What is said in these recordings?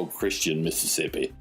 below Christian, Mississippi.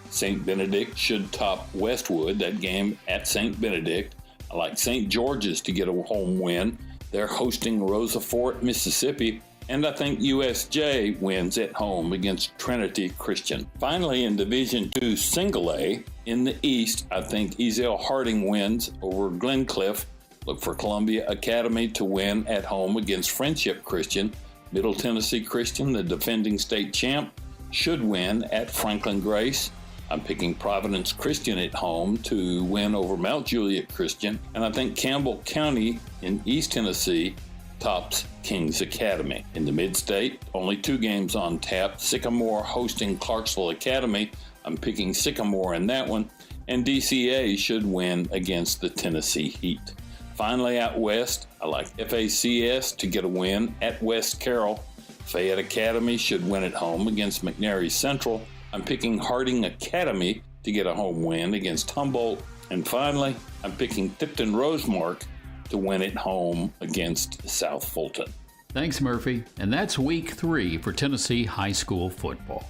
St. Benedict should top Westwood, that game at St. Benedict. I like St. George's to get a home win. They're hosting Rosa Fort, Mississippi. And I think USJ wins at home against Trinity Christian. Finally, in Division II Single A, in the East, I think Ezel Harding wins over Glencliff. Look for Columbia Academy to win at home against Friendship Christian. Middle Tennessee Christian, the defending state champ, should win at Franklin Grace. I'm picking Providence Christian at home to win over Mount Juliet Christian. And I think Campbell County in East Tennessee tops Kings Academy. In the Mid-State, only 2 games on tap. Sycamore hosting Clarksville Academy. I'm picking Sycamore in that one. And DCA should win against the Tennessee Heat. Finally, out west, I like FACS to get a win at West Carroll. Fayette Academy should win at home against McNary Central. I'm picking Harding Academy to get a home win against Humboldt. And finally, I'm picking Tipton Rosemark to win at home against South Fulton. Thanks, Murphy. And that's week 3 for Tennessee high school football.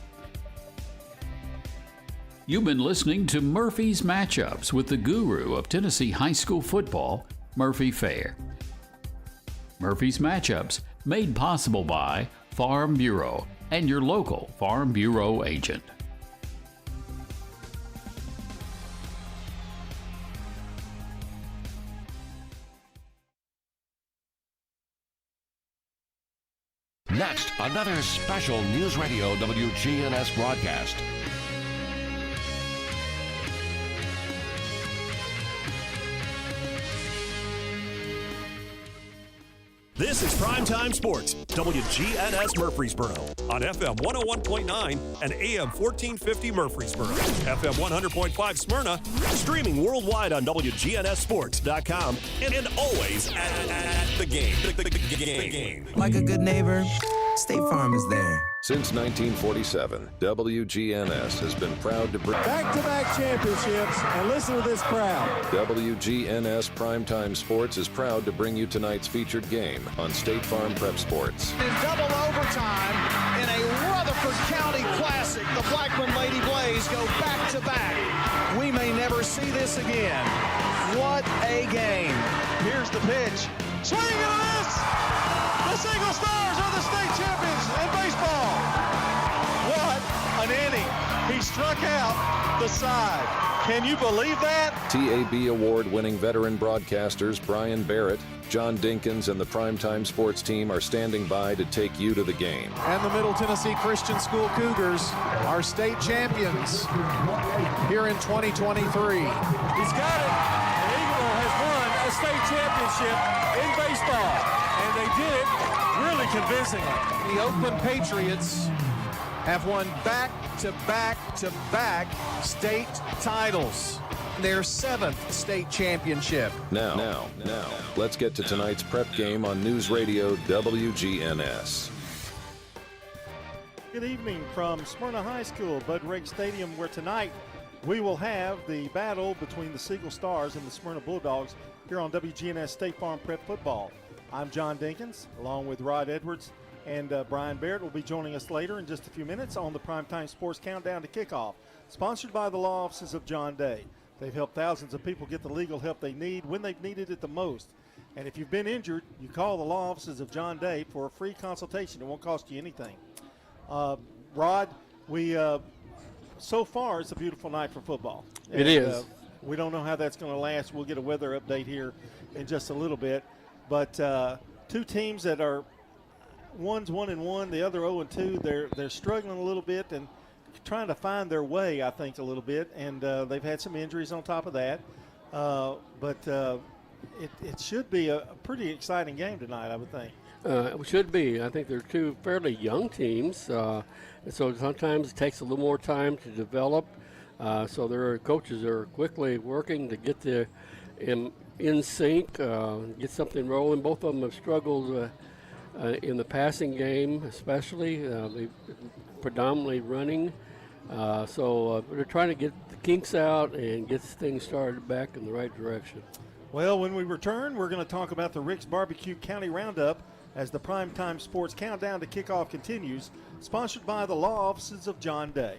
You've been listening to Murphy's Matchups with the guru of Tennessee high school football, Murphy Fair. Murphy's Matchups, made possible by Farm Bureau and your local Farm Bureau agent. Next, another special News Radio WGNS broadcast. This is Primetime Sports, WGNS Murfreesboro, on FM 101.9 and AM 1450 Murfreesboro, FM 100.5 Smyrna, streaming worldwide on WGNSSports.com, and always at the game. The game. Like a good neighbor, State Farm is there. Since 1947, WGNS has been proud to bring back-to-back championships, and listen to this crowd. WGNS Primetime Sports is proud to bring you tonight's featured game on State Farm Prep Sports. In double overtime in a Rutherford County classic, the Blackburn Lady Blaze go back-to-back. We may never see this again. What a game. Here's the pitch. Swing and a miss! The Siegel Stars are the state champions in baseball. What an inning. He struck out the side. Can you believe that? TAB Award-winning veteran broadcasters Brian Barrett, John Dinkins, and the Primetime Sports team are standing by to take you to the game. And the Middle Tennessee Christian School Cougars are state champions here in 2023. He's got it. And Eagleville has won a state championship in baseball. And they did it really convincingly. The Oakland Patriots have won back-to-back-to-back state titles. Their 7th state championship. Now, let's get to tonight's prep game on News Radio WGNS. Good evening from Smyrna High School, Bud Riggs Stadium, where tonight we will have the battle between the Siegel Stars and the Smyrna Bulldogs here on WGNS State Farm Prep Football. I'm John Dinkins, along with Rod Edwards, and Brian Barrett will be joining us later in just a few minutes on the Primetime Sports Countdown to Kickoff, sponsored by the law offices of John Day. They've helped thousands of people get the legal help they need when they've needed it the most. And if you've been injured, you call the law offices of John Day for a free consultation. It won't cost you anything. Rod, so far it's a beautiful night for football. It is. We don't know how that's going to last. We'll get a weather update here in just a little bit. But 2 teams that are, one's 1-1, the other 0-2. They're struggling a little bit and trying to find their way, I think, a little bit. And they've had some injuries on top of that. But it should be a pretty exciting game tonight, I would think. It should be. I think they're 2 fairly young teams. So sometimes it takes a little more time to develop. So their coaches are quickly working to get in sync, get something rolling. Both of them have struggled in the passing game, especially. They predominantly running. So they're trying to get the kinks out and get things started back in the right direction. Well, when we return, we're going to talk about the Rick's Barbecue County Roundup as the Primetime Sports Countdown to Kickoff continues, sponsored by the law offices of John Day.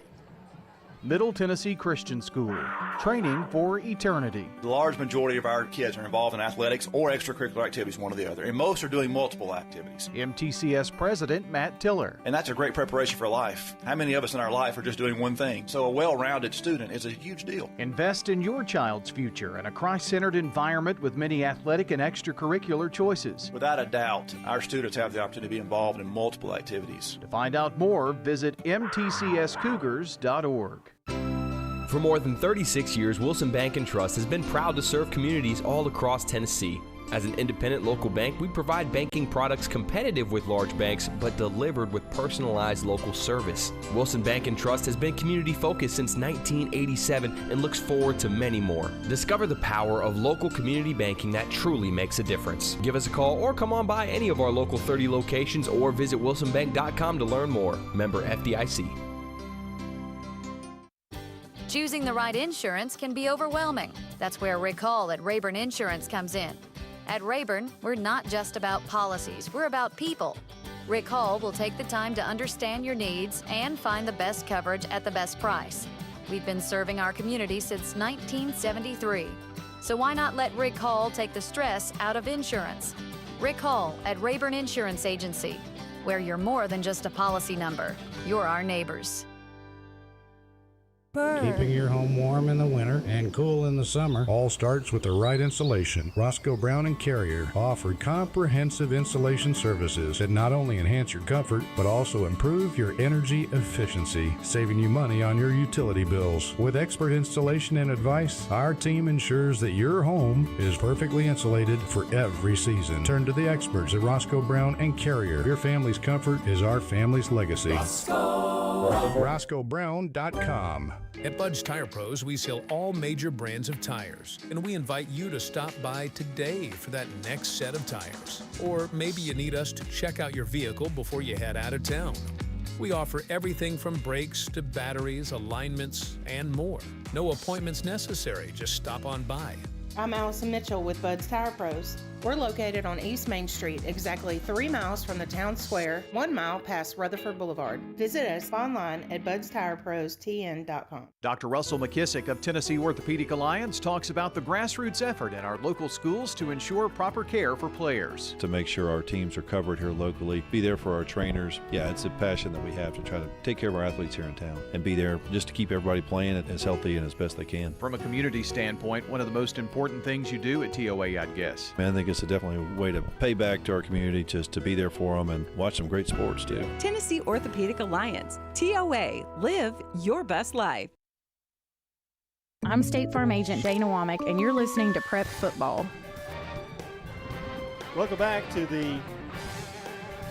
Middle Tennessee Christian School, training for eternity. The large majority of our kids are involved in athletics or extracurricular activities, one or the other, and most are doing multiple activities. MTCS President Matt Tiller. And that's a great preparation for life. How many of us in our life are just doing one thing? So a well-rounded student is a huge deal. Invest in your child's future in a Christ-centered environment with many athletic and extracurricular choices. Without a doubt, our students have the opportunity to be involved in multiple activities. To find out more, visit mtcscougars.org. For more than 36 years, Wilson Bank & Trust has been proud to serve communities all across Tennessee. As an independent local bank, we provide banking products competitive with large banks, but delivered with personalized local service. Wilson Bank & Trust has been community-focused since 1987 and looks forward to many more. Discover the power of local community banking that truly makes a difference. Give us a call or come on by any of our local 30 locations or visit wilsonbank.com to learn more. Member FDIC. Choosing the right insurance can be overwhelming. That's where Rick Hall at Rayburn Insurance comes in. At Rayburn, we're not just about policies, we're about people. Rick Hall will take the time to understand your needs and find the best coverage at the best price. We've been serving our community since 1973. So why not let Rick Hall take the stress out of insurance? Rick Hall at Rayburn Insurance Agency, where you're more than just a policy number. You're our neighbors. Keeping your home warm in the winter and cool in the summer all starts with the right insulation. Roscoe Brown & Carrier offer comprehensive insulation services that not only enhance your comfort, but also improve your energy efficiency, saving you money on your utility bills. With expert installation and advice, our team ensures that your home is perfectly insulated for every season. Turn to the experts at Roscoe Brown & Carrier. Your family's comfort is our family's legacy. RoscoeBrown.com. At Bud's Tire Pros, we sell all major brands of tires, and we invite you to stop by today for that next set of tires. Or maybe you need us to check out your vehicle before you head out of town. We offer everything from brakes to batteries, alignments, and more. No appointments necessary, just stop on by. I'm Allison Mitchell with Bud's Tire Pros. We're located on East Main Street, exactly 3 miles from the town square, 1 mile past Rutherford Boulevard. Visit us online at budstirepros.tn.com. Dr. Russell McKissick of Tennessee Orthopedic Alliance talks about the grassroots effort in our local schools to ensure proper care for players. To make sure our teams are covered here locally, be there for our trainers. Yeah, it's a passion that we have to try to take care of our athletes here in town and be there just to keep everybody playing as healthy and as best they can. From a community standpoint, one of the most important things you do at TOA, I'd guess. I think it's definitely a way to pay back to our community, just to be there for them and watch some great sports too. Tennessee Orthopedic Alliance, TOA, live your best life. I'm State Farm Agent Dana Womack, and you're listening to Prep Football. Welcome back to the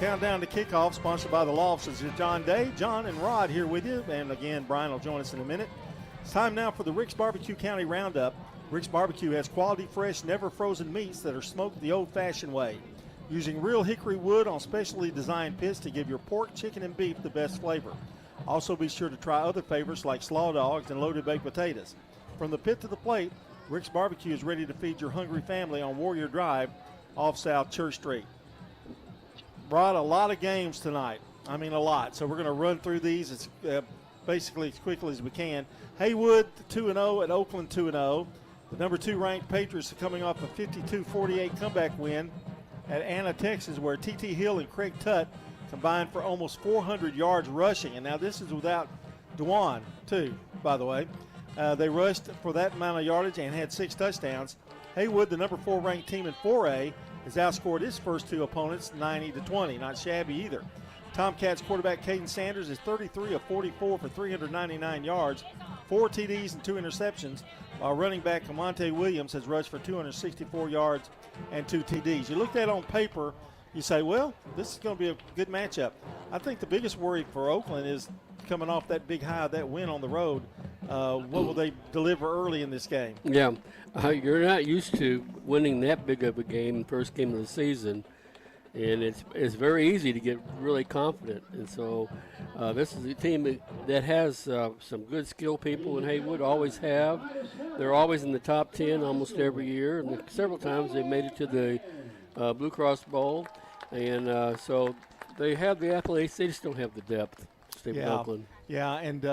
Countdown to Kickoff, sponsored by the law offices of John Day. John and Rod here with you, and again, Brian will join us in a minute. It's time now for the Rick's Barbecue County Roundup. Rick's Barbecue has quality, fresh, never frozen meats that are smoked the old-fashioned way, using real hickory wood on specially designed pits to give your pork, chicken, and beef the best flavor. Also be sure to try other favorites like slaw dogs and loaded baked potatoes. From the pit to the plate, Rick's Barbecue is ready to feed your hungry family on Warrior Drive off South Church Street. Brought a lot of games tonight. I mean, a lot. So we're going to run through these as basically as quickly as we can. Haywood 2-0 at Oakland 2-0. The number 2 ranked Patriots are coming off a 52-48 comeback win at Anna, Texas, where T.T. Hill and Craig Tutt combined for almost 400 yards rushing. And now this is without Dewan, too, by the way. They rushed for that amount of yardage and had 6 touchdowns. Haywood, the number 4 ranked team in 4A, has outscored his first 2 opponents 90-20. Not shabby either. Tomcats quarterback Caden Sanders is 33 of 44 for 399 yards, 4 TDs and 2 interceptions, while running back Camonte Williams has rushed for 264 yards and 2 TDs. You look at it on paper, you say, well, this is going to be a good matchup. I think the biggest worry for Oakland is coming off that big high, that win on the road. What will they deliver early in this game? Yeah, you're not used to winning that big of a game, first game of the season. And it's very easy to get really confident. And so this is a team that has some good skill people in Haywood, always have. They're always in the top 10 almost every year. And several times they made it to the Blue Cross Bowl. And so they have the athletes. They just don't have the depth. State of Oakland. Yeah, and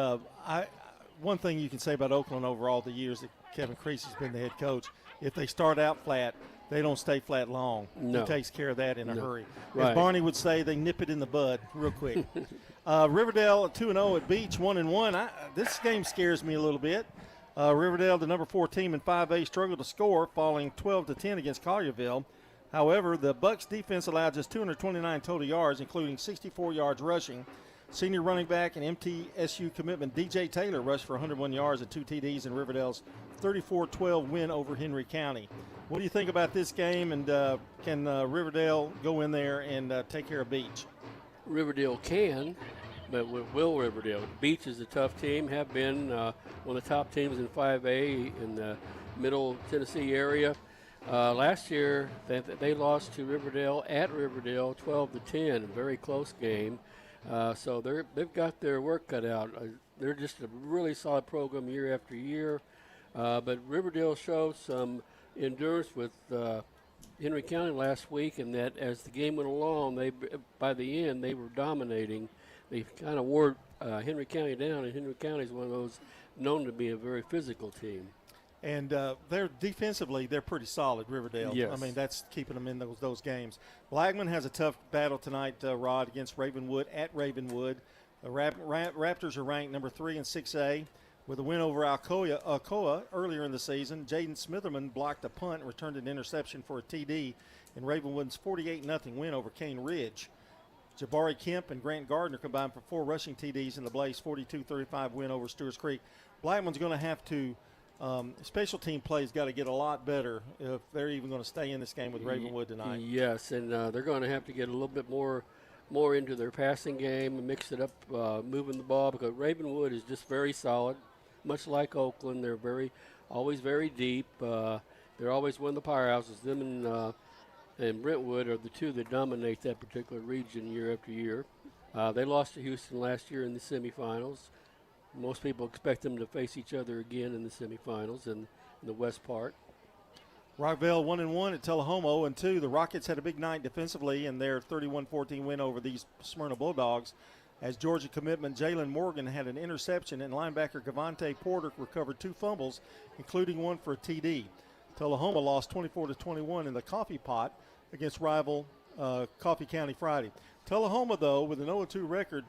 one thing you can say about Oakland over all the years that Kevin Creasy's been the head coach, if they start out flat, they don't stay flat long. No. He takes care of that in a hurry. Right. As Barney would say, they nip it in the bud real quick. Riverdale 2-0 at Beach, 1-1. This game scares me a little bit. Riverdale, the number 4 team in 5A, struggled to score, falling 12-10 against Collierville. However, the Bucks defense allowed just 229 total yards, including 64 yards rushing. Senior running back and MTSU commitment DJ Taylor rushed for 101 yards and 2 TDs in Riverdale's 34-12 win over Henry County. What do you think about this game, and can Riverdale go in there and take care of Beach? Riverdale can, but will Riverdale? Beach is a tough team, have been one of the top teams in 5A in the middle Tennessee area. Last year, they lost to Riverdale at Riverdale 12-10, a very close game. So they've got their work cut out. They're just a really solid program year after year. But Riverdale showed some endurance with Henry County last week, and that as the game went along, by the end they were dominating. They kind of wore Henry County down, and Henry County is one of those known to be a very physical team. And they're defensively, they're pretty solid, Riverdale. Yes. I mean, that's keeping them in those games. Blackman has a tough battle tonight, Rod, against Ravenwood at Ravenwood. The Raptors are ranked number 3 in 6A. With a win over Alcoa earlier in the season, Jaden Smitherman blocked a punt and returned an interception for a TD in Ravenwood's 48-0 win over Cane Ridge. Jabari Kemp and Grant Gardner combined for 4 rushing TDs in the Blaze 42-35 win over Stewart's Creek. Blackman's going to have to special team play's got to get a lot better if they're even going to stay in this game with Ravenwood tonight. Yes, and they're going to have to get a little bit more into their passing game and mix it up, moving the ball, because Ravenwood is just very solid, much like Oakland. They're always very deep. They're always one of the powerhouses. Them and Brentwood are the two that dominate that particular region year after year. They lost to Houston last year in the semifinals. Most people expect them to face each other again in the semifinals in the West Part. Rockville 1-1 at Tullahoma 0-2. The Rockets had a big night defensively in their 31-14 win over these Smyrna Bulldogs, as Georgia commitment Jalen Morgan had an interception and linebacker Cavante Porter recovered 2 fumbles, including one for a TD. Tullahoma lost 24-21 in the Coffee Pot against rival Coffee County Friday. Tullahoma, though, with an 0-2 record,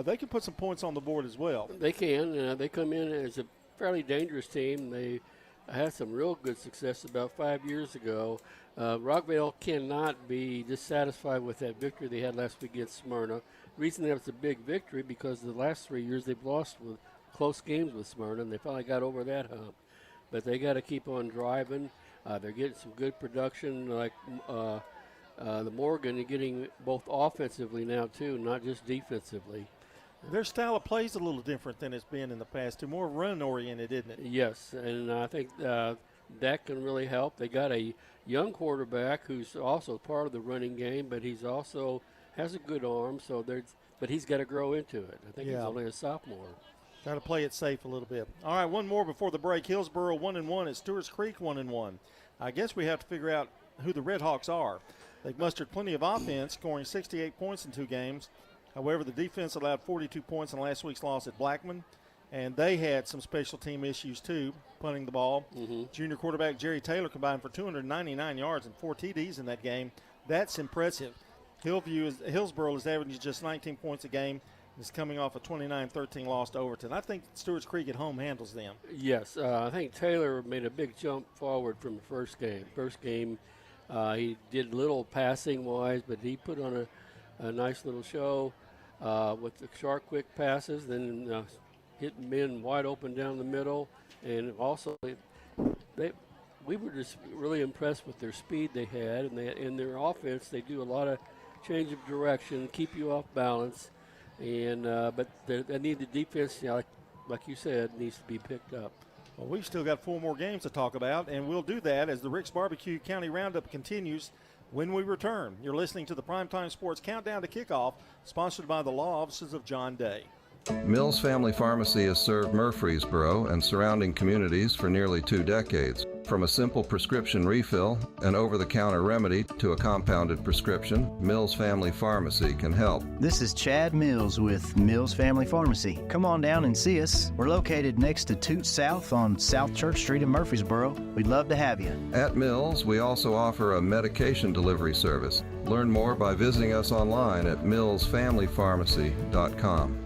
they can put some points on the board as well. They can. They come in as a fairly dangerous team. They had some real good success about 5 years ago. Rockville cannot be dissatisfied with that victory they had last week against Smyrna. The reason that was a big victory because the last 3 years they've lost with close games with Smyrna, and they finally got over that hump. But they got to keep on driving. They're getting some good production, like the Morgan, and getting both offensively now too, not just defensively. Their style of play is a little different than it's been in the past, too. More run-oriented, isn't it? Yes, and I think that can really help. They got a young quarterback who's also part of the running game, but he's also has a good arm. But he's got to grow into it. I think he's only a sophomore. Got to play it safe a little bit. All right, one more before the break. Hillsboro 1-1 at Stewart's Creek 1-1. I guess we have to figure out who the Redhawks are. They've mustered plenty of offense, scoring 68 points in 2 games. However, the defense allowed 42 points in last week's loss at Blackman, and they had some special team issues too, punting the ball. Junior quarterback Jerry Taylor combined for 299 yards and 4 TDs in that game. That's impressive. Hillsboro is averaging just 19 points a game. It's coming off a 29-13 loss to Overton. I think Stewart's Creek at home handles them. Yes, I think Taylor made a big jump forward from the first game. He did little passing-wise, but he put on a nice little show with the short, quick passes, then hitting men wide open down the middle. And also, we were just really impressed with their speed they had. And in their offense, they do a lot of change of direction, keep you off balance. And but they need the defense, like you said, needs to be picked up. Well, we've still got 4 more games to talk about, and we'll do that as the Rick's Barbecue County Roundup continues when we return. You're listening to the Primetime Sports Countdown to Kickoff, sponsored by the law offices of John Day. Mills Family Pharmacy has served Murfreesboro and surrounding communities for nearly 2 decades. From a simple prescription refill, an over-the-counter remedy, to a compounded prescription, Mills Family Pharmacy can help. This is Chad Mills with Mills Family Pharmacy. Come on down and see us. We're located next to Toot South on South Church Street in Murfreesboro. We'd love to have you. At Mills, we also offer a medication delivery service. Learn more by visiting us online at millsfamilypharmacy.com.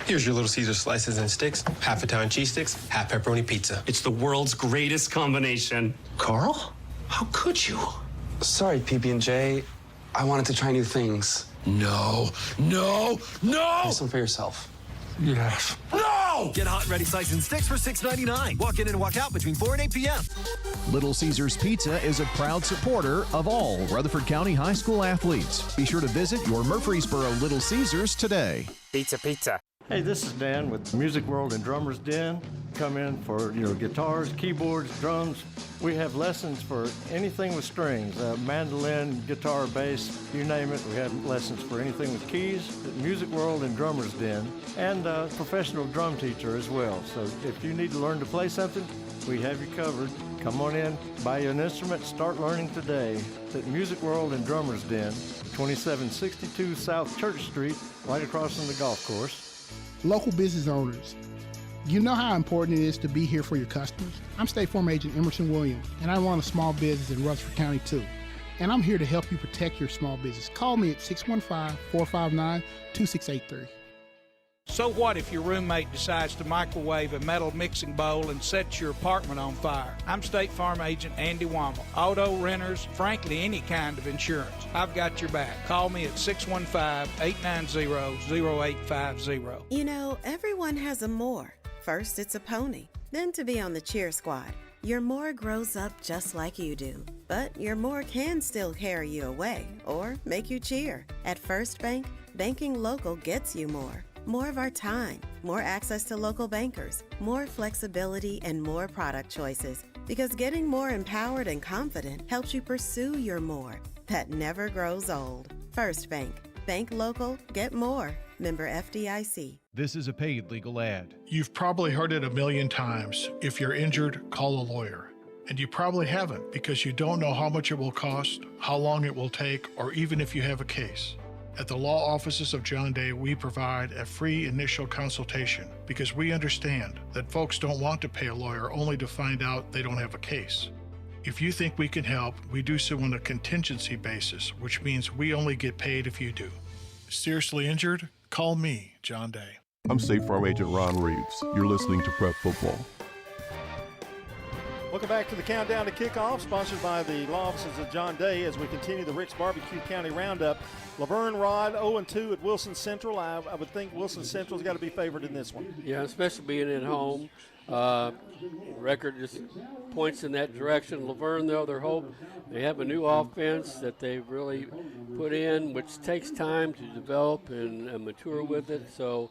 Here's your Little Caesar slices and sticks, half Italian cheese sticks, half pepperoni pizza. It's the world's greatest combination. Carl? How could you? Sorry, PB&J. I wanted to try new things. No. Get some for yourself. Yes. No! Get hot and ready slices and sticks for $6.99. Walk in and walk out between 4 and 8 p.m. Little Caesars Pizza is a proud supporter of all Rutherford County high school athletes. Be sure to visit your Murfreesboro Little Caesars today. Pizza. Hey, this is Dan with Music World and Drummers Den. Come in for, guitars, keyboards, drums. We have lessons for anything with strings, mandolin, guitar, bass, you name it. We have lessons for anything with keys at Music World and Drummers Den, and a professional drum teacher as well. So if you need to learn to play something, we have you covered. Come on in, buy you an instrument, start learning today at Music World and Drummers Den, 2762 South Church Street, right across from the golf course. Local business owners, you know how important it is to be here for your customers. I'm State Farm Agent Emerson Williams, and I run a small business in Rutherford County too. And I'm here to help you protect your small business. Call me at 615-459-2683. So what if your roommate decides to microwave a metal mixing bowl and sets your apartment on fire? I'm State Farm Agent Andy Wommel. Auto, renters, frankly, any kind of insurance. I've got your back. Call me at 615-890-0850. You know, everyone has a more. First, it's a pony. Then to be on the cheer squad. Your more grows up just like you do. But your more can still carry you away or make you cheer. At First Bank, banking local gets you more. More of our time, more access to local bankers, more flexibility, and more product choices. Because getting more empowered and confident helps you pursue your more. That never grows old. First Bank. Bank local, get more. Member FDIC. This is a paid legal ad. You've probably heard it a million times. If you're injured, call a lawyer. And you probably haven't because you don't know how much it will cost, how long it will take, or even if you have a case. At the law offices of John Day, we provide a free initial consultation because we understand that folks don't want to pay a lawyer only to find out they don't have a case. If you think we can help, we do so on a contingency basis, which means we only get paid if you do. Seriously injured? Call me, John Day. I'm State Farm Agent Ron Reeves. You're listening to Prep Football. Welcome back to the Countdown to Kickoff, sponsored by the law offices of John Day as we continue the Rick's Barbecue County Roundup. Laverne Rod 0-2 at Wilson Central. I would think Wilson Central's got to be favored in this one. Yeah, especially being at home. Record just points in that direction. Laverne, though, they have a new offense that they've really put in, which takes time to develop and mature with it. So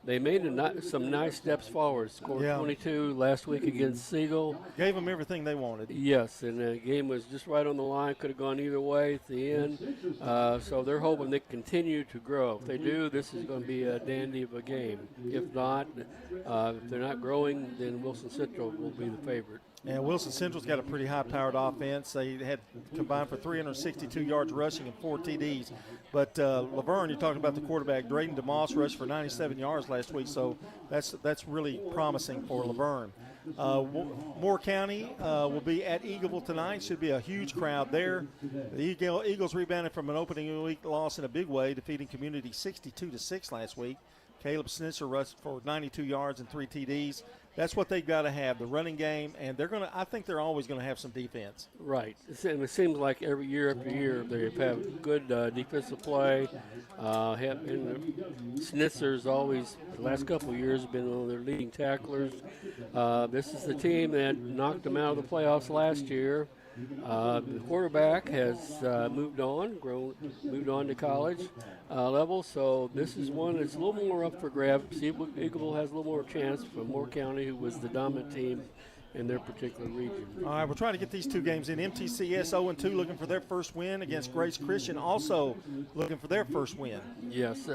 they made some nice steps forward. Scored 22 last week against Siegel. Gave them everything they wanted. Yes, and the game was just right on the line. Could have gone either way at the end. So they're hoping they continue to grow. If they do, this is going to be a dandy of a game. If not, if they're not growing, then Wilson Central will be the favorite. And Wilson Central's got a pretty high-powered offense. They had combined for 362 yards rushing and 4 TDs. But Laverne, you talked about the quarterback, Drayden DeMoss rushed for 97 yards last week, so that's really promising for Laverne. Moore County will be at Eagleville tonight. Should be a huge crowd there. The Eagles rebounded from an opening week loss in a big way, defeating Community 62-6 last week. Caleb Snitzer rushed for 92 yards and 3 TDs. That's what they've got to have, the running game, and I think they're always going to have some defense. Right. And it seems like every year after year they have good defensive play. Snitzer's always, the last couple of years, been one of their leading tacklers. This is the team that knocked them out of the playoffs last year. The quarterback has moved on to college level, so this is one that's a little more up for grabs. Eagleville has a little more chance for Moore County, who was the dominant team in their particular region. All right, we're trying to get these two games in. MTCS 0-2 looking for their first win against Grace Christian, also looking for their first win. Yes.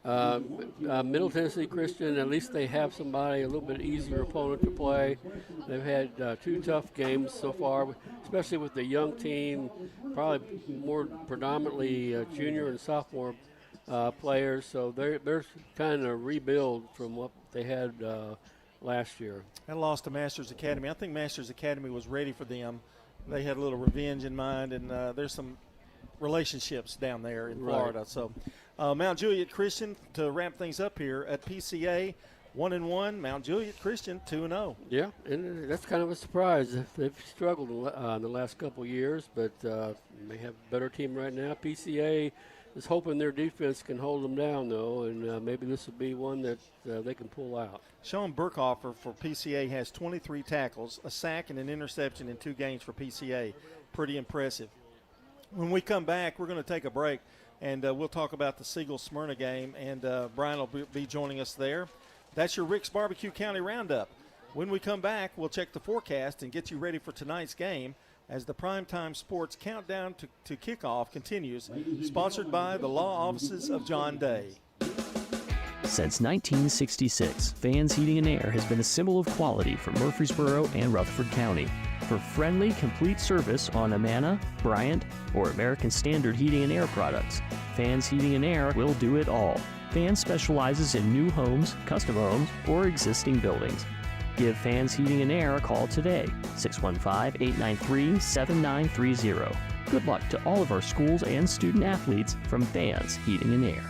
Middle Tennessee Christian, at least they have somebody, a little bit easier opponent to play. They've had 2 tough games so far, especially with the young team, probably more predominantly junior and sophomore players. So they're kind of rebuild from what they had last year. And lost to Masters Academy. I think Masters Academy was ready for them. They had a little revenge in mind, and there's some relationships down there in Florida. Right. So Mount Juliet Christian, to wrap things up here at PCA, 1-1. Mount Juliet Christian 2-0. Yeah, and that's kind of a surprise. They've struggled in the last couple years, but they have a better team right now. PCA is hoping their defense can hold them down, though, and maybe this will be one that they can pull out. Sean Burkhofer for PCA has 23 tackles, a sack, and an interception in 2 games for PCA. Pretty impressive. When we come back, we're going to take a break, and we'll talk about the Siegel Smyrna game, and Brian will be joining us there. That's your Rick's Barbecue County Roundup. When we come back, we'll check the forecast and get you ready for tonight's game as the Primetime Sports Countdown to Kickoff continues, sponsored by the law offices of John Day. Since 1966, Fans Heating and Air has been a symbol of quality for Murfreesboro and Rutherford County. For friendly, complete service on Amana, Bryant, or American Standard Heating and Air products, Fans Heating and Air will do it all. Fans specializes in new homes, custom homes, or existing buildings. Give Fans Heating and Air a call today, 615-893-7930. Good luck to all of our schools and student athletes from Fans Heating and Air.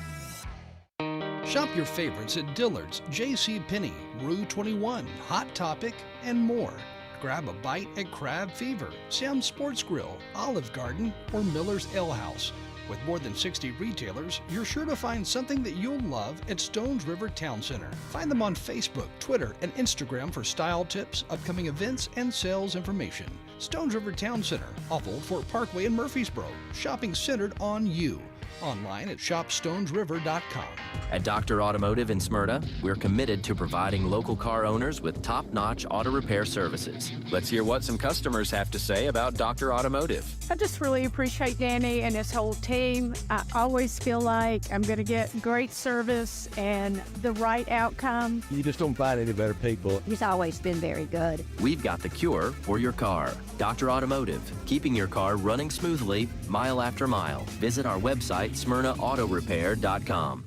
Shop your favorites at Dillard's, JCPenney, Rue 21, Hot Topic, and more. Grab a bite at Crab Fever, Sam's Sports Grill, Olive Garden, or Miller's Ale House. With more than 60 retailers, you're sure to find something that you'll love at Stones River Town Center. Find them on Facebook, Twitter, and Instagram for style tips, upcoming events, and sales information. Stones River Town Center, off Old Fort Parkway in Murfreesboro. Shopping centered on you. Online at shopstonesriver.com. At Dr. Automotive in Smyrna, we're committed to providing local car owners with top-notch auto repair services. Let's hear what some customers have to say about Dr. Automotive. I just really appreciate Danny and his whole team. I always feel like I'm going to get great service and the right outcome. You just don't find any better people. He's always been very good. We've got the cure for your car. Dr. Automotive, keeping your car running smoothly mile after mile. Visit our website, SmyrnaAutoRepair.com.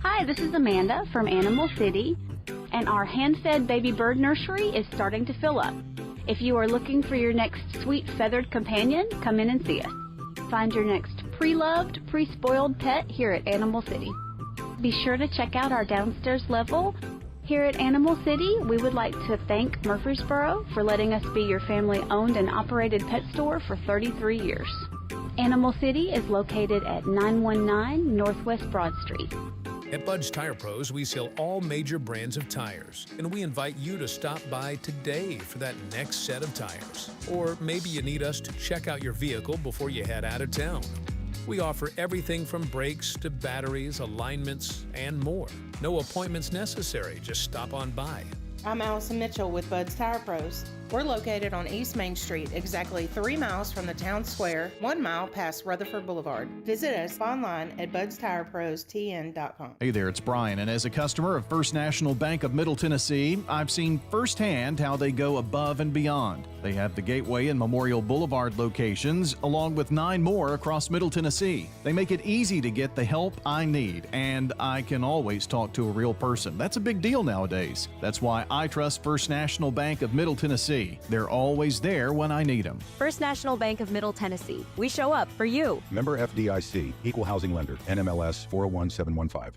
Hi, this is Amanda from Animal City, and our hand-fed baby bird nursery is starting to fill up. If you are looking for your next sweet feathered companion, come in and see us. Find your next pre-loved, pre-spoiled pet here at Animal City. Be sure to check out our downstairs level. Here at Animal City, we would like to thank Murfreesboro for letting us be your family-owned and operated pet store for 33 years. Animal City is located at 919 Northwest Broad Street. At Bud's Tire Pros, we sell all major brands of tires, and we invite you to stop by today for that next set of tires. Or maybe you need us to check out your vehicle before you head out of town. We offer everything from brakes to batteries, alignments, and more. No appointments necessary, just stop on by. I'm Allison Mitchell with Bud's Tire Pros. We're located on East Main Street, exactly 3 miles from the town square, 1 mile past Rutherford Boulevard. Visit us online at budstirepros.tn.com. Hey there, it's Brian, and as a customer of First National Bank of Middle Tennessee, I've seen firsthand how they go above and beyond. They have the Gateway and Memorial Boulevard locations, along with 9 more across Middle Tennessee. They make it easy to get the help I need, and I can always talk to a real person. That's a big deal nowadays. That's why I trust First National Bank of Middle Tennessee. They're always there when I need them. First National Bank of Middle Tennessee. We show up for you. Member FDIC, Equal Housing Lender, NMLS 401715.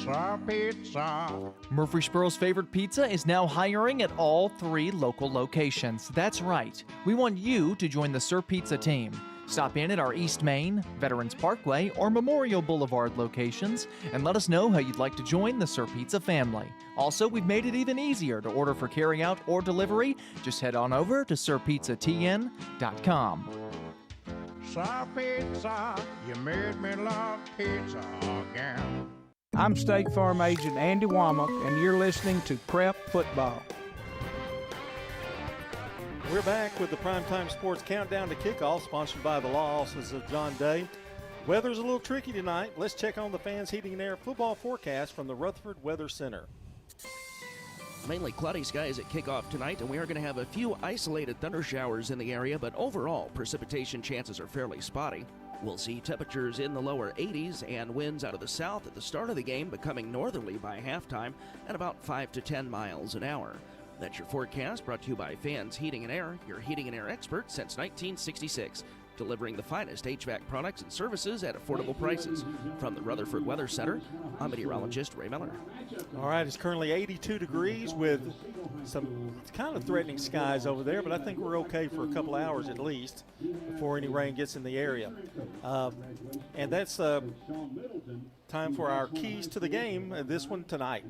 Sir Pizza. Murfreesboro's favorite pizza is now hiring at all 3 local locations. That's right. We want you to join the Sir Pizza team. Stop in at our East Main, Veterans Parkway, or Memorial Boulevard locations and let us know how you'd like to join the Sir Pizza family. Also, we've made it even easier to order for carryout or delivery. Just head on over to sirpizzatn.com. Sir Pizza, you made me love pizza again. I'm State Farm Agent Andy Womack, and you're listening to Prep Football. We're back with the Primetime Sports Countdown to Kickoff, sponsored by the law offices of John Day. Weather's a little tricky tonight. Let's check on the Fans Heating and Air football forecast from the Rutherford Weather Center. Mainly cloudy skies at kickoff tonight, and we are going to have a few isolated thunder showers in the area, but overall, precipitation chances are fairly spotty. We'll see temperatures in the lower 80s and winds out of the south at the start of the game becoming northerly by halftime at about 5 to 10 miles an hour. That's your forecast, brought to you by Fans Heating and Air, your heating and air expert since 1966. Delivering the finest HVAC products and services at affordable prices. From the Rutherford Weather Center, I'm meteorologist Ray Miller. All right, it's currently 82 degrees with some kind of threatening skies over there, but I think we're okay for a couple hours at least before any rain gets in the area. And that's time for our keys to the game, this one tonight.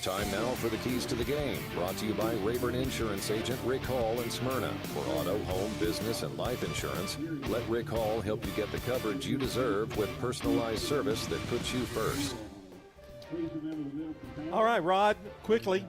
Time now for the keys to the game, brought to you by Rayburn Insurance Agent Rick Hall in Smyrna. For auto, home, business, and life insurance, let Rick Hall help you get the coverage you deserve with personalized service that puts you first. All right, Rod, quickly.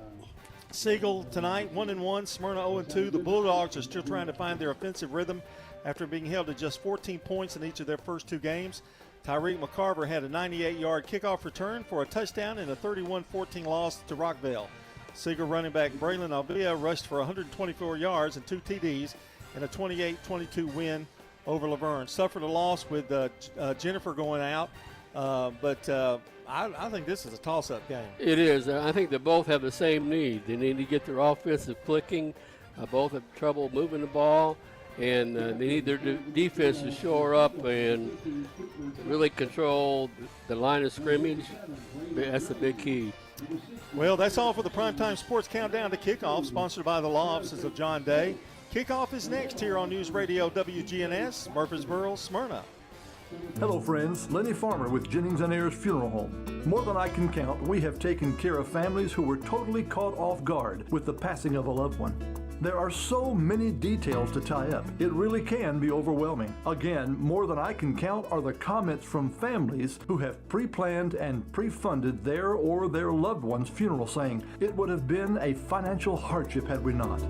Siegel tonight, 1-1, Smyrna 0-2. The Bulldogs are still trying to find their offensive rhythm after being held to just 14 points in each of their first two games. Tyreek McCarver had a 98-yard kickoff return for a touchdown in a 31-14 loss to Rockville. Siegel running back Braylon Albia rushed for 124 yards and 2 TDs in a 28-22 win over Laverne. Suffered a loss with Jennifer going out, but I think this is a toss-up game. It is. I think they both have the same need. They need to get their offensive clicking. Both have trouble moving the ball, and they need their defense to shore up and really control the line of scrimmage. That's the big key. Well, that's all for the Primetime Sports Countdown to Kickoff, sponsored by the law offices of John Day. Kickoff is next here on News Radio WGNS, Murfreesboro, Smyrna. Hello friends, Lenny Farmer with Jennings & Ayers Funeral Home. More than I can count, we have taken care of families who were totally caught off guard with the passing of a loved one. There are so many details to tie up, it really can be overwhelming. Again, more than I can count are the comments from families who have pre-planned and pre-funded their or their loved one's funeral, saying, "It would have been a financial hardship had we not."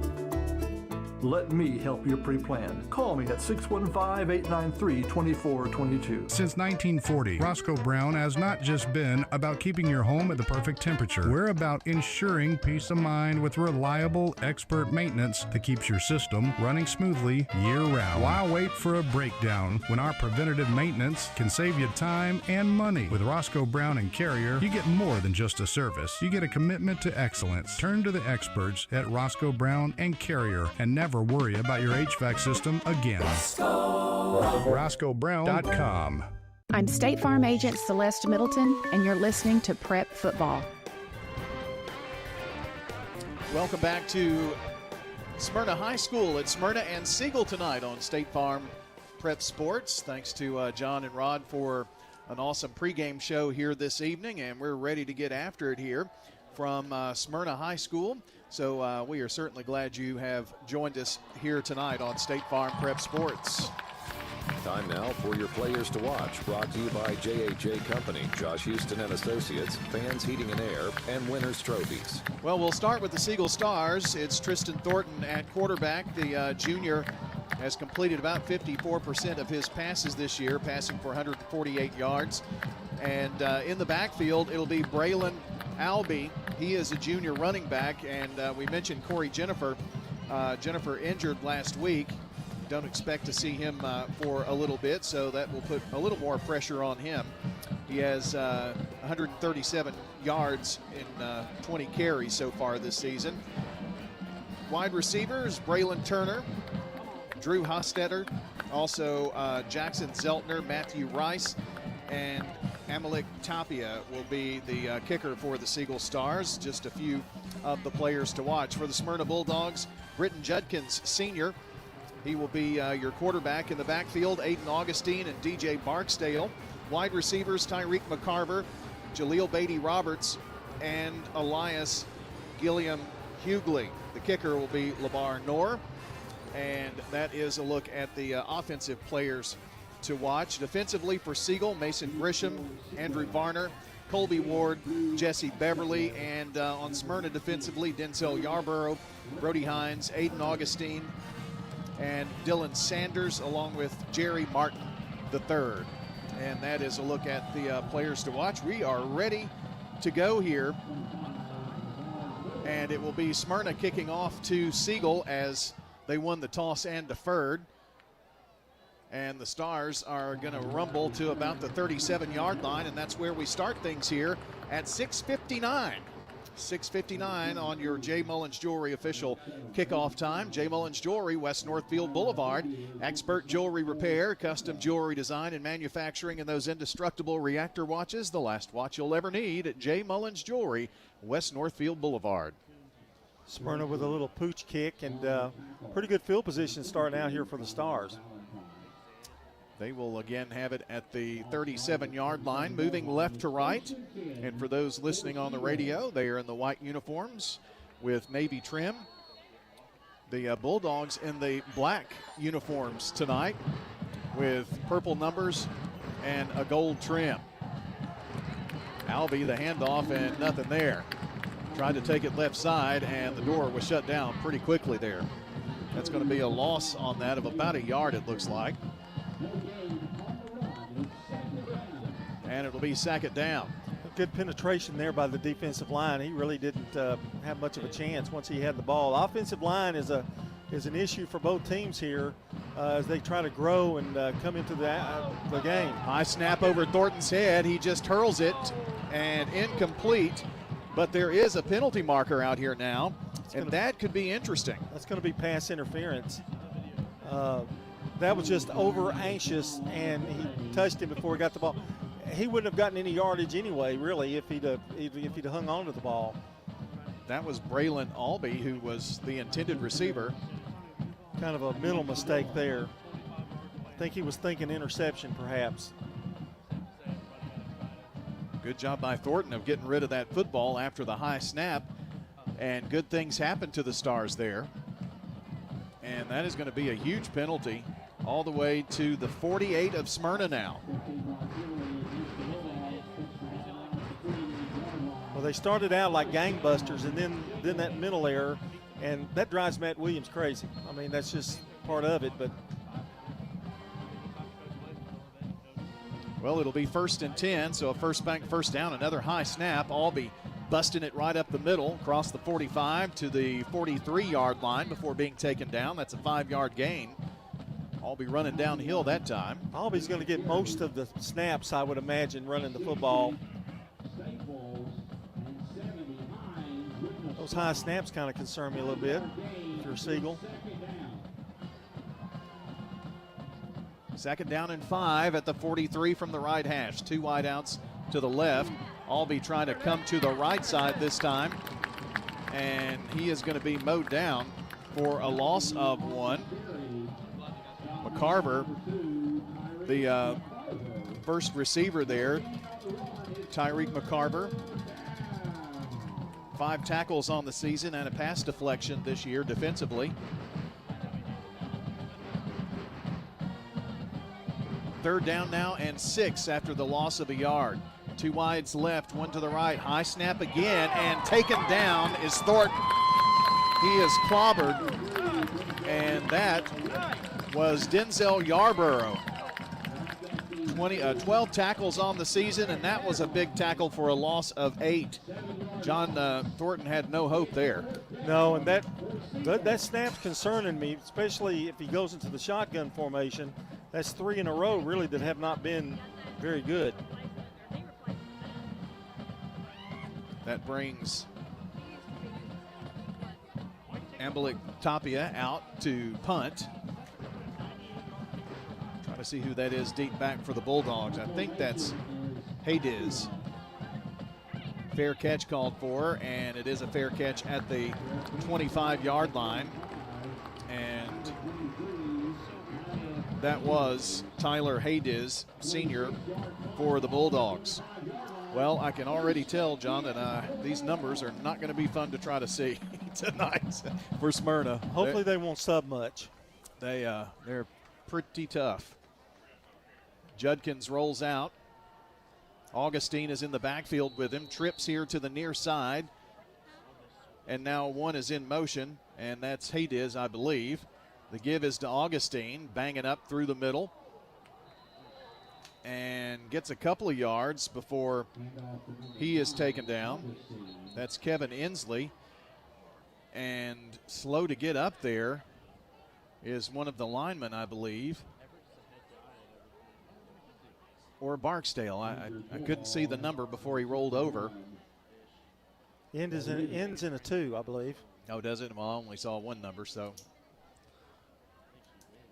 Let me help you pre-plan. Call me at 615-893-2422. Since 1940, Roscoe Brown has not just been about keeping your home at the perfect temperature. We're about ensuring peace of mind with reliable, expert maintenance that keeps your system running smoothly year-round. Why wait for a breakdown when our preventative maintenance can save you time and money? With Roscoe Brown and Carrier, you get more than just a service. You get a commitment to excellence. Turn to the experts at Roscoe Brown and Carrier and never worry about your HVAC system again. RoscoeBrown.com. I'm State Farm Agent Celeste Middleton, and you're listening to Prep Football. Welcome back to Smyrna High School at Smyrna and Siegel tonight on State Farm Prep Sports. Thanks to John and Rod for an awesome pregame show here this evening, and we're ready to get after it here from Smyrna High School. So we are certainly glad you have joined us here tonight on State Farm Prep Sports. Time now for your players to watch, brought to you by J.A.J. Company, Josh Houston and Associates, Fans Heating and Air, and Winners Trophies. Well, we'll start with the Siegel Stars. It's Tristan Thornton at quarterback. The junior has completed about 54% of his passes this year, passing for 148 yards. And in the backfield, it'll be Braylon Albee. He is a junior running back, and we mentioned Corey Jennifer. Jennifer injured last week. Don't expect to see him for a little bit, so that will put a little more pressure on him. He has 137 yards in 20 carries so far this season. Wide receivers, Braylon Turner, Drew Hostetter, also Jackson Zeltner, Matthew Rice, and Amalek Tapia will be the kicker for the Siegel Stars. Just a few of the players to watch. For the Smyrna Bulldogs, Britton Judkins, senior. He will be your quarterback. In the backfield, Aiden Augustine and DJ Barksdale. Wide receivers, Tyreek McCarver, Jaleel Beatty-Roberts, and Elias Gilliam Hughley. The kicker will be Labar Noor. And that is a look at the offensive players to watch. Defensively for Siegel, Mason Grisham, Andrew Varner, Colby Ward, Jesse Beverly, and on Smyrna defensively, Denzel Yarborough, Brody Hines, Aiden Augustine, and Dylan Sanders, along with Jerry Martin III. And that is a look at the players to watch. We are ready to go here. And it will be Smyrna kicking off to Siegel as they won the toss and deferred. And the Stars are going to rumble to about the 37-yard line, and that's where we start things here at 6:59. 6:59 on your J. Mullins Jewelry official kickoff time. J. Mullins Jewelry, West Northfield Boulevard. Expert jewelry repair, custom jewelry design and manufacturing, and those indestructible reactor watches. The last watch you'll ever need at J. Mullins Jewelry, West Northfield Boulevard. Smyrna with a little pooch kick and pretty good field position starting out here for the Stars. They will again have it at the 37-yard line, moving left to right. And for those listening on the radio, they are in the white uniforms with navy trim. The Bulldogs in the black uniforms tonight with purple numbers and a gold trim. Albee, the handoff, and nothing there. Tried to take it left side, and the door was shut down pretty quickly there. That's going to be a loss on that of about a yard, it looks like. And it'll be second down. Good penetration there by the defensive line. He really didn't have much of a chance once he had the ball. Offensive line is an issue for both teams here as they try to grow and come into the game. High snap over Thornton's head. He just hurls it and incomplete. But there is a penalty marker out here now, and that could be interesting. That's going to be pass interference. That was just over anxious, and he touched him before he got the ball. He wouldn't have gotten any yardage anyway, really, if he'd hung on to the ball. That was Braylon Albee, who was the intended receiver. Kind of a mental mistake there. I think he was thinking interception, perhaps. Good job by Thornton of getting rid of that football after the high snap, and good things happened to the Stars there. And that is going to be a huge penalty all the way to the 48 of Smyrna now. Well, they started out like gangbusters, and then that mental error, and that drives Matt Williams crazy. I mean, that's just part of it, but. Well, it'll be 1st and 10, so a first down, another high snap. Albee busting it right up the middle, across the 45 to the 43-yard line before being taken down. That's a 5-yard gain. Albee running downhill that time. Albee's going to get most of the snaps, I would imagine, running the football. Those high snaps kind of concern me a little bit if you're Siegel. 2nd down and 5 at the 43 from the right hash. 2 wideouts to the left. Albee trying to come to the right side this time. And he is going to be mowed down for a loss of 1. McCarver, the first receiver there, Tyreek McCarver. 5 tackles on the season and a pass deflection this year defensively. 3rd down now and 6 after the loss of a yard. 2 wides left, 1 to the right. High snap again, and taken down is Thornton. He is clobbered, and that was Denzel Yarborough. 12 tackles on the season, and that was a big tackle for a loss of 8. John Thornton had no hope there. No, and that snap's concerning me, especially if he goes into the shotgun formation. That's 3 in a row, really, that have not been very good. That brings Ambalik Tapia out to punt. Trying to see who that is deep back for the Bulldogs. I think that's Haydiz. Fair catch called for, and it is a fair catch at the 25-yard line. And that was Tyler Haydiz, senior, for the Bulldogs. Well, I can already tell, John, that these numbers are not going to be fun to try to see tonight for Smyrna. Hopefully they won't sub much. They're pretty tough. Judkins rolls out. Augustine is in the backfield with him. Trips here to the near side. And now one is in motion, and that's Haydiz, I believe. The give is to Augustine, banging up through the middle. and gets a couple of yards before he is taken down. That's Kevin Inslee. And slow to get up there is one of the linemen, I believe. Or Barksdale. I couldn't see the number before he rolled over. Ends in a 2, I believe. Oh, does it? Well, I only saw one number, so.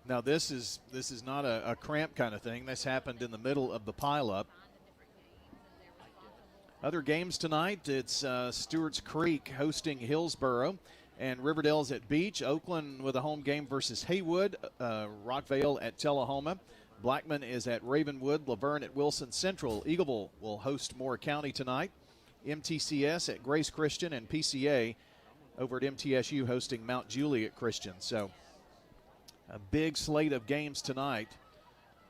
Now this is not a cramp kind of thing. This happened in the middle of the pileup. Other games tonight, it's Stewart's Creek hosting Hillsboro, and Riverdale's at Beach. Oakland with a home game versus Haywood. Rockvale at Tullahoma. Blackman is at Ravenwood. Laverne at Wilson Central. Eagleville will host Moore County tonight. MTCS at Grace Christian, and PCA over at MTSU hosting Mount Juliet Christian. So a big slate of games tonight.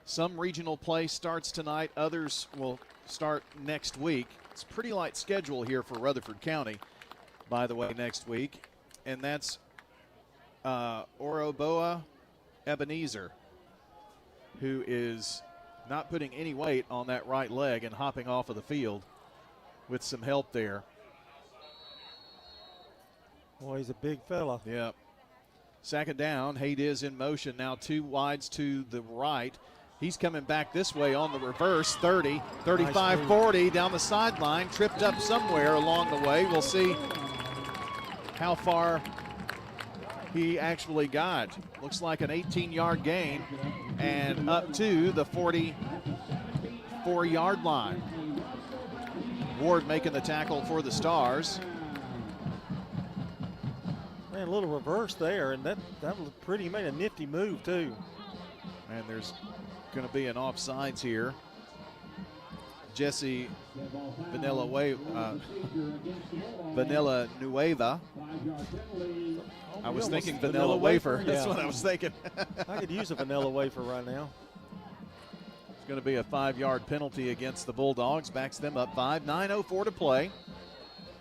Some regional play starts tonight. Others will start next week. It's a pretty light schedule here for Rutherford County, by the way, next week. And that's Oroboa Ebenezer, who is not putting any weight on that right leg and hopping off of the field with some help there. Boy, he's a big fella. Yeah. Second down. Haight is in motion now, 2 wides to the right. He's coming back this way on the reverse. 30, 35, nice 40 down the sideline. Tripped up somewhere along the way. We'll see how far he actually got. Looks like an 18-yard gain and up to the 44-yard line. Ward making the tackle for the Stars. Man, a little reverse there, and that was pretty, made a nifty move too. And there's going to be an offsides here. Jesse Vanilla Nueva. I was thinking vanilla wafer. That's what I was thinking. I could use a vanilla wafer right now. It's going to be a 5-yard penalty against the Bulldogs. Backs them up 5. 9:04 to play.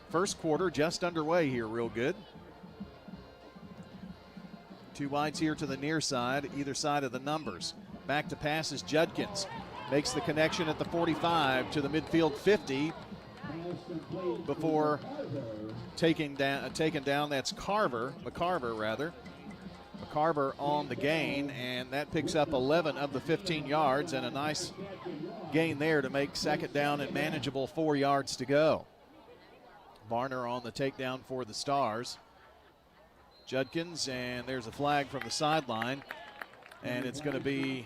First quarter just underway here, real good. 2 wides here to the near side, either side of the numbers. Back to pass is Judkins. Makes the connection at the 45 to the midfield 50 before taken down. That's McCarver on the gain, and that picks up 11 of the 15 yards, and a nice gain there to make second down and manageable. 4 yards to go. Varner on the takedown for the Stars. Judkins, and there's a flag from the sideline, and it's going to be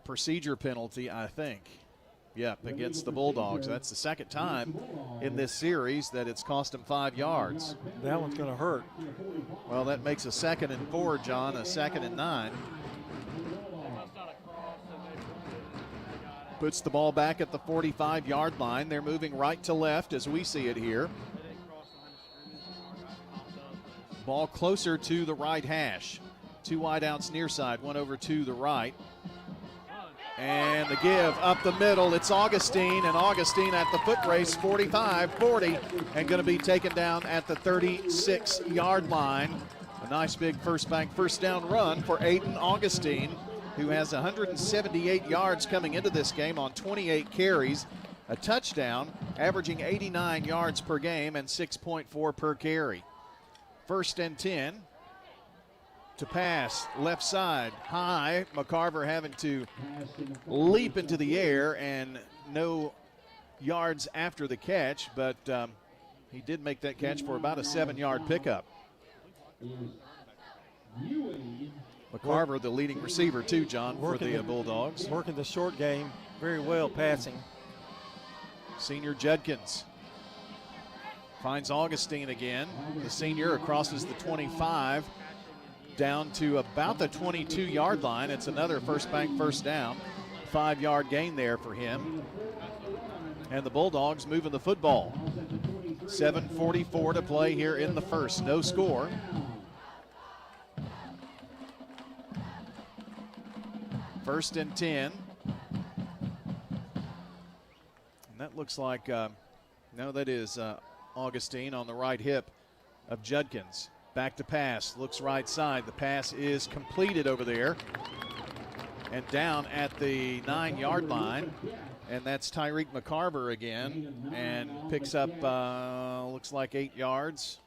procedure penalty, I think. Yep, against the Bulldogs. That's the second time in this series that it's cost them 5 yards. That one's going to hurt. Well, that makes a 2nd and 4, John, a 2nd and 9. Puts the ball back at the 45-yard line. They're moving right to left as we see it here. Ball closer to the right hash. 2 wideouts near side, 1 over to the right. And the give up the middle, it's Augustine, and Augustine at the foot race, 45-40, and going to be taken down at the 36-yard line. A nice big first down run for Aiden Augustine, who has 178 yards coming into this game on 28 carries, a touchdown, averaging 89 yards per game and 6.4 per carry. 1st and 10. To pass, left side, high. McCarver having to leap into the air, and no yards after the catch, but he did make that catch for about a 7-yard pickup. McCarver, the leading receiver too, John, for the Bulldogs. Working the short game very well, passing. Senior Judkins finds Augustine again. The senior crosses the 25. Down to about the 22-yard line. It's another first down. 5-yard gain there for him. And the Bulldogs moving the football. 7:44 to play here in the first. No score. First and 10. And that looks like, no, that is Augustine on the right hip of Judkins. Back to pass, looks right side. The pass is completed over there. and down at the 9-yard line. And that's Tyreek McCarver again, and picks up, looks like 8 yards,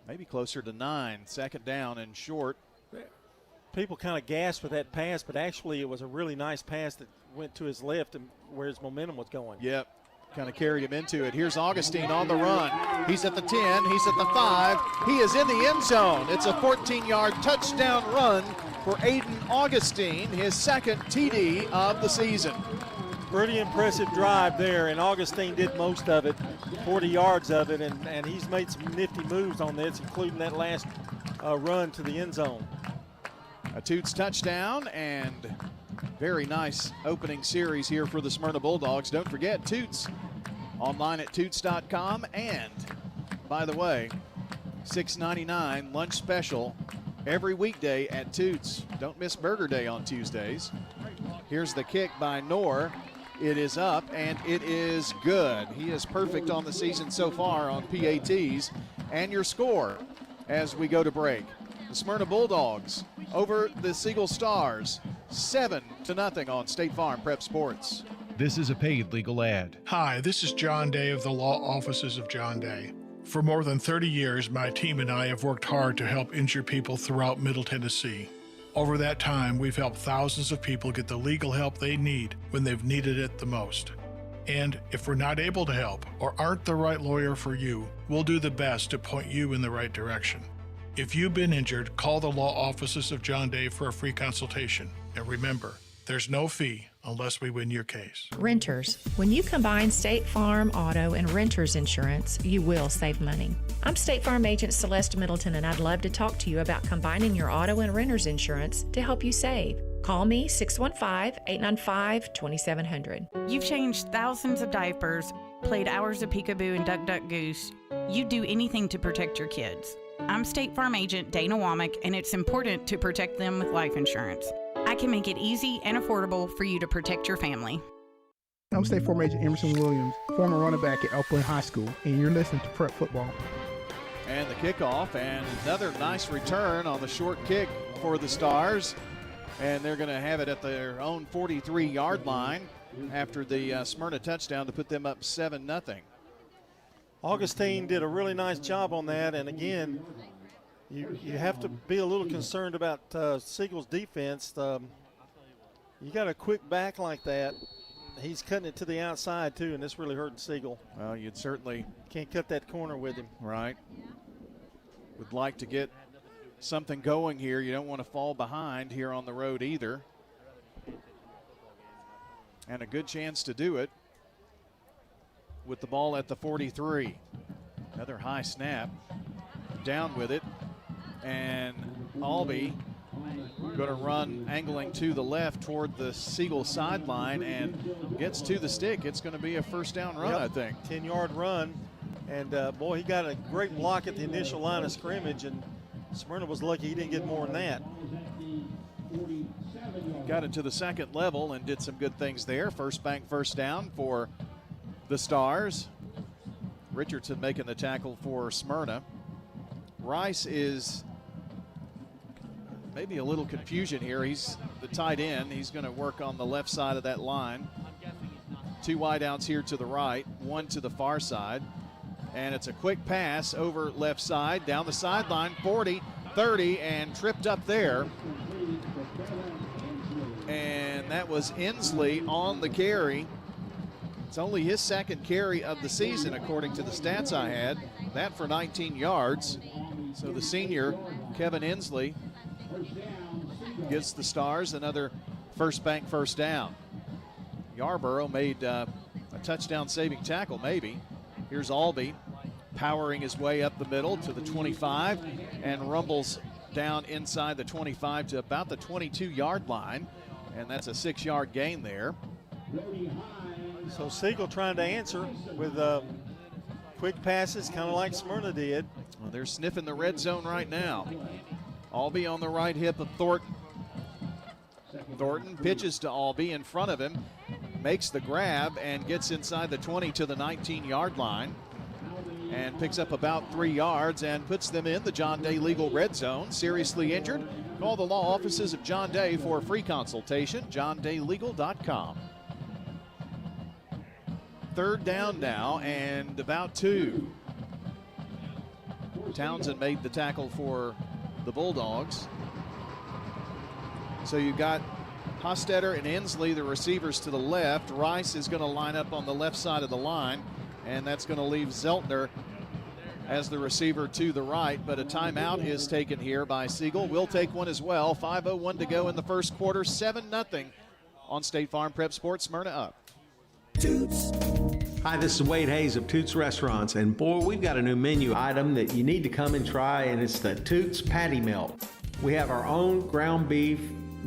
maybe closer to 9. Second down and short. People kind of gasped with that pass, but actually it was a really nice pass that went to his left and where his momentum was going. Yep, kind of carried him into it. Here's Augustine on the run. He's at the 10, he's at the 5. He is in the end zone. It's a 14-yard touchdown run for Aiden Augustine, his second TD of the season. Pretty impressive drive there, and Augustine did most of it, 40 yards of it, and he's made some nifty moves on this, including that last run to the end zone. A Toots touchdown and very nice opening series here for the Smyrna Bulldogs. Don't forget, Toots online at toots.com, and by the way, $6.99 lunch special every weekday at Toots. Don't miss Burger Day on Tuesdays. Here's the kick by Knorr. It is up, and it is good. He is perfect on the season so far on PATs. And your score as we go to break. The Smyrna Bulldogs over the Siegel Stars, 7-0 on State Farm Prep Sports. This is a paid legal ad. Hi, this is John Day of the Law Offices of John Day. For more than 30 years, my team and I have worked hard to help injured people throughout Middle Tennessee. Over that time, we've helped thousands of people get the legal help they need when they've needed it the most. And if we're not able to help or aren't the right lawyer for you, we'll do the best to point you in the right direction. If you've been injured, call the Law Offices of John Day for a free consultation. And remember, there's no fee unless we win your case. Renters. When you combine State Farm, auto, and renters insurance, you will save money. I'm State Farm Agent Celeste Middleton, and I'd love to talk to you about combining your auto and renters insurance to help you save. Call me 615-895-2700. You've changed thousands of diapers, played hours of peekaboo and duck duck goose. You'd do anything to protect your kids. I'm State Farm Agent Dana Womack, and it's important to protect them with life insurance. I can make it easy and affordable for you to protect your family. I'm State Farm Agent Emerson Williams, former running back at Oakland High School, and you're listening to Prep Football. And the kickoff, and another nice return on the short kick for the Stars. And they're going to have it at their own 43-yard line after the Smyrna touchdown to put them up 7-0. Augustine did a really nice job on that, and again, you have to be a little concerned about Siegel's defense. You got a quick back like that. He's cutting it to the outside, too, and this really hurting Siegel. Well, you'd certainly can't cut that corner with him. Right. Would like to get something going here. You don't want to fall behind here on the road either. And a good chance to do it with the ball at the 43. Another high snap. Down with it. And Albee going to run angling to the left toward the Siegel sideline and gets to the stick. It's going to be a first down run, I think. 10-yard run. And, boy, he got a great block at the initial line of scrimmage, and Smyrna was lucky he didn't get more than that. Got it to the second level and did some good things there. First bank first down for the Stars. Richardson making the tackle for Smyrna. Rice is maybe a little confusion here. He's the tight end. He's going to work on the left side of that line. Two wideouts here to the right, one to the far side. And it's a quick pass over left side, down the sideline, 40, 30, and tripped up there. And that was Inslee on the carry. It's only his second carry of the season, according to the stats I had. That for 19 yards. So the senior, Kevin Inslee, gives the Stars another first bank first down. Yarborough made a touchdown-saving tackle, maybe. Here's Albee powering his way up the middle to the 25 and rumbles down inside the 25 to about the 22-yard line. And that's a 6-yard gain there. So Siegel trying to answer with quick passes, kind of like Smyrna did. Well, they're sniffing the red zone right now. Albee on the right hip of Thornton. Thornton pitches to Albee in front of him, makes the grab and gets inside the 20 to the 19-yard line. and picks up about 3 yards and puts them in the John Day Legal red zone. Seriously injured? Call the law offices of John Day for a free consultation, johndaylegal.com. Third down now and about 2. Townsend made the tackle for the Bulldogs. So you've got Hostetter and Inslee, the receivers, to the left. Rice is going to line up on the left side of the line, and that's going to leave Zeltner as the receiver to the right. But a timeout is taken here by Siegel. We'll take one as well. 5:01 to go in the first quarter. 7-0 on State Farm Prep Sports. Smyrna up. Toots. Hi, this is Wade Hayes of Toots Restaurants, and boy, we've got a new menu item that you need to come and try, and it's the Toots Patty Melt. We have our own ground beef,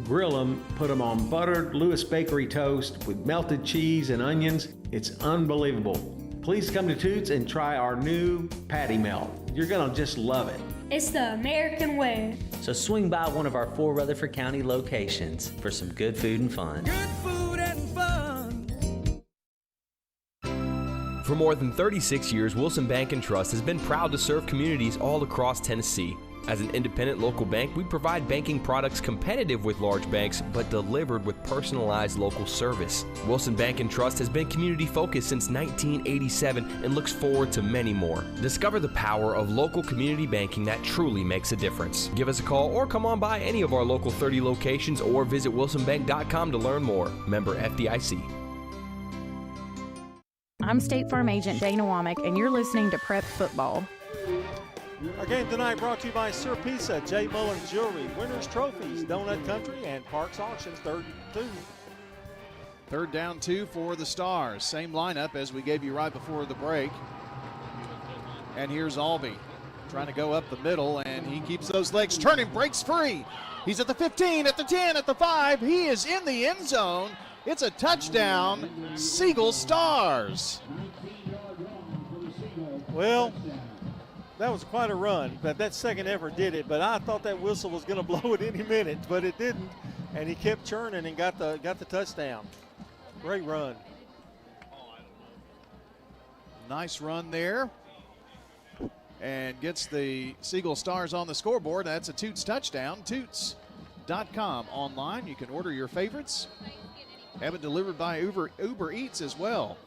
grill them, put them on buttered Lewis Bakery toast with melted cheese and onions. It's unbelievable. Please come to Toots and try our new Patty Melt. You're gonna just love it. It's the American way. So swing by one of our 4 Rutherford County locations for some good food and fun. Good food and fun. For more than 36 years, Wilson Bank & Trust has been proud to serve communities all across Tennessee. As an independent local bank, we provide banking products competitive with large banks, but delivered with personalized local service. Wilson Bank & Trust has been community-focused since 1987 and looks forward to many more. Discover the power of local community banking that truly makes a difference. Give us a call or come on by any of our local 30 locations or visit wilsonbank.com to learn more. Member FDIC. I'm State Farm Agent Dana Womack, and you're listening to Prep Football. Our game tonight brought to you by Sir Pizza, J. Mullen Jewelry, Winners Trophies, Donut Country, and Parks Auctions. 3rd down 2 for the Stars. Same lineup as we gave you right before the break. And here's Albee trying to go up the middle, and he keeps those legs turning, breaks free. He's at the 15, at the 10, at the 5. He is in the end zone. It's a touchdown, Siegel Stars. Well, that was quite a run, but that second effort did it. But I thought that whistle was going to blow at any minute, but it didn't. And he kept churning and got the touchdown. Great run. Nice run there. And gets the Siegel Stars on the scoreboard. That's a Toots touchdown. Toots.com online. You can order your favorites. Have it delivered by Uber Eats as well.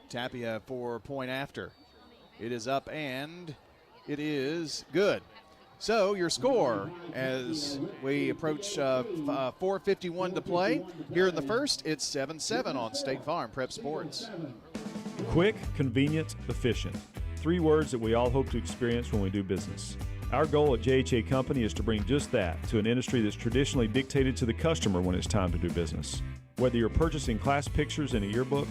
Tapia for point after. It is up and it is good. So your score as we approach 4:51 to play here in the first, it's 7-7 on State Farm Prep Sports. Quick, convenient, efficient. 3 words that we all hope to experience when we do business. Our goal at JHA Company is to bring just that to an industry that's traditionally dictated to the customer when it's time to do business. Whether you're purchasing class pictures in a yearbook,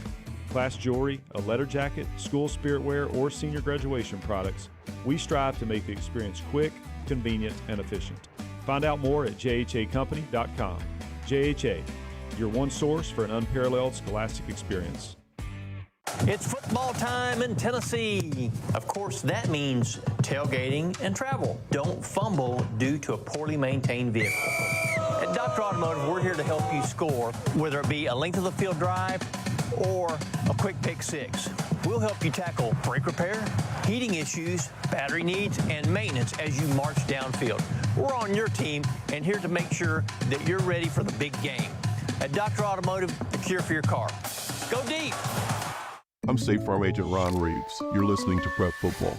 class jewelry, a letter jacket, school spirit wear, or senior graduation products, we strive to make the experience quick, convenient, and efficient. Find out more at jhacompany.com. JHA, your one source for an unparalleled scholastic experience. It's football time in Tennessee. Of course, that means tailgating and travel. Don't fumble due to a poorly maintained vehicle. At Dr. Automotive, we're here to help you score, whether it be a length of the field drive or a quick pick six. We'll help you tackle brake repair, heating issues, battery needs, and maintenance as you march downfield. We're on your team and here to make sure that you're ready for the big game. At Dr. Automotive, the cure for your car. Go deep. I'm State Farm Agent Ron Reeves. You're listening to Prep Football.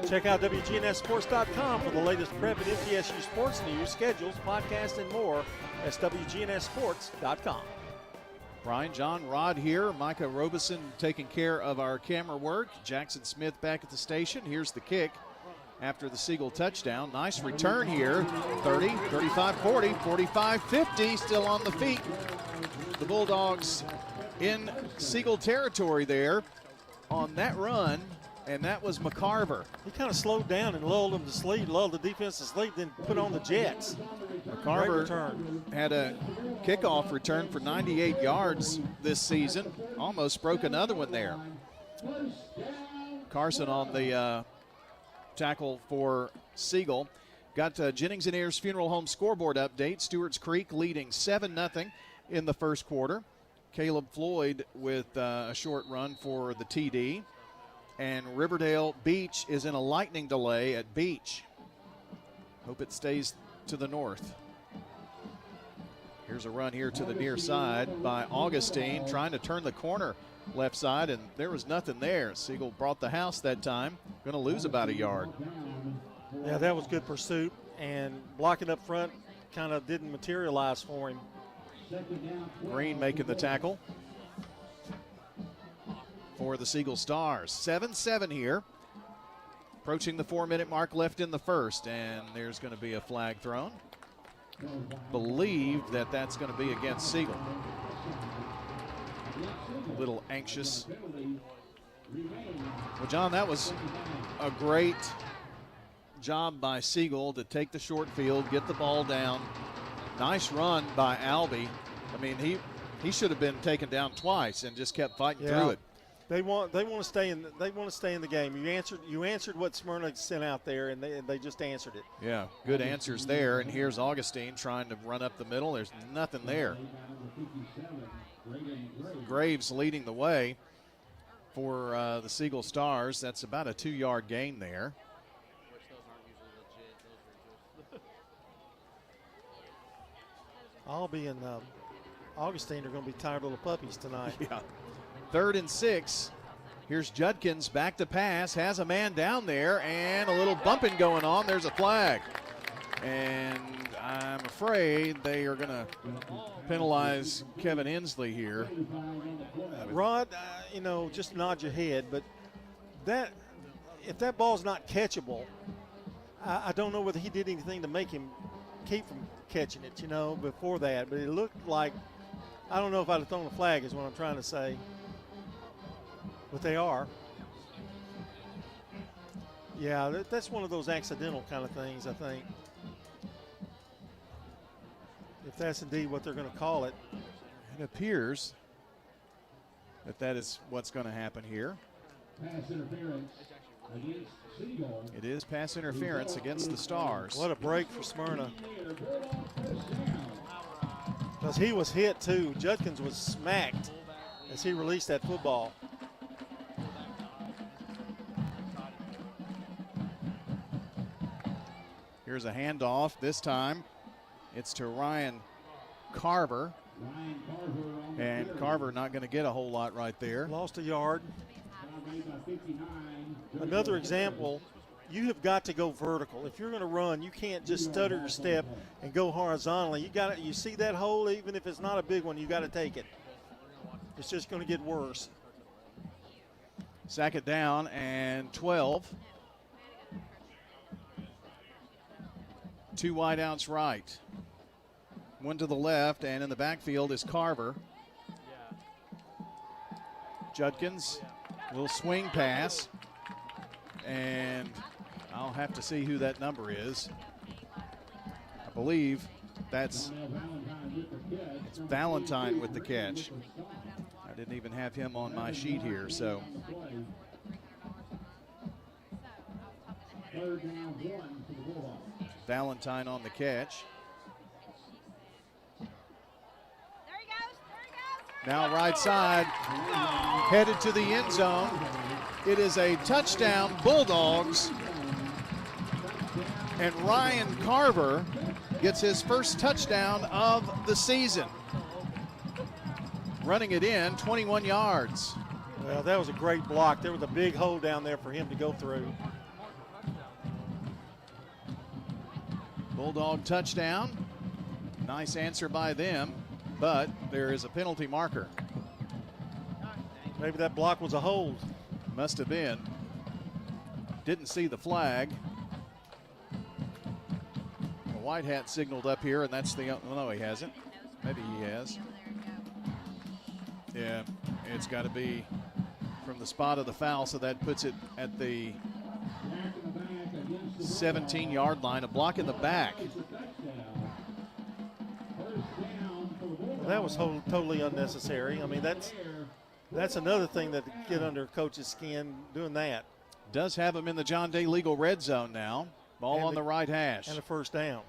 Check out WGNSSports.com for the latest Prep and MTSU sports news, schedules, podcasts, and more. That's WGNSSports.com. Brian, John, Rod here. Micah Robeson taking care of our camera work. Jackson Smith back at the station. Here's the kick after the Siegel touchdown. Nice return here. 30, 35, 40, 45, 50. Still on the feet. The Bulldogs in Siegel territory there on that run, and that was McCarver. He kind of slowed down and lulled them to sleep, lulled the defense to sleep, then put on the Jets. McCarver had a kickoff return for 98 yards this season. Almost broke another one there. Carson on the tackle for Siegel. Got Jennings and Ayers Funeral Home scoreboard update. Stewart's Creek leading 7-0 in the first quarter. Caleb Floyd with a short run for the TD. And Riverdale Beach is in a lightning delay at Beach. Hope it stays to the north. Here's a run here to the near side by Augustine, trying to turn the corner left side, and there was nothing there. Siegel brought the house that time. Going to lose about a yard. Yeah, that was good pursuit, and blocking up front kind of didn't materialize for him. Green making the tackle for the Siegel Stars. 7-7 here. Approaching the 4-minute mark left in the first, and there's going to be a flag thrown. Believe that that's going to be against Siegel. A little anxious. Well, John, that was a great job by Siegel to take the short field, get the ball down. Nice run by Albee. I mean, he should have been taken down twice and just kept fighting through it. They want to stay in the game. You answered what Smyrna sent out there, and they just answered it. Yeah, good answers there. And here's Augustine trying to run up the middle. There's nothing there. Graves leading the way for the Siegel Stars. That's about a 2-yard gain there. Albee and Augustine are going to be tired little puppies tonight. Yeah. 3rd and 6. Here's Judkins back to pass, has a man down there, and a little bumping going on. There's a flag. And I'm afraid they are going to penalize Kevin Inslee here. Rod, just nod your head, but if that ball's not catchable, I don't know whether he did anything to make him keep from catching it, before that. But it looked like, I don't know if I'd have thrown a flag is what I'm trying to say. But they are. Yeah, that's one of those accidental kind of things, I think. If that's indeed what they're going to call it. It appears that is what's going to happen here. Pass interference against Siegel. It is pass interference against the Stars. What a break for Smyrna. Because he was hit too. Judkins was smacked as he released that football. Here's a handoff. This time it's to Ryan Carver. And Carver not going to get a whole lot right there. Lost a yard. Another example, you have got to go vertical. If you're going to run, you can't just stutter your step and go horizontally. You see that hole, even if it's not a big one, you got to take it. It's just going to get worse. Second down and 12. 2 wideouts right. One to the left, and in the backfield is Carver. Judkins, little swing pass. And I'll have to see who that number is. I believe it's Valentine with the catch. I didn't even have him on my sheet here, so. Valentine on the catch. Now right side, headed to the end zone. It is a touchdown, Bulldogs. And Ryan Carver gets his first touchdown of the season. Running it in, 21 yards. Well, that was a great block. There was a big hole down there for him to go through. Bulldog touchdown. Nice answer by them, but there is a penalty marker. Maybe that block was a hold. Must have been. Didn't see the flag. The white hat signaled up here, and that's the, no, he hasn't. Maybe he has. Yeah, it's got to be from the spot of the foul, so that puts it at the 17-yard line. A block in the back. That was totally unnecessary. I mean, that's another thing that get under a coach's skin, doing that. Does have him in the John Day legal red zone now. Ball on the right hash. And a first down.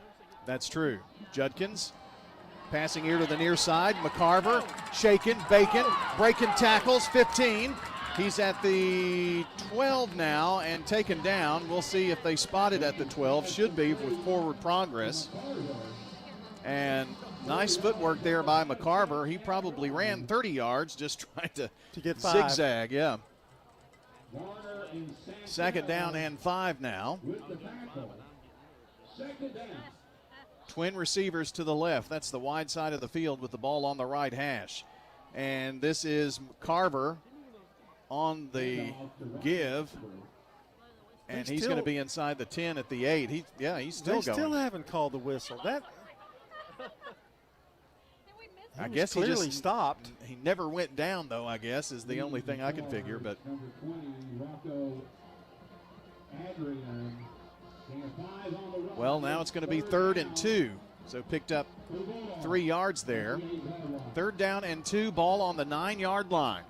That's true. Judkins Passing here to the near side. McCarver shaking, Bacon, breaking tackles, 15. He's at the 12 now and taken down. We'll see if they spot it at the 12. Should be with forward progress. And nice footwork there by McCarver. He probably ran 30 yards just trying to get 5. Zigzag, yeah. Second down and 5 now. Twin receivers to the left. That's the wide side of the field with the ball on the right hash. And this is Carver on the give. And he's going to be inside the 10 at the 8. He's still going. They still haven't called the whistle. I guess he clearly just stopped. He never went down, though, I guess, is the only thing I can figure. But well, now it's going to be 3rd and 2. So picked up 3 yards there. 3rd down and 2, ball on the 9-yard line.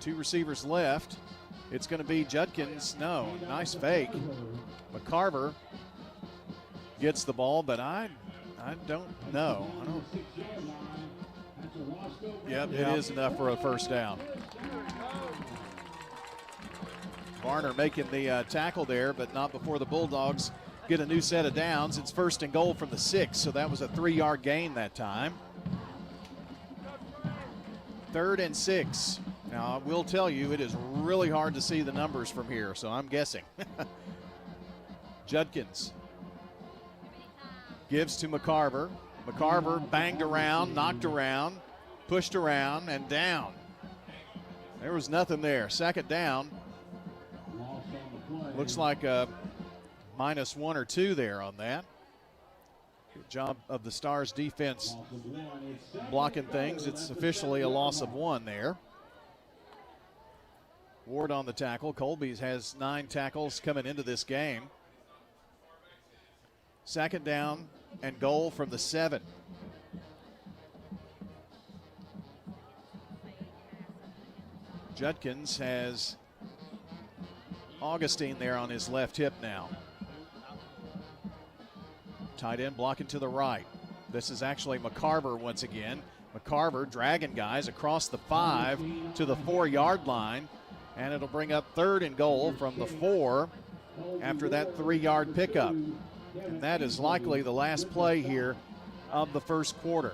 2 receivers left. It's going to be Judkins. No, nice fake. McCarver gets the ball, but I don't know. Yep, it is enough for a first down. Varner making the tackle there, but not before the Bulldogs get a new set of downs. It's 1st and goal from the 6, so that was a 3-yard gain that time. 3rd and 6. Now, I will tell you, it is really hard to see the numbers from here, so I'm guessing. Judkins gives to McCarver. McCarver banged around, knocked around, pushed around, and down. There was nothing there. 2nd down. Looks like a -1 or 2 there on that. Good job of the Stars defense blocking things. It's officially a loss of 1 there. Ward on the tackle. Colby has 9 tackles coming into this game. 2nd down and goal from the 7. Judkins has Augustine there on his left hip now. Tight end blocking to the right. This is actually McCarver once again. McCarver dragging guys across the 5 to the 4-yard line. And it'll bring up 3rd and goal from the 4 after that 3-yard pickup. And that is likely the last play here of the first quarter.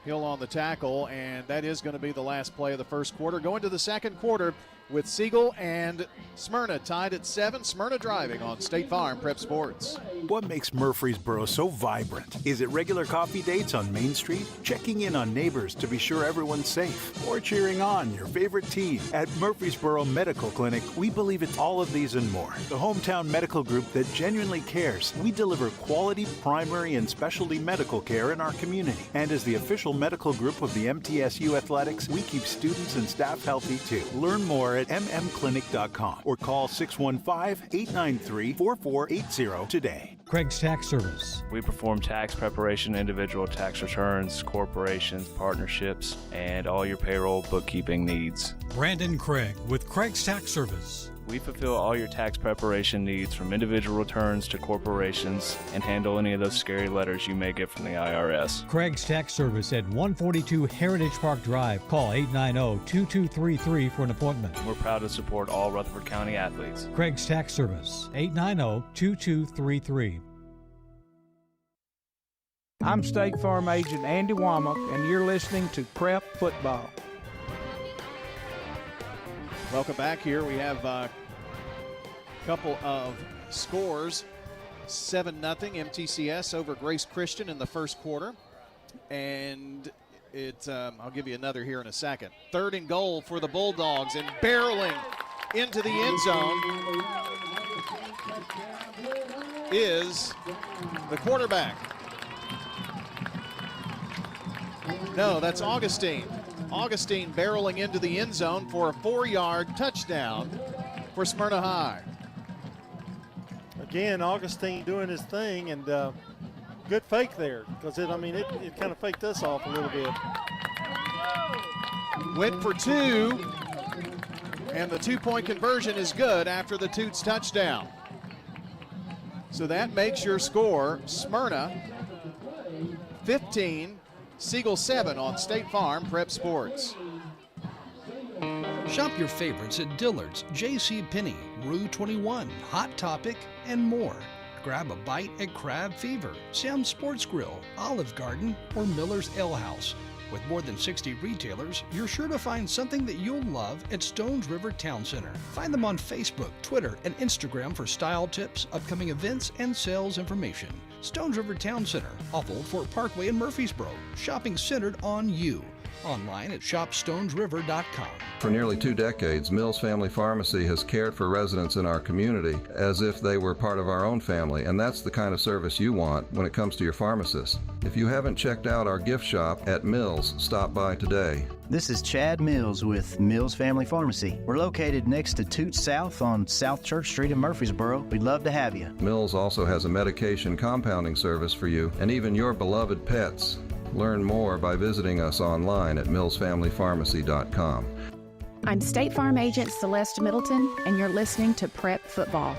Hill on the tackle, and that is going to be the last play of the first quarter. Going to the second quarter with Siegel and Smyrna tied at 7. Smyrna driving on State Farm Prep Sports. What makes Murfreesboro so vibrant? Is it regular coffee dates on Main Street? Checking in on neighbors to be sure everyone's safe? Or cheering on your favorite team? At Murfreesboro Medical Clinic, we believe it's all of these and more. The hometown medical group that genuinely cares. We deliver quality primary and specialty medical care in our community. And as the official medical group of the MTSU Athletics, we keep students and staff healthy too. Learn more at mmclinic.com or call 615-893-4480 today. Craig's Tax Service. We perform tax preparation, individual tax returns, corporations, partnerships, and all your payroll bookkeeping needs. Brandon Craig with Craig's Tax Service. We fulfill all your tax preparation needs from individual returns to corporations and handle any of those scary letters you may get from the IRS. Craig's Tax Service at 142 Heritage Park Drive. Call 890-2233 for an appointment. We're proud to support all Rutherford County athletes. Craig's Tax Service, 890-2233. I'm State Farm Agent Andy Womack, and you're listening to Prep Football. Welcome back here. We have a couple of scores. 7-0 MTCS over Grace Christian in the first quarter. And I'll give you another here in a second. 3rd and goal for the Bulldogs, and barreling into the end zone is the quarterback. No, that's Augustine. Augustine barreling into the end zone for a 4-yard touchdown for Smyrna High. Again, Augustine doing his thing, and good fake there, because it kind of faked us off a little bit. Went for 2, and the 2-point conversion is good after the Toots touchdown. So that makes your score Smyrna 15, Siegel 7 on State Farm Prep Sports. Shop your favorites at Dillard's, J.C. Penney, Rue 21, Hot Topic, and more. Grab a bite at Crab Fever, Sam's Sports Grill, Olive Garden, or Miller's Ale House. With more than 60 retailers, you're sure to find something that you'll love at Stones River Town Center. Find them on Facebook, Twitter, and Instagram for style tips, upcoming events, and sales information. Stones River Town Center, off Old Fort Parkway in Murfreesboro. Shopping centered on you. Online at shopstonesriver.com. For nearly 2 decades, Mills Family Pharmacy has cared for residents in our community as if they were part of our own family, and that's the kind of service you want when it comes to your pharmacist. If you haven't checked out our gift shop at Mills, stop by today. This is Chad Mills with Mills Family Pharmacy. We're located next to Toots South on South Church Street in Murfreesboro. We'd love to have you. Mills also has a medication compounding service for you and even your beloved pets. Learn more by visiting us online at millsfamilypharmacy.com. I'm State Farm Agent Celeste Middleton, and you're listening to Prep Football.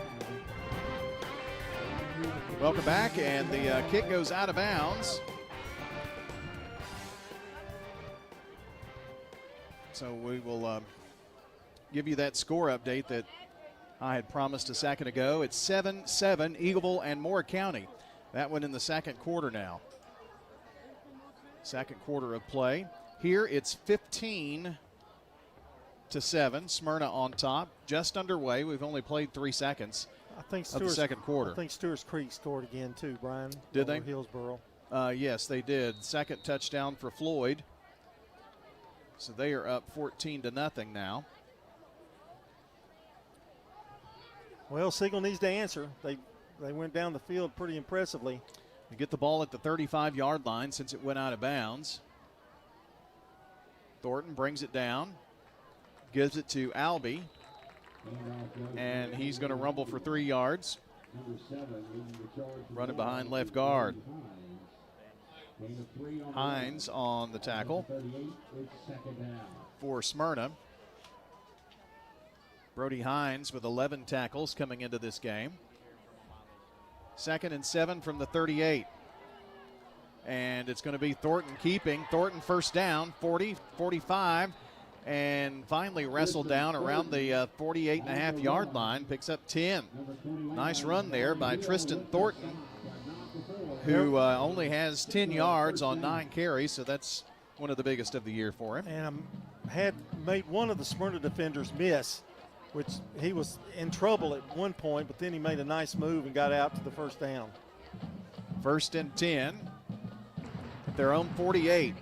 Welcome back, and the kick goes out of bounds. So we will give you that score update that I had promised a second ago. It's 7-7, Eagleville and Moore County. That one in the second quarter now. Second quarter of play. Here it's 15-7. Smyrna on top. Just underway. We've only played 3 seconds of the second quarter. I think Stewart's Creek scored again too, Brian. Did they? Hillsboro. Yes, they did. Second touchdown for Floyd. So they are up 14-0 now. Well, Siegel needs to answer. They went down the field pretty impressively. They get the ball at the 35-yard line since it went out of bounds. Thornton brings it down, gives it to Albee, and he's going to rumble for 3 yards. Running behind left guard. Hines on the tackle for Smyrna. Brody Hines with 11 tackles coming into this game. 2nd and 7 from the 38. And it's going to be Thornton keeping. Thornton first down, 40, 45, and finally wrestled down around the 48.5-yard line. Picks up 10. Nice run there by Tristan Thornton, who only has 10 yards on 9 carries, so that's one of the biggest of the year for him. And had made one of the Smyrna defenders miss, which he was in trouble at one point, but then he made a nice move and got out to the first down. 1st and 10 at their own 48.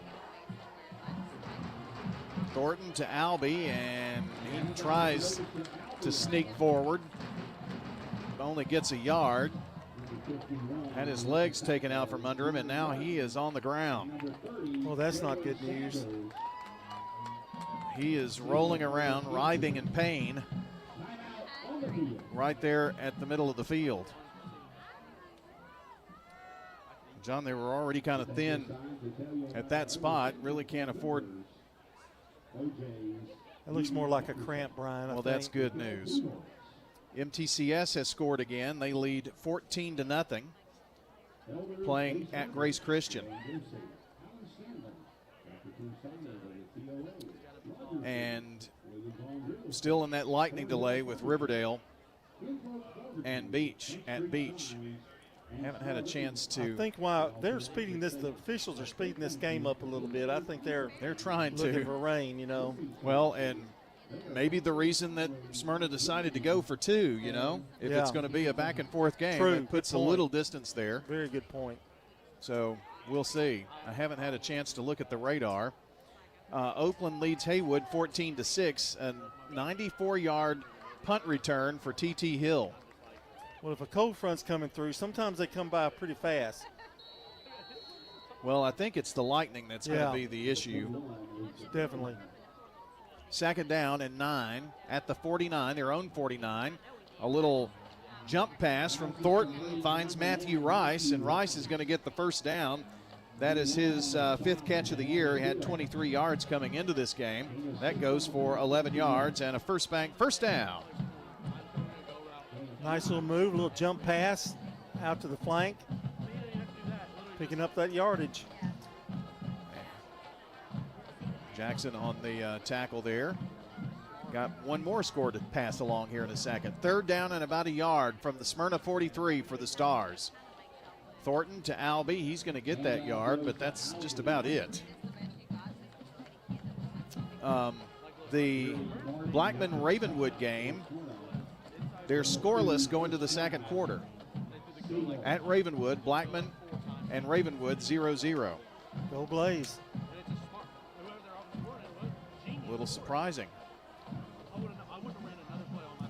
Thornton to Albee, and he tries to sneak forward, but only gets a yard. Had his legs taken out from under him, and now he is on the ground. Well, that's not good news. He is rolling around, writhing in pain, right there at the middle of the field. John, they were already kind of thin at that spot. Really can't afford. It looks more like a cramp, Brian. Well, that's good news. MTCS has scored again. They lead 14-0, playing at Grace Christian. And still in that lightning delay with Riverdale and Beach at Beach. Haven't had a chance to. I think while they're speeding this, the officials are speeding this game up a little bit. I think they're trying looking for rain, you know. Well, and maybe the reason that Smyrna decided to go for 2, you know, if it's going to be a back and forth game, True. It puts a little distance there. Very good point. So we'll see. I haven't had a chance to look at the radar. Oakland leads Haywood 14-6, a 94-yard punt return for T.T. Hill. Well, if a cold front's coming through, sometimes they come by pretty fast. Well, I think it's the lightning that's going to be the issue. Definitely. 2nd down and 9 at the 49, their own 49. A little jump pass from Thornton finds Matthew Rice, and Rice is going to get the first down. That is his 5th catch of the year. He had 23 yards coming into this game. That goes for 11 yards and a first down. Nice little move, a little jump pass. out to the flank, picking up that yardage. Jackson on the tackle there. Got one more score to pass along here in a second. Third down and about a yard from the Smyrna 43 for the Stars. Thornton to Albee. He's going to get that yard, but that's just about it. The Blackman-Ravenwood game, they're scoreless going to the second quarter. At Ravenwood, Blackman and Ravenwood 0-0. Go Blaze. A little surprising.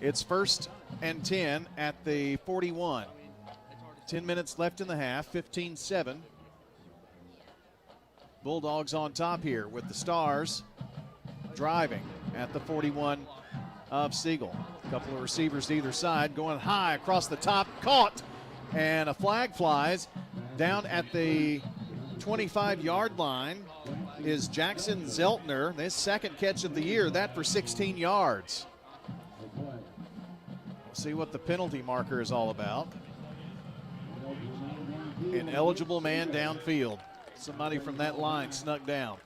It's 1st and 10 at the 41. 10 minutes left in the half, 15-7. Bulldogs on top here with the Stars driving at the 41 of Siegel. A couple of receivers to either side going high across the top, caught, and a flag flies. Down at the 25-yard line is Jackson Zeltner, his second catch of the year, that for 16 yards. We'll see what the penalty marker is all about. An eligible man downfield. Somebody from that line snuck down.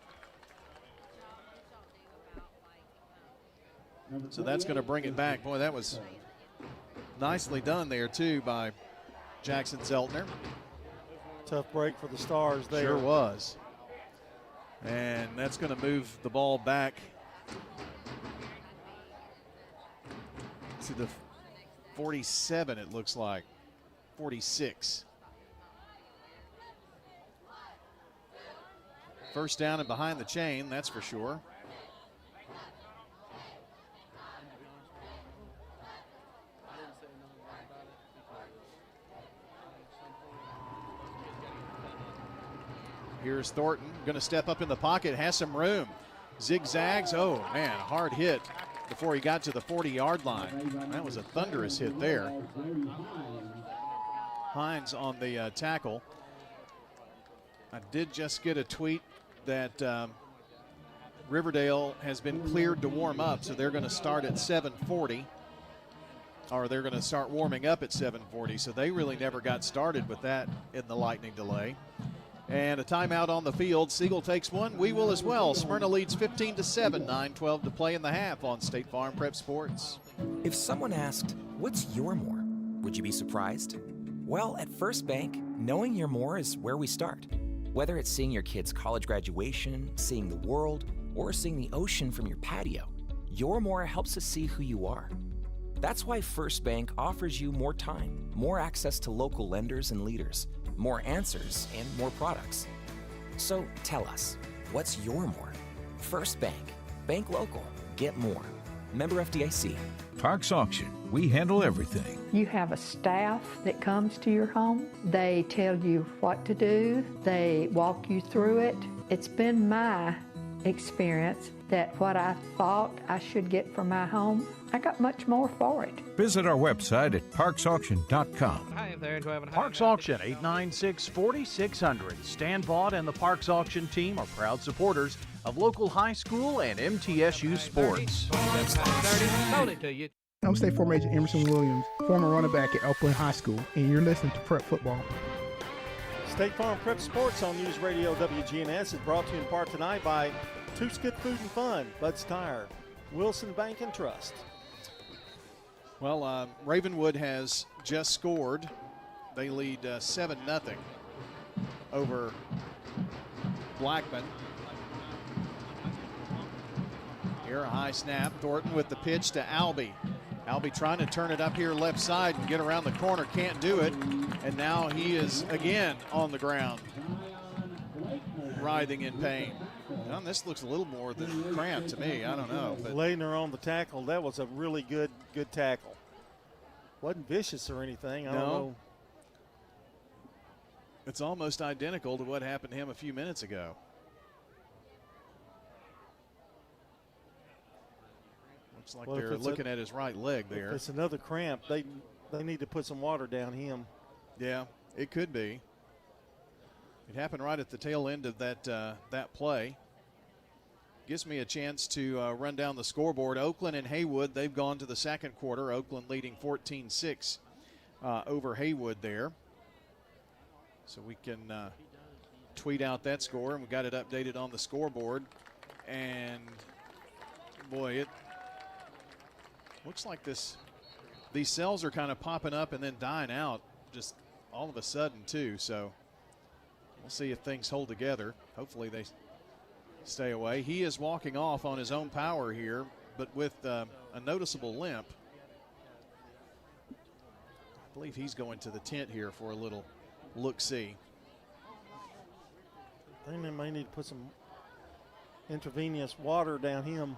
So that's going to bring it back. Boy, that was nicely done there, too, by Jackson Zeltner. Tough break for the Stars there. Sure was. And that's going to move the ball back to the 47, it looks like. 46. First down and behind the chain, that's for sure. Here's Thornton, going to step up in the pocket, has some room. Zigzags, oh man, a hard hit before he got to the 40-yard line. That was a thunderous hit there. Hines on the tackle. I did just get a tweet that Riverdale has been cleared to warm up, so they're going to start at 7:40, or they're going to start warming up at 7:40, so they really never got started with that in the lightning delay. And a timeout on the field. Siegel takes one. We will as well. Smyrna leads 15-7, 9:12 to play in the half on State Farm Prep Sports. If someone asked, what's your more? Would you be surprised? Well, at First Bank, knowing your more is where we start. Whether it's seeing your kid's college graduation, seeing the world, or seeing the ocean from your patio, your more helps us see who you are. That's why First Bank offers you more time, more access to local lenders and leaders, more answers, and more products. So tell us, what's your more? First Bank. Bank local. Get more. Member FDIC. Parks Auction. We handle everything. You have a staff that comes to your home. They tell you what to do. They walk you through it. It's been my experience that what I thought I should get for my home, I got much more for it. Visit our website at parksauction.com. Hi there, Parks Auction, 896-4600. Stan Vaught and the Parks Auction team are proud supporters of local high school and MTSU sports. I'm State Farm Agent Emerson Williams, former running back at Oakland High School, and you're listening to Prep Football. State Farm Prep Sports on News Radio WGNS is brought to you in part tonight by Toots Good Food and Fun, Bud's Tire, Wilson Bank and Trust. Well, Ravenwood has just scored. They lead 7-0 over Blackman. Here a high snap. Thornton with the pitch to Albee. Albee trying to turn it up here left side and get around the corner. Can't do it. And now he is again on the ground, writhing in pain. Well, this looks a little more than cramped to me. I don't know. But Leitner on the tackle. That was a really good tackle. Wasn't vicious or anything. I don't know. It's almost identical to what happened to him a few minutes ago. Looks like they're looking at his right leg there. If it's another cramp, they need to put some water down him. Yeah, it could be. It happened right at the tail end of that play. Gives me a chance to run down the scoreboard. Oakland and Haywood, they've gone to the second quarter. Oakland leading 14-6 over Haywood there. So we can tweet out that score, and we got it updated on the scoreboard. And boy, it looks like these cells are kind of popping up and then dying out just all of a sudden too. So we'll see if things hold together. Hopefully they stay away. He is walking off on his own power here, but with a noticeable limp. I believe he's going to the tent here for a little look-see. I think they may need to put some intravenous water down him.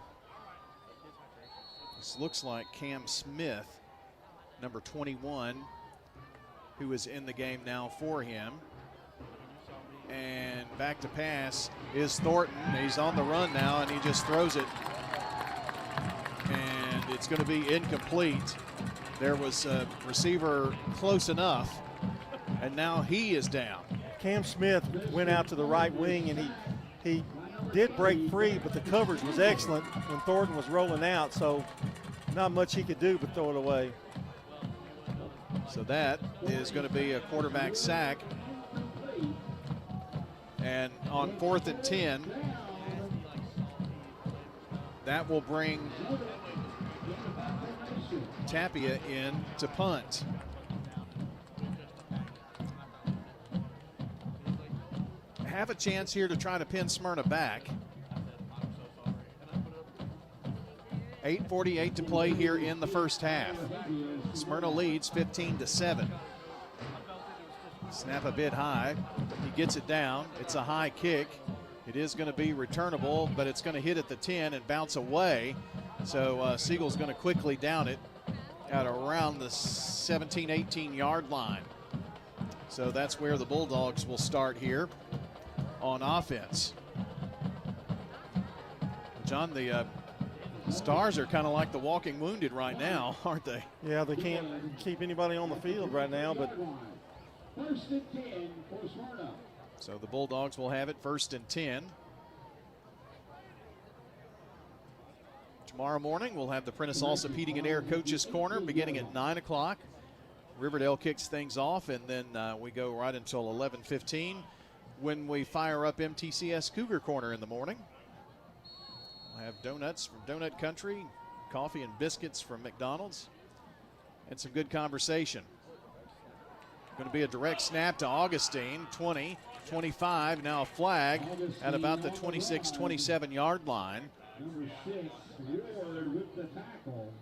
This looks like Cam Smith, number 21, who is in the game now for him. And back to pass is Thornton. He's on the run now, and he just throws it. And it's going to be incomplete. There was a receiver close enough, and now he is down. Cam Smith went out to the right wing, and he did break free, but the coverage was excellent when Thornton was rolling out, so not much he could do but throw it away. So that is going to be a quarterback sack. And on 4th and 10, that will bring Tapia in to punt. Have a chance here to try to pin Smyrna back. 8:48 to play here in the first half. Smyrna leads 15-7. Snap a bit high. He gets it down. It's a high kick. It is going to be returnable, but it's going to hit at the 10 and bounce away. So Siegel's going to quickly down it at around the 17, 18-yard line. So that's where the Bulldogs will start here on offense. John, the Stars are kind of like the walking wounded right now, aren't they? Yeah, they can't keep anybody on the field right now, but First and 10 for Smyrna. So the Bulldogs will have it 1st and 10. Tomorrow morning, we'll have the Prentice Allsup Heating and Air Coaches Corner beginning at 9 o'clock. Riverdale kicks things off, and then we go right until 11:15 when we fire up MTCS Cougar Corner in the morning. We'll have donuts from Donut Country, coffee and biscuits from McDonald's, and some good conversation. Going to be a direct snap to Augustine, 20, 25, now a flag at about the 26, 27-yard line. Number 6, Ward with the tackle.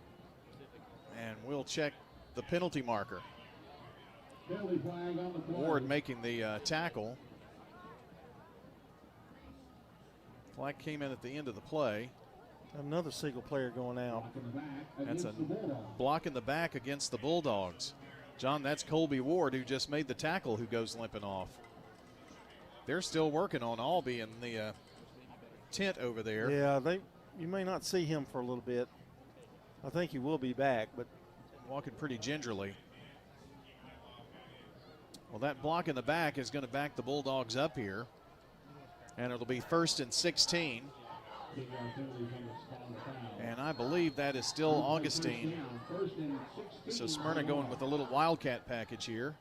And we'll check the penalty marker. Penalty flag on the play. Ward making the tackle. Flag came in at the end of the play. Another Siegel player going out. That's a block in the back against the Bulldogs. John, that's Colby Ward who just made the tackle who goes limping off. They're still working on Albee in the tent over there. Yeah, you may not see him for a little bit. I think he will be back, but walking pretty gingerly. Well, that block in the back is going to back the Bulldogs up here. And it'll be 1st and 16. And I believe that is still Augustine. So Smyrna going with a little Wildcat package here.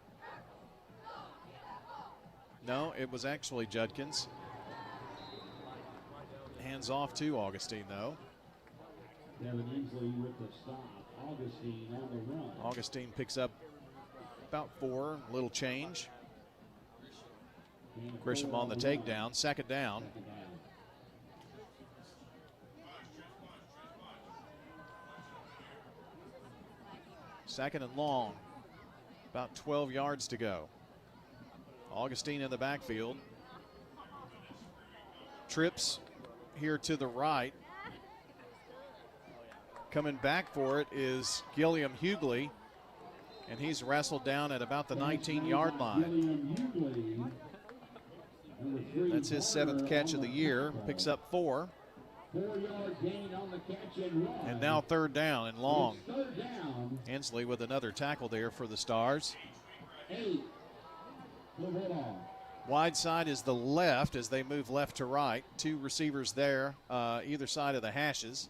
No, it was actually Judkins. Hands off to Augustine, though. Augustine picks up about 4, little change. Grisham on the takedown, 2nd down. Second and long, about 12 yards to go. Augustine in the backfield. Trips here to the right. Coming back for it is Gilliam Hughley, and he's wrestled down at about the 19-yard line. That's his 7th catch of the year, picks up 4. 4-yard gain on the catch and run. And now 3rd down and long. It's 3rd down. Hensley with another tackle there for the Stars. 8 for Bulldogs. Wide side is the left as they move left to right. 2 receivers there, either side of the hashes.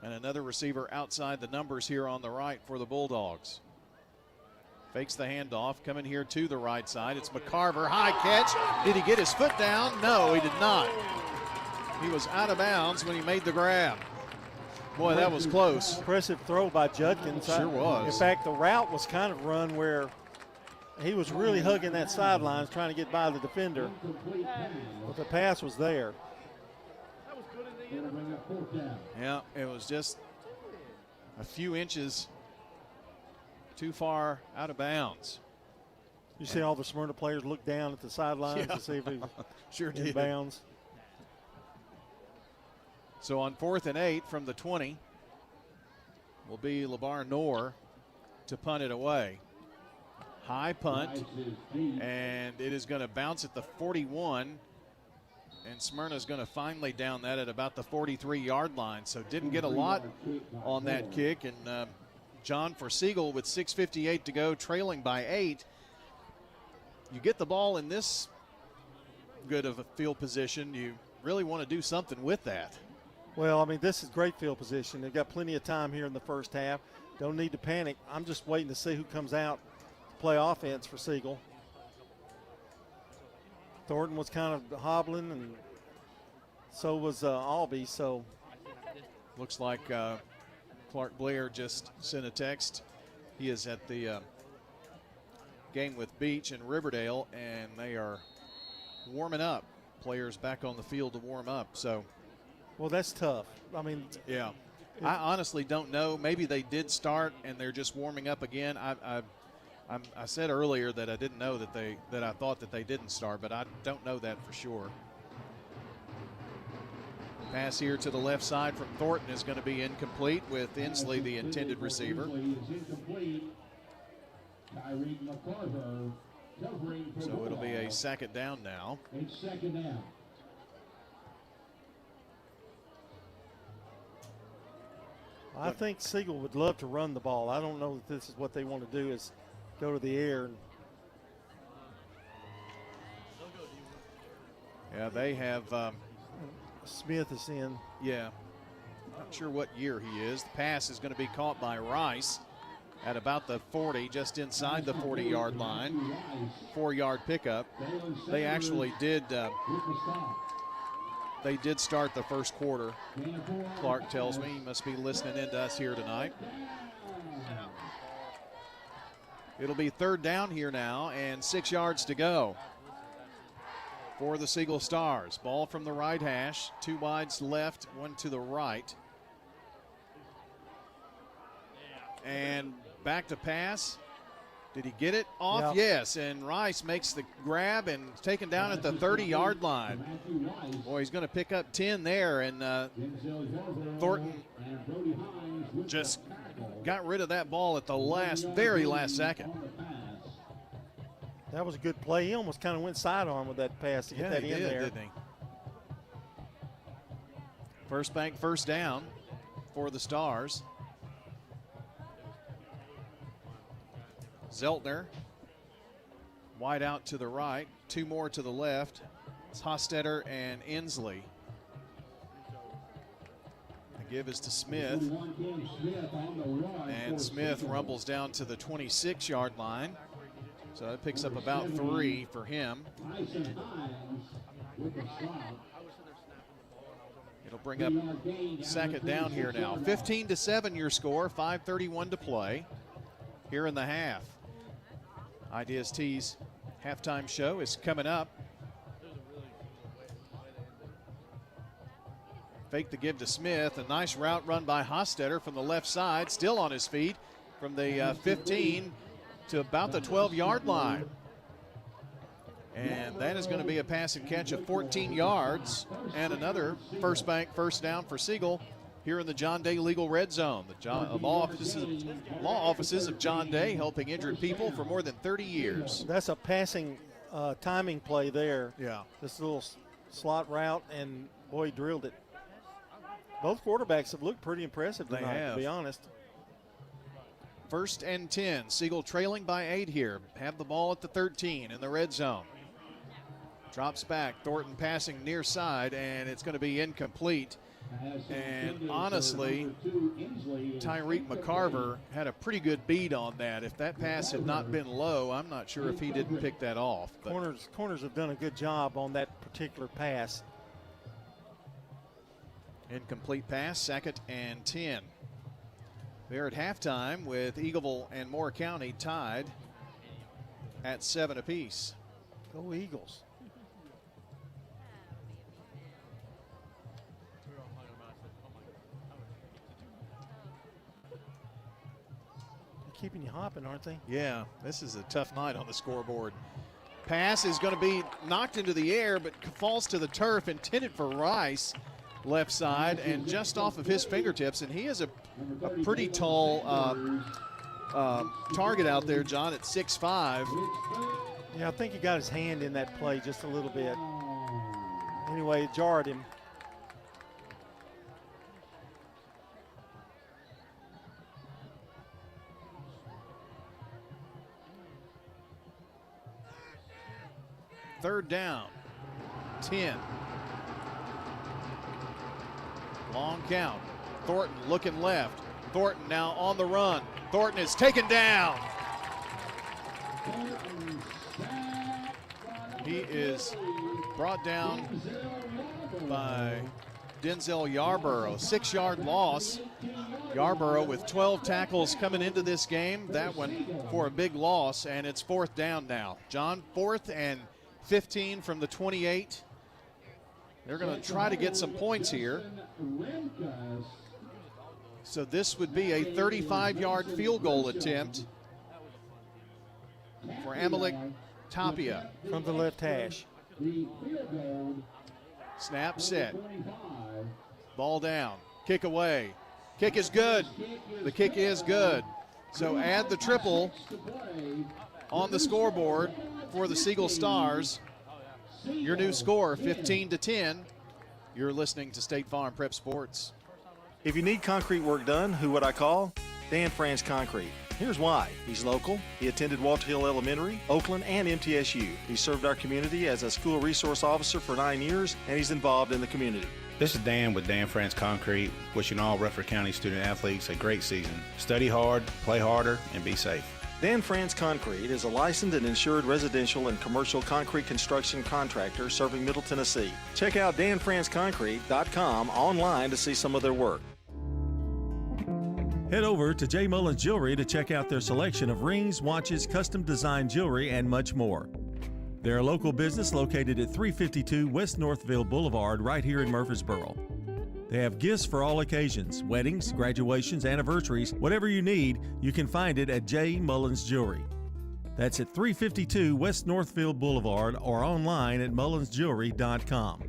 And another receiver outside the numbers here on the right for the Bulldogs. Fakes the handoff, coming here to the right side. It's McCarver, high catch. Did he get his foot down? No, he did not. He was out of bounds when he made the grab. Boy, that was close. Impressive throw by Judkins. Sure was. In fact, the route was kind of run where he was really hugging that sidelines, trying to get by the defender. But the pass was there. Yeah, it was just a few inches too far out of bounds. You see all the Smyrna players look down at the sidelines to see if he was sure in did. bounds. So on 4th and 8 from the 20 will be LeBar Noor to punt it away. High punt, and it is going to bounce at the 41, and Smyrna is going to finally down that at about the 43-yard line. So didn't get a lot on that kick, and John, for Siegel with 6:58 to go, trailing by 8. You get the ball in this good of a field position, you really want to do something with that. Well, I mean, this is great field position. They've got plenty of time here in the first half. Don't need to panic. I'm just waiting to see who comes out to play offense for Siegel. Thornton was kind of hobbling, and so was Albee. So looks like Clark Blair just sent a text. He is at the game with Beach in Riverdale, and they are warming up. Players back on the field to warm up. So, well, that's tough. I mean, yeah, I honestly don't know. Maybe they did start and they're just warming up again. I said earlier that I didn't know that I thought that they didn't start, but I don't know that for sure. Pass here to the left side from Thornton is going to be incomplete, with Inslee the intended receiver. So it'll be a 2nd down now. It's 2nd down. I think Siegel would love to run the ball. I don't know if this is what they want to do, is go to the air. Yeah, they have. Smith is in. Yeah, not sure what year he is. The pass is going to be caught by Rice at about the 40, just inside the 40-yard line. 4-yard pickup. They actually did. They did start the first quarter. Clark tells me. He must be listening in to us here tonight. It'll be 3rd down here now, and 6 yards to go for the Siegel Stars. Ball from the right hash, 2 wides left, 1 to the right. And back to pass. Did he get it off? Yep. Yes, and Rice makes the grab and taken down at the 30-yard line. Boy, he's going to pick up 10 there, and Thornton just got rid of that ball at the very last second. That was a good play. He almost kind of went sidearm with that pass to get that in there. Didn't he? First bank, first down for the Stars. Zeltner, wide out to the right, 2 more to the left. It's Hostetter and Inslee. The give is to Smith. And Smith rumbles down to the 26-yard line. So it picks up about 3 for him. It'll bring up 2nd down here now. 15-7 your score, 5:31 to play here in the half. Ideas T's halftime show is coming up. Fake the give to Smith. A nice route run by Hostetter from the left side, still on his feet from the 15 to about the 12-yard line. And that is going to be a pass and catch of 14 yards, and another first bank first down for Siegel here in the John Day Legal Red Zone. The law offices of John Day, helping injured people for more than 30 years. That's a passing timing play there. Yeah. This little slot route, and boy, he drilled it. Both quarterbacks have looked pretty impressive tonight, to be honest. 1st and 10. Siegel trailing by 8 here. Have the ball at the 13 in the red zone. Drops back. Thornton passing near side, and it's going to be incomplete. And honestly, Tyreek McCarver had a pretty good beat on that. If that pass had not been low, I'm not sure if he didn't pick that off. But Corners have done a good job on that particular pass. Incomplete pass, 2nd and 10. They're at halftime with Eagleville and Moore County tied at 7 apiece. Go Eagles. Keeping you hopping, aren't they? Yeah, this is a tough night on the scoreboard. Pass is going to be knocked into the air, but falls to the turf, intended for Rice, left side, and just off of his fingertips. And he is a pretty tall target out there, John, at 6'5". Yeah, I think he got his hand in that play just a little bit. Anyway, it jarred him. Third down, 10. Long count. Thornton looking left. Thornton now on the run. Thornton is taken down. He is brought down by Denzel Yarborough. 6-yard loss. Yarborough with 12 tackles coming into this game. That one for a big loss, and it's 4th down now. John, 4th and 15 from the 28. They're going to try to get some points here. So this would be a 35-yard field goal attempt for Amalek Tapia. From the left hash. Snap, set. Ball down. Kick away. Kick is good. The kick is good. So add the triple on the scoreboard for the Siegel Stars. Your new score, 15-10. You're listening to State Farm Prep Sports. If you need concrete work done, who would I call? Dan France Concrete. Here's why. He's local. He attended Walter Hill Elementary, Oakland, and MTSU. He served our community as a school resource officer for 9 years, and he's involved in the community. This is Dan with Dan France Concrete, wishing all Rutherford County student athletes a great season. Study hard, play harder, and be safe. Dan France Concrete is a licensed and insured residential and commercial concrete construction contractor serving Middle Tennessee. Check out danfranceconcrete.com online to see some of their work. Head over to J. Mullins Jewelry to check out their selection of rings, watches, custom designed jewelry, and much more. They're a local business located at 352 West Northville Boulevard right here in Murfreesboro. They have gifts for all occasions, weddings, graduations, anniversaries, whatever you need, you can find it at J. Mullins Jewelry. That's at 352 West Northville Boulevard or online at mullinsjewelry.com.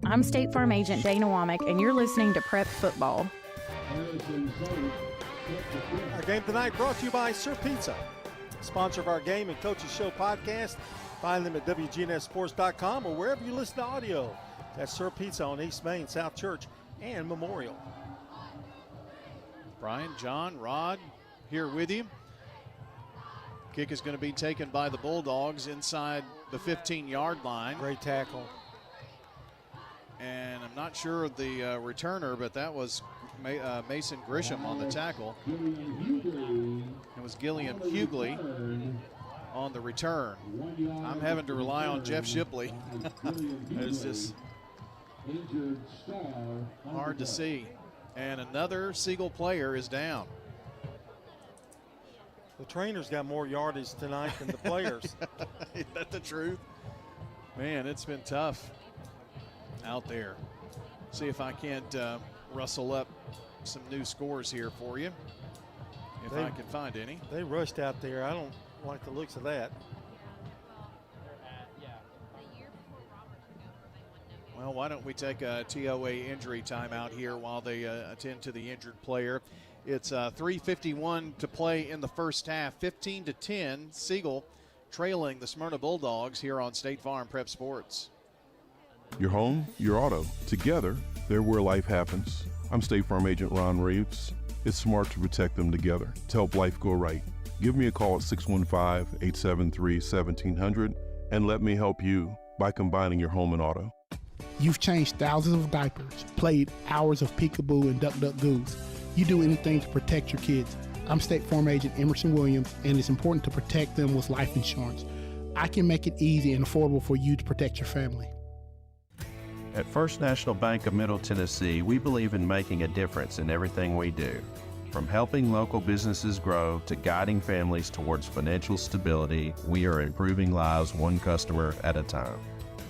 I'm State Farm Agent Dana Womack, and you're listening to Prep Football. Our game tonight brought to you by Sir Pizza, sponsor of our Game and Coaches Show podcast. Find them at WGNSSports.com or wherever you listen to audio. That's Sir Pizza on East Main, South Church, and Memorial. Brian, John, Rod here with you. Kick is going to be taken by the Bulldogs inside the 15-yard line. Great tackle. And I'm not sure of the returner, but that was Mason Grisham on the tackle. It was Gilliam Hughley on the return. I'm having to rely on Jeff Shipley. It's just hard to see. And another Siegel player is down. The trainers got more yardage tonight than the players. Is that the truth? Man, it's been tough out there. See if I can't rustle up some new scores here for you, if I can find any. They rushed out there. I don't like the looks of that. Well, why don't we take a TOA injury timeout here while they attend to the injured player. It's 3:51 to play in the first half, 15-10. Siegel trailing the Smyrna Bulldogs here on State Farm Prep Sports. Your home, your auto. Together, they're where life happens. I'm State Farm Agent Ron Reeves. it's smart to protect them together to help life go right. Give me a call at 615-873-1700 and let me help you by combining your home and auto. You've changed thousands of diapers, played hours of peekaboo and duck duck goose. You do anything to protect your kids. I'm State Farm Agent Emerson Williams, and it's important to protect them with life insurance. I can make it easy and affordable for you to protect your family. At First National Bank of Middle Tennessee, we believe in making a difference in everything we do. From helping local businesses grow to guiding families towards financial stability, we are improving lives one customer at a time.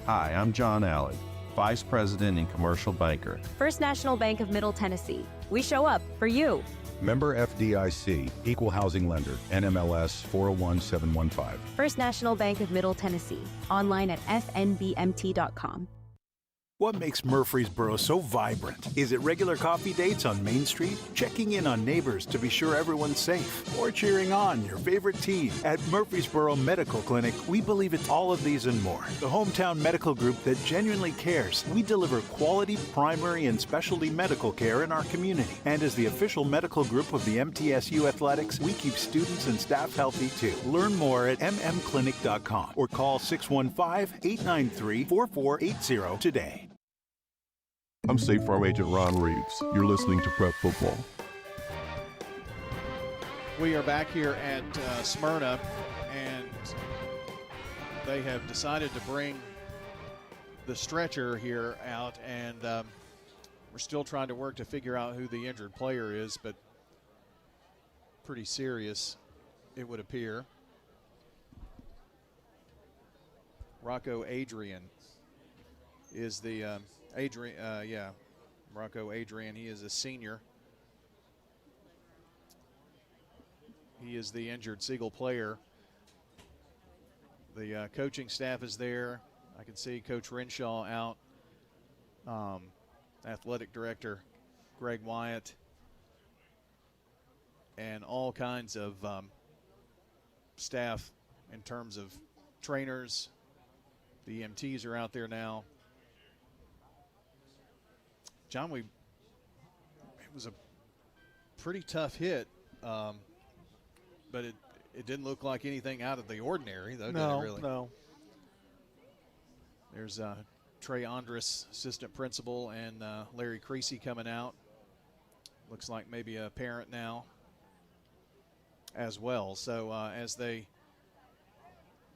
Hi, I'm John Allen, Vice President and Commercial Banker. First National Bank of Middle Tennessee. We show up for you. Member FDIC, Equal Housing Lender, NMLS 401715. First National Bank of Middle Tennessee. Online at fnbmt.com. What makes Murfreesboro so vibrant? Is it regular coffee dates on Main Street? Checking in on neighbors to be sure everyone's safe? Or cheering on your favorite team? At Murfreesboro Medical Clinic, we believe it's all of these and more. The hometown medical group that genuinely cares. We deliver quality primary and specialty medical care in our community. And as the official medical group of the MTSU Athletics, we keep students and staff healthy too. Learn more at mmclinic.com or call 615-893-4480 today. I'm State Farm Agent Ron Reeves. You're listening to Prep Football. We are back here at Smyrna, and they have decided to bring the stretcher here out, and we're still trying to work to figure out who the injured player is, but pretty serious, it would appear. Rocco Adrian is the Rocco Adrian. He is a senior. He is the injured Siegel player. The coaching staff is there. I can see Coach Renshaw out. Athletic director Greg Wyatt. And all kinds of staff in terms of trainers. The EMTs are out there now. John, it was a pretty tough hit, but it didn't look like anything out of the ordinary, though, did it really? No. There's Trey Andrus, assistant principal, and Larry Creasy coming out. Looks like maybe a parent now as well. So as they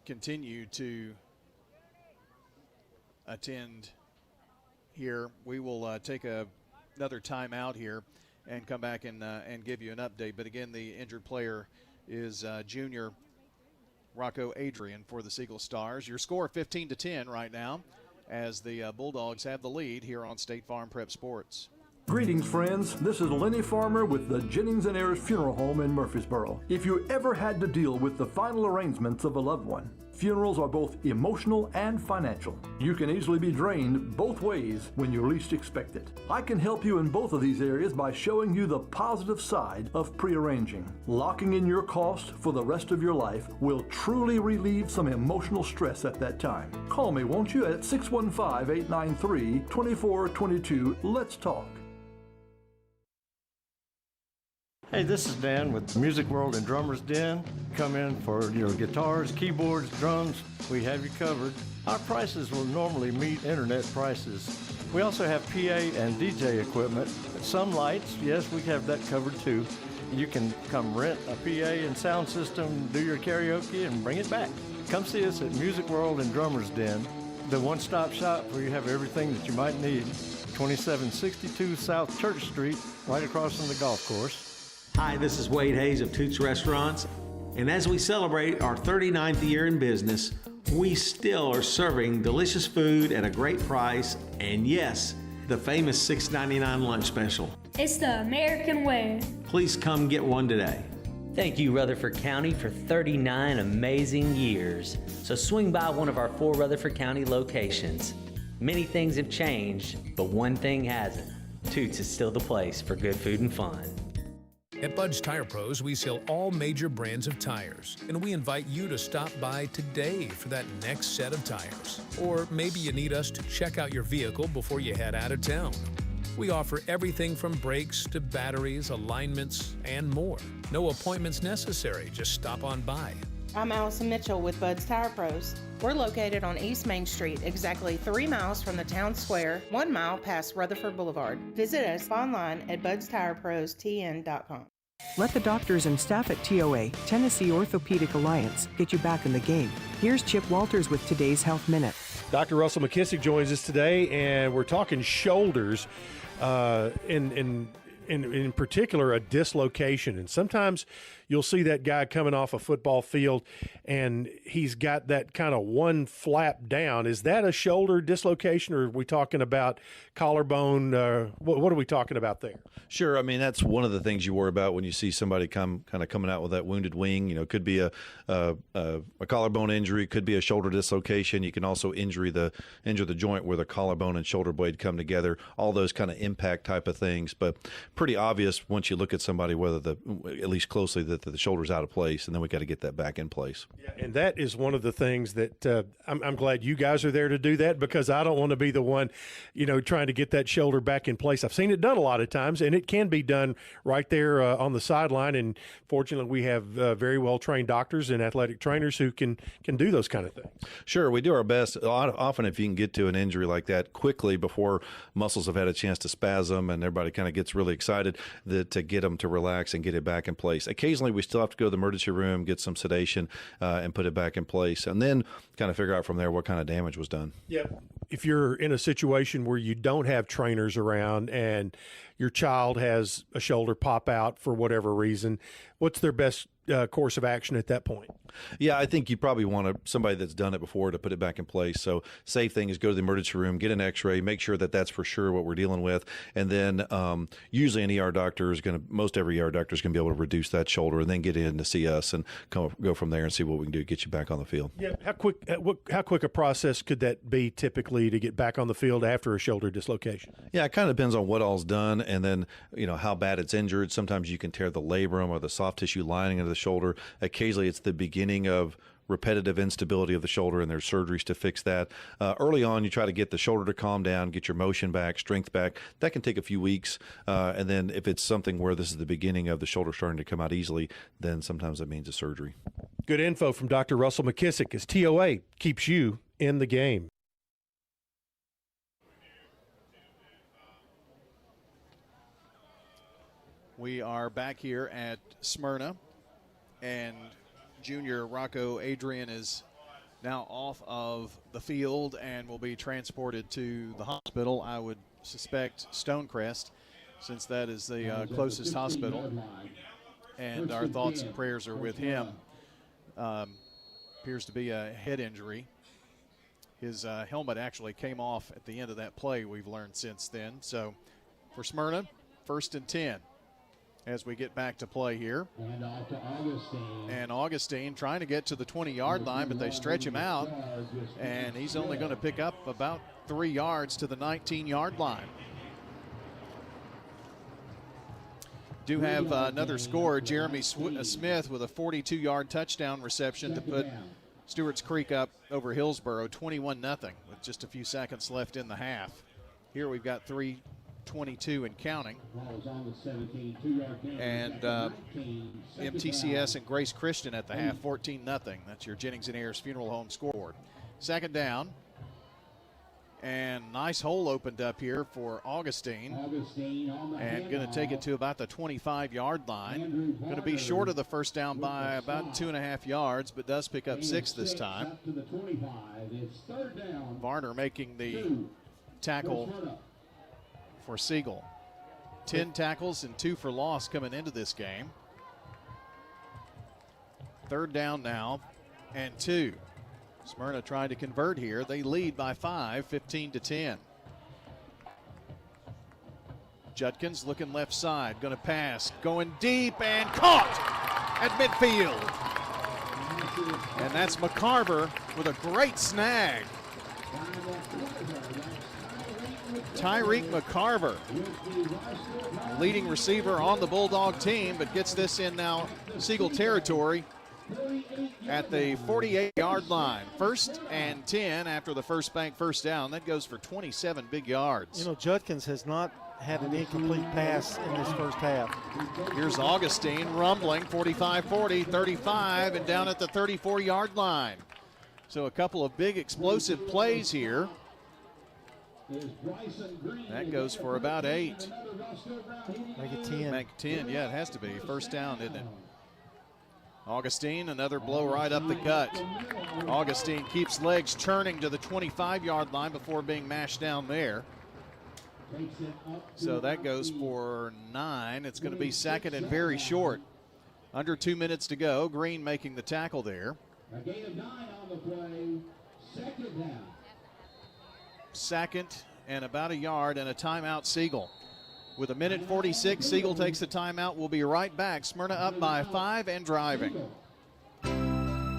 continue to attend here, we will take another timeout here and come back and give you an update. But again, the injured player is junior Rocco Adrian for the Siegel Stars. Your score 15-10 right now as the Bulldogs have the lead here on State Farm Prep Sports. Greetings, friends. This is Lenny Farmer with the Jennings & Ayers Funeral Home in Murfreesboro. If you ever had to deal with the final arrangements of a loved one, funerals are both emotional and financial. You can easily be drained both ways when you least expect it. I can help you in both of these areas by showing you the positive side of pre-arranging. Locking in your cost for the rest of your life will truly relieve some emotional stress at that time. Call me, won't you, at 615-893-2422. Let's talk. Hey, this is Dan with Music World and Drummers Den. Come in for your guitars, keyboards, drums. We have you covered. Our prices will normally meet internet prices. We also have PA and DJ equipment. Some lights, yes, we have that covered too. You can come rent a PA and sound system, do your karaoke, and bring it back. Come see us at Music World and Drummers Den, the one-stop shop where you have everything that you might need. 2762 South Church Street, right across from the golf course. Hi, this is Wade Hayes of Toots Restaurants, and as we celebrate our 39th year in business, we still are serving delicious food at a great price, and yes, the famous $6.99 lunch special. It's the American way. Please come get one today. Thank you, Rutherford County, for 39 amazing years. So swing by one of our 4 Rutherford County locations. Many things have changed, but one thing hasn't. Toots is still the place for good food and fun. At Bud's Tire Pros, we sell all major brands of tires, and we invite you to stop by today for that next set of tires. Or maybe you need us to check out your vehicle before you head out of town. We offer everything from brakes to batteries, alignments, and more. No appointments necessary. Just stop on by. I'm Allison Mitchell with Bud's Tire Pros. We're located on East Main Street, exactly 3 miles from the town square, 1 mile past Rutherford Boulevard. Visit us online at budstirepros.tn.com. Let the doctors and staff at TOA, Tennessee Orthopedic Alliance, get you back in the game. Here's Chip Walters with today's Health Minute. Dr. Russell McKissick joins us today, and we're talking shoulders, in particular a dislocation. And sometimes you'll see that guy coming off a football field and he's got that kind of one flap down. Is that a shoulder dislocation, or are we talking about collarbone? What are we talking about there? Sure. I mean, that's one of the things you worry about when you see somebody coming out with that wounded wing. You know, it could be a collarbone injury, could be a shoulder dislocation. You can also injure the joint where the collarbone and shoulder blade come together. All those kind of impact type of things, but pretty obvious once you look at somebody whether at least closely that the shoulder's out of place, and then we got to get that back in place. Yeah, and that is one of the things that I'm glad you guys are there to do that, because I don't want to be the one, trying to get that shoulder back in place. I've seen it done a lot of times, and it can be done right there on the sideline. And fortunately, we have very well trained doctors and athletic trainers who can do those kind of things. Sure, we do our best. Often, if you can get to an injury like that quickly before muscles have had a chance to spasm and everybody kind of gets really excited, to get them to relax and get it back in place. Occasionally, we still have to go to the emergency room, get some sedation, and put it back in place, and then kind of figure out from there what kind of damage was done. Yeah. If you're in a situation where you don't have trainers around and your child has a shoulder pop out for whatever reason, what's their best course of action at that point? Yeah, I think you probably want somebody that's done it before to put it back in place. So safe thing is go to the emergency room, get an x-ray, make sure that that's for sure what we're dealing with. And then usually an ER doctor is most every ER doctor is going to be able to reduce that shoulder and then get in to see us and go from there and see what we can do to get you back on the field. Yeah, how quick a process could that be typically to get back on the field after a shoulder dislocation? Yeah, it kind of depends on what all's done and then, how bad it's injured. Sometimes you can tear the labrum or the soft tissue lining of the shoulder. Occasionally it's the beginning of repetitive instability of the shoulder, and there's surgeries to fix that. Early on, you try to get the shoulder to calm down, get your motion back, strength back. That can take a few weeks. And then if it's something where this is the beginning of the shoulder starting to come out easily, then sometimes that means a surgery. Good info from Dr. Russell McKissick as TOA keeps you in the game. We are back here at Smyrna, and junior Rocco Adrian is now off of the field and will be transported to the hospital. I would suspect Stonecrest, since that is the closest hospital. And our thoughts and prayers are with him. Appears to be a head injury. His helmet actually came off at the end of that play, we've learned since then. So for Smyrna, 1st and 10. As we get back to play here. And off to Augustine. And Augustine trying to get to the 20-yard line, but they stretch him out, and he's only going to pick up about 3 yards to the 19-yard line. Do have another score, Jeremy Smith with a 42-yard touchdown reception to put Stewart's Creek up over Hillsboro, 21-0, with just a few seconds left in the half. Here we've got 3:22 and counting. And MTCS and Grace Christian at the half, 14-0. That's your Jennings and Ayers Funeral Home scoreboard. 2nd down. And nice hole opened up here for Augustine. And going to take it to about the 25-yard line. Going to be short of the first down by about 2.5 yards, but does pick up 6 this time. Varner making the tackle for Siegel. 10 tackles and 2 for loss coming into this game. 3rd down now and 2. Smyrna trying to convert here. They lead by 5, 15-10. Judkins looking left side, going to pass, going deep and caught at midfield. And that's McCarver with a great snag. Tyreek McCarver, leading receiver on the Bulldog team, but gets this in now Siegel territory at the 48-yard line. 1st and 10 after the first bank first down. That goes for 27 big yards. Judkins has not had an incomplete pass in this first half. Here's Augustine rumbling, 45-40, 35, and down at the 34-yard line. So a couple of big explosive plays here. That goes for about 8. Make it 10. Make it 10, yeah, it has to be. First down, isn't it? Augustine, another blow right up the gut. Augustine keeps legs churning to the 25-yard line before being mashed down there. So that goes for 9. It's going to be second and very short. Under 2 minutes to go. Green making the tackle there. A gain of 9 on the play. Second down. Second and about a yard and a timeout, Siegel. With 1:46, Siegel takes the timeout. We'll be right back. Smyrna up by 5 and driving.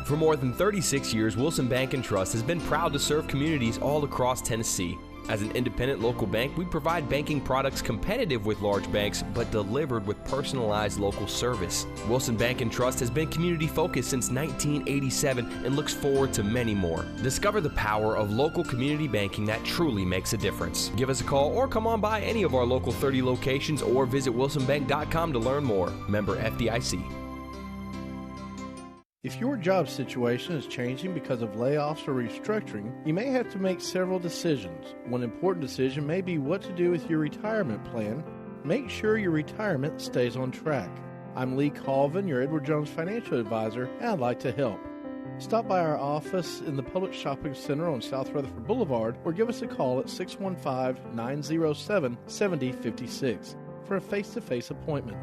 For more than 36 years, Wilson Bank & Trust has been proud to serve communities all across Tennessee. As an independent local bank, we provide banking products competitive with large banks, but delivered with personalized local service. Wilson Bank & Trust has been community-focused since 1987 and looks forward to many more. Discover the power of local community banking that truly makes a difference. Give us a call or come on by any of our local 30 locations or visit wilsonbank.com to learn more. Member FDIC. If your job situation is changing because of layoffs or restructuring, you may have to make several decisions. One important decision may be what to do with your retirement plan. Make sure your retirement stays on track. I'm Lee Colvin, your Edward Jones financial advisor, and I'd like to help. Stop by our office in the Public Shopping Center on South Rutherford Boulevard or give us a call at 615-907-7056 for a face-to-face appointment.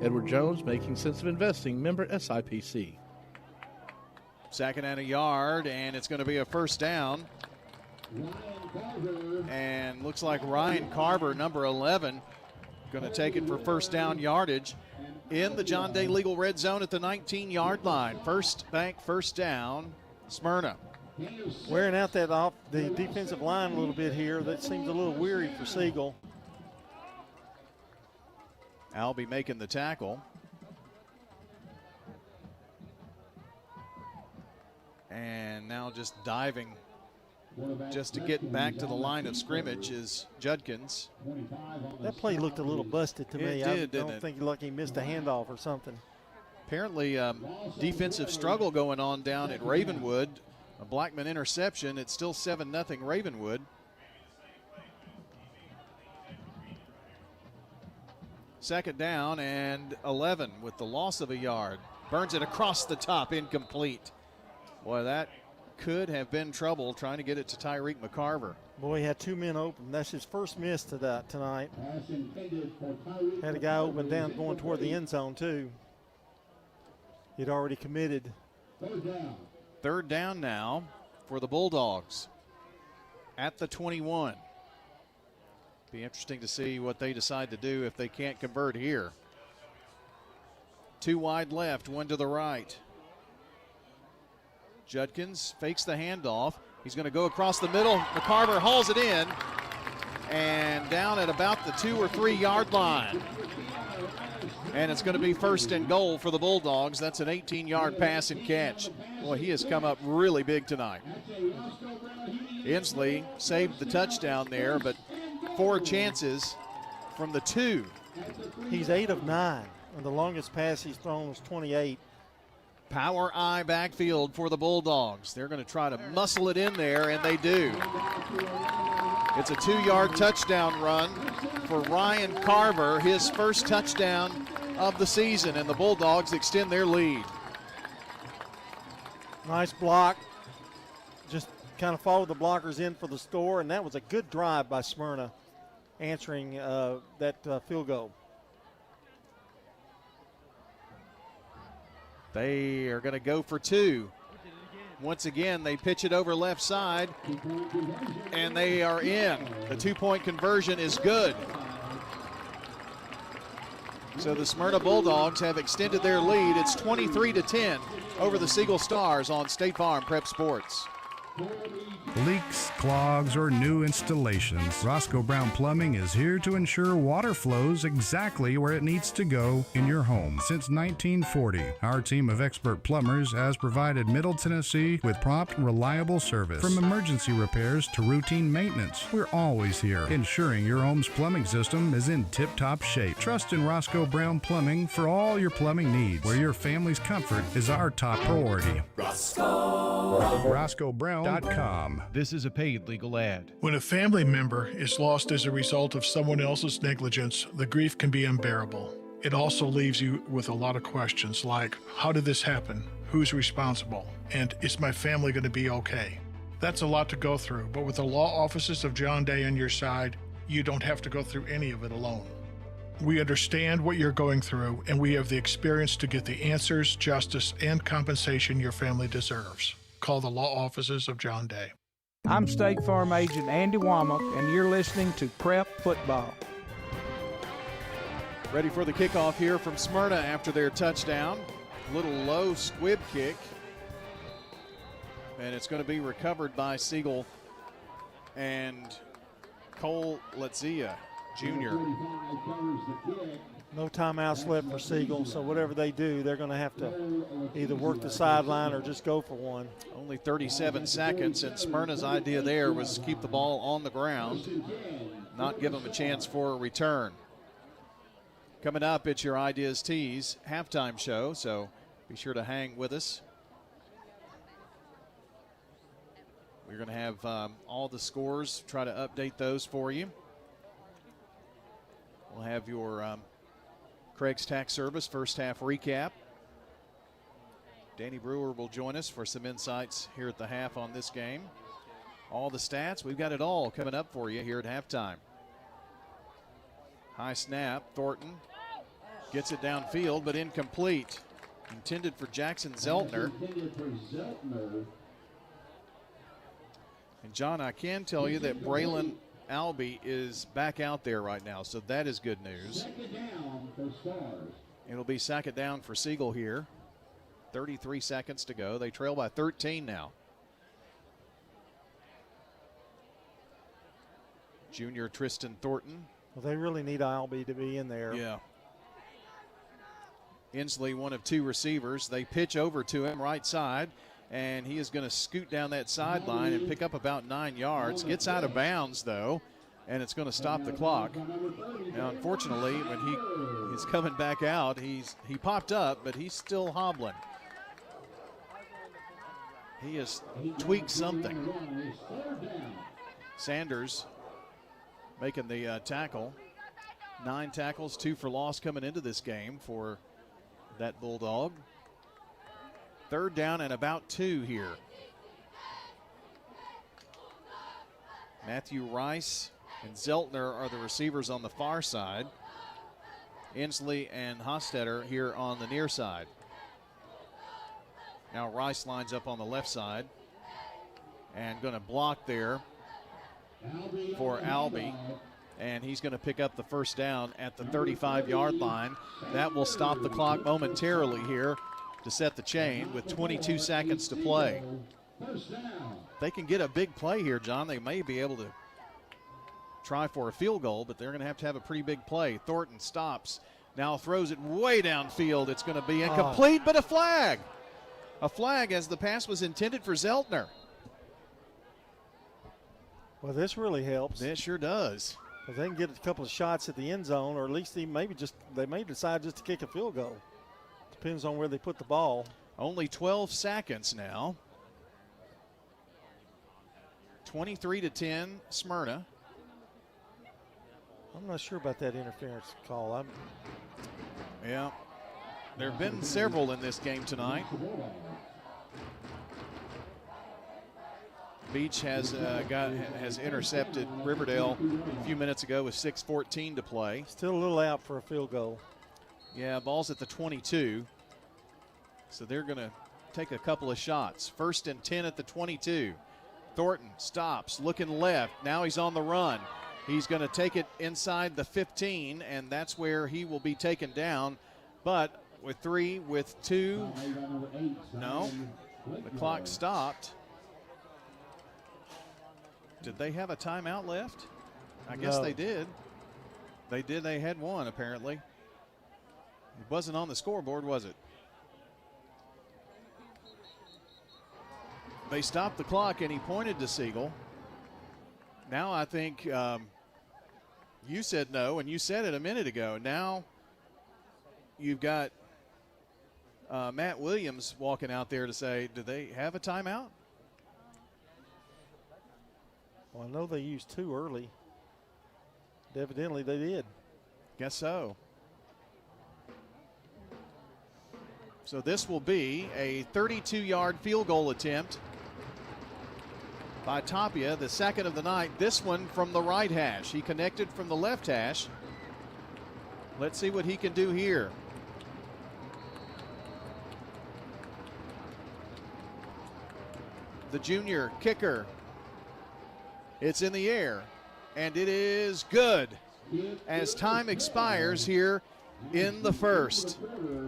Edward Jones, Making Sense of Investing, member SIPC. Second and a yard, and it's going to be a first down. And looks like Ryan Carver, number 11, going to take it for first down yardage in the John Day Legal red zone at the 19-yard line. First bank, first down, Smyrna. Wearing out the defensive line a little bit here. That seems a little weary for Siegel. Albee making the tackle. And now just diving just to get back to the line of scrimmage is Judkins. That play looked a little busted to me. It did, I don't think he missed a handoff or something. Apparently defensive struggle going on down at Ravenwood. A Blackman interception. It's still 7-0 Ravenwood. Second down and 11 with the loss of a yard. Burns it across the top, incomplete. Boy, that could have been trouble trying to get it to Tyreek McCarver. Boy, he had 2 men open. That's his first miss tonight. Had a guy open down going toward the end zone, too. He'd already committed. Third down now for the Bulldogs at the 21. Be interesting to see what they decide to do if they can't convert here. 2 wide left, 1 to the right. Judkins fakes the handoff. He's going to go across the middle. McCarver hauls it in and down at about the 2 or 3 yard line. And it's going to be first and goal for the Bulldogs. That's an 18-yard pass and catch. Boy, he has come up really big tonight. Inslee saved the touchdown there, but 4 chances from the 2. He's 8 of 9, and the longest pass he's thrown was 28. Power eye backfield for the Bulldogs. They're going to try to muscle it in there, and they do. It's a 2-yard touchdown run for Ryan Carver, his first touchdown of the season, and the Bulldogs extend their lead. Nice block. Just kind of followed the blockers in for the score, and that was a good drive by Smyrna answering that field goal. They are going to go for 2. Once again, they pitch it over left side, and they are in. The 2-point conversion is good. So the Smyrna Bulldogs have extended their lead. It's 23-10 over the Siegel Stars on State Farm Prep Sports. Leaks, clogs, or new installations, Roscoe Brown Plumbing is here to ensure water flows exactly where it needs to go in your home. Since 1940, our team of expert plumbers has provided Middle Tennessee with prompt, reliable service. From emergency repairs to routine maintenance, we're always here, ensuring your home's plumbing system is in tip-top shape. Trust in Roscoe Brown Plumbing for all your plumbing needs, where your family's comfort is our top priority. RoscoeBrown.com. This is a paid legal ad. When a family member is lost as a result of someone else's negligence, the grief can be unbearable. It also leaves you with a lot of questions like, how did this happen? Who's responsible? And is my family going to be okay? That's a lot to go through, but with the law offices of John Day on your side, you don't have to go through any of it alone. We understand what you're going through, and we have the experience to get the answers, justice, and compensation your family deserves. Call the law offices of John Day. I'm State Farm Agent Andy Womack, and you're listening to Prep Football. Ready for the kickoff here from Smyrna after their touchdown. Little low squib kick. And it's going to be recovered by Siegel and Cole Letzia Jr. No timeouts left for Siegel, so whatever they do, they're going to have to either work the sideline or just go for one. Only 37 seconds, and Smyrna's idea there was keep the ball on the ground, not give them a chance for a return. Coming up, it's your Ideas Tees halftime show, so be sure to hang with us. We're going to have all the scores, try to update those for you. We'll have your Craig's Tax Service first half recap. Danny Brewer will join us for some insights here at the half on this game. All the stats, we've got it all coming up for you here at halftime. High snap, Thornton gets it downfield, but incomplete. Intended for Jackson Zeltner. And John, I can tell you that Braylon Albee is back out there right now, so that is good news. It'll be second down for Siegel here. 33 seconds to go. They trail by 13 now. Junior Tristan Thornton. Well, they really need Albee to be in there. Yeah. Inslee, one of two receivers. They pitch over to him right side, and he is going to scoot down that sideline and pick up about 9 yards. Gets out of bounds, though, and it's going to stop the clock. Now, unfortunately, when he is coming back out, he popped up, but he's still hobbling. He has tweaked something. Sanders making the tackle. 9 tackles, 2 for loss coming into this game for that Bulldog. Third down and about 2 here. Matthew Rice and Zeltner are the receivers on the far side. Inslee and Hostetter here on the near side. Now Rice lines up on the left side and going to block there for Albee. And he's going to pick up the first down at the 35-yard line. That will stop the clock momentarily here to set the chain with 22 seconds to play. They can get a big play here, John. They may be able to try for a field goal, but they're going to have a pretty big play. Thornton stops, now throws it way downfield. It's going to be incomplete, but a flag. A flag as the pass was intended for Zeltner. Well, this really helps. It sure does. If they can get a couple of shots at the end zone, or at least they may decide just to kick a field goal. Depends on where they put the ball. Only 12 seconds now. 23-10 Smyrna. I'm not sure about that interference call. Yeah, there have been several in this game tonight. Beach has intercepted Riverdale a few minutes ago with 6:14 to play. Still a little out for a field goal. Yeah, ball's at the 22. So they're going to take a couple of shots. 1st and 10 at the 22. Thornton stops, looking left. Now he's on the run. He's going to take it inside the 15, and that's where he will be taken down. But with 3, with 2, no, the clock stopped. Did they have a timeout left? I guess they did. They did. They had one, apparently. It wasn't on the scoreboard, was it? They stopped the clock, and he pointed to Siegel. Now I think you said no, and you said it a minute ago. Now you've got Matt Williams walking out there to say, do they have a timeout? Well, I know they used 2 early. Evidently they did. Guess so. So this will be a 32-yard field goal attempt by Tapia, the second of the night. This one from the right hash. He connected from the left hash. Let's see what he can do here. The junior kicker. It's in the air, and it is good as time expires here in the first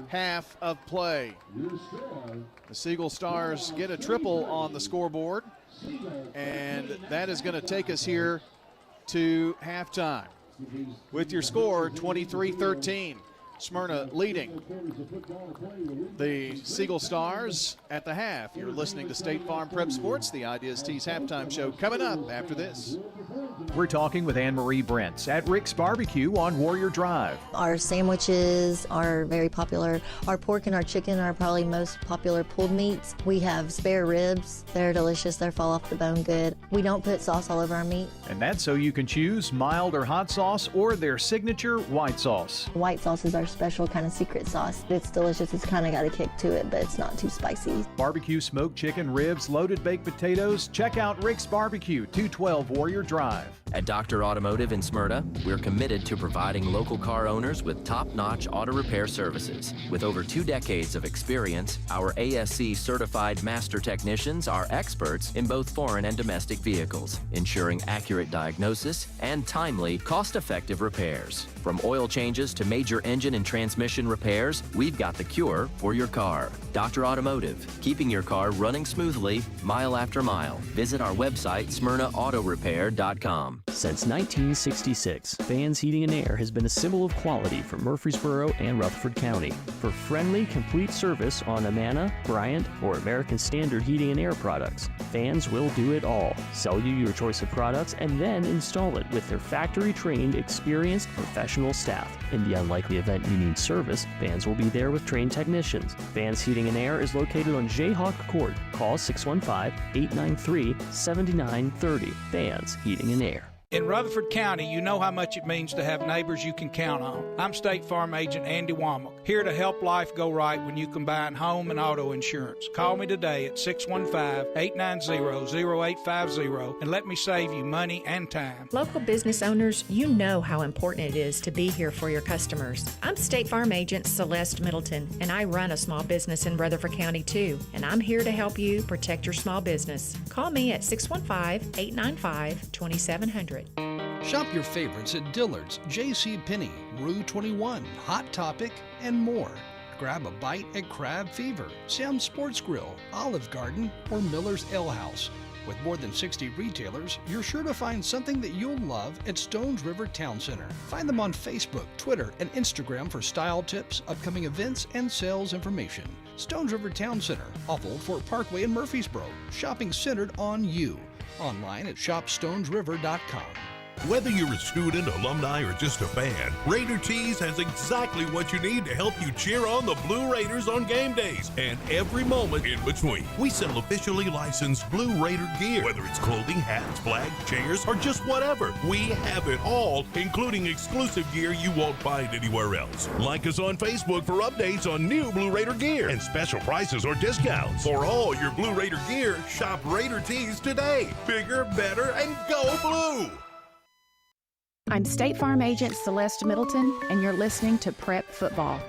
half of play. The Siegel Stars get a triple on the scoreboard, and that is going to take us here to halftime. With your score, 23-13. Smyrna leading the Siegel Stars at the half. You're listening to State Farm Prep Sports, the Ideas Tees halftime show, coming up after this. We're talking with Anne-Marie Brents at Rick's Barbecue on Warrior Drive. Our sandwiches are very popular. Our pork and our chicken are probably most popular pulled meats. We have spare ribs. They're delicious. They fall off the bone good. We don't put sauce all over our meat. And that's so you can choose mild or hot sauce or their signature white sauce. White sauce is our special kind of secret sauce. It's delicious. It's kind of got a kick to it, but it's not too spicy. Barbecue smoked chicken, ribs, loaded baked potatoes. Check out Rick's Barbecue, 212 Warrior Drive. At Dr. Automotive in Smyrna, we're committed to providing local car owners with top-notch auto repair services. With over 2 decades of experience, our ASC certified master technicians are experts in both foreign and domestic vehicles, ensuring accurate diagnosis and timely, cost-effective repairs. From oil changes to major engine and transmission repairs, we've got the cure for your car. Dr. Automotive, keeping your car running smoothly, mile after mile. Visit our website, SmyrnaAutorepair.com. Since 1966, Fans Heating and Air has been a symbol of quality for Murfreesboro and Rutherford County. For friendly, complete service on Amana, Bryant, or American Standard Heating and Air products, Fans will do it all. Sell you your choice of products and then install it with their factory-trained, experienced, professional staff. In the unlikely event you need service, Fans will be there with trained technicians. Fans Heating and Air is located on Jayhawk Court. Call 615-893-7930. Fans Heating and Air. In Rutherford County, you know how much it means to have neighbors you can count on. I'm State Farm Agent Andy Womack, here to help life go right when you combine home and auto insurance. Call me today at 615-890-0850 and let me save you money and time. Local business owners, you know how important it is to be here for your customers. I'm State Farm Agent Celeste Middleton, and I run a small business in Rutherford County too, and I'm here to help you protect your small business. Call me at 615-895-2700. Shop your favorites at Dillard's, JCPenney, Rue 21, Hot Topic, and more. Grab a bite at Crab Fever, Sam's Sports Grill, Olive Garden, or Miller's Ale House. With more than 60 retailers, you're sure to find something that you'll love at Stones River Town Center. Find them on Facebook, Twitter, and Instagram for style tips, upcoming events, and sales information. Stones River Town Center, off Old Fort Parkway in Murfreesboro. Shopping centered on you. Online at shopstonesriver.com. Whether you're a student, alumni, or just a fan, Raider Tees has exactly what you need to help you cheer on the Blue Raiders on game days and every moment in between. We sell officially licensed Blue Raider gear, whether it's clothing, hats, flags, chairs, or just whatever. We have it all, including exclusive gear you won't find anywhere else. Like us on Facebook for updates on new Blue Raider gear and special prices or discounts. For all your Blue Raider gear, shop Raider Tees today. Bigger, better, and go blue! I'm State Farm Agent Celeste Middleton, and you're listening to Prep Football.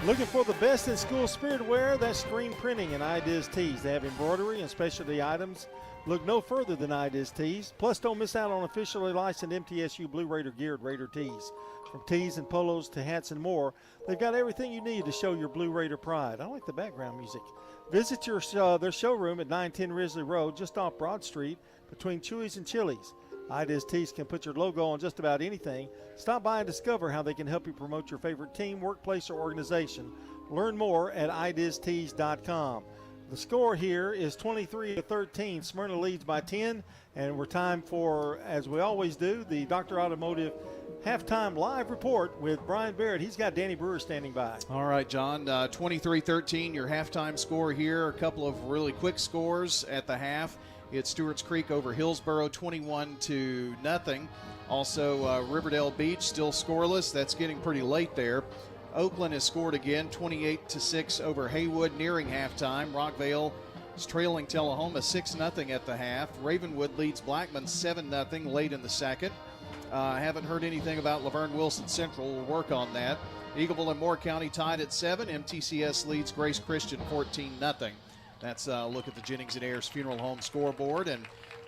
Looking for the best in school spirit wear? That's Screen Printing and Ideas Tees. They have embroidery and specialty items. Look no further than Ideas Tees. Plus, don't miss out on officially licensed MTSU Blue Raider geared Raider tees. From tees and polos to hats and more, they've got everything you need to show your Blue Raider pride. I like the background music. Visit their showroom at 910 Risley Road, just off Broad Street, between Chewy's and Chili's. Ideas Tees can put your logo on just about anything. Stop by and discover how they can help you promote your favorite team, workplace, or organization. Learn more at ideastees.com. The score here is 23-13. Smyrna leads by 10, and we're time for, as we always do, the Dr. Automotive halftime live report with Brian Barrett. He's got Danny Brewer standing by. All right, John, 23-13, your halftime score here. A couple of really quick scores at the half. It's Stewart's Creek over Hillsboro, 21-0. Also, Riverdale Beach still scoreless. That's getting pretty late there. Oakland has scored again, 28-6 over Haywood, nearing halftime. Rockvale is trailing Tullahoma 6-0 at the half. Ravenwood leads Blackman 7-0 late in the second. I haven't heard anything about Laverne Wilson Central. We'll work on that. Eagleville and Moore County tied at 7. MTCS leads Grace Christian 14-0. That's a look at the Jennings and Ayers Funeral Home scoreboard. And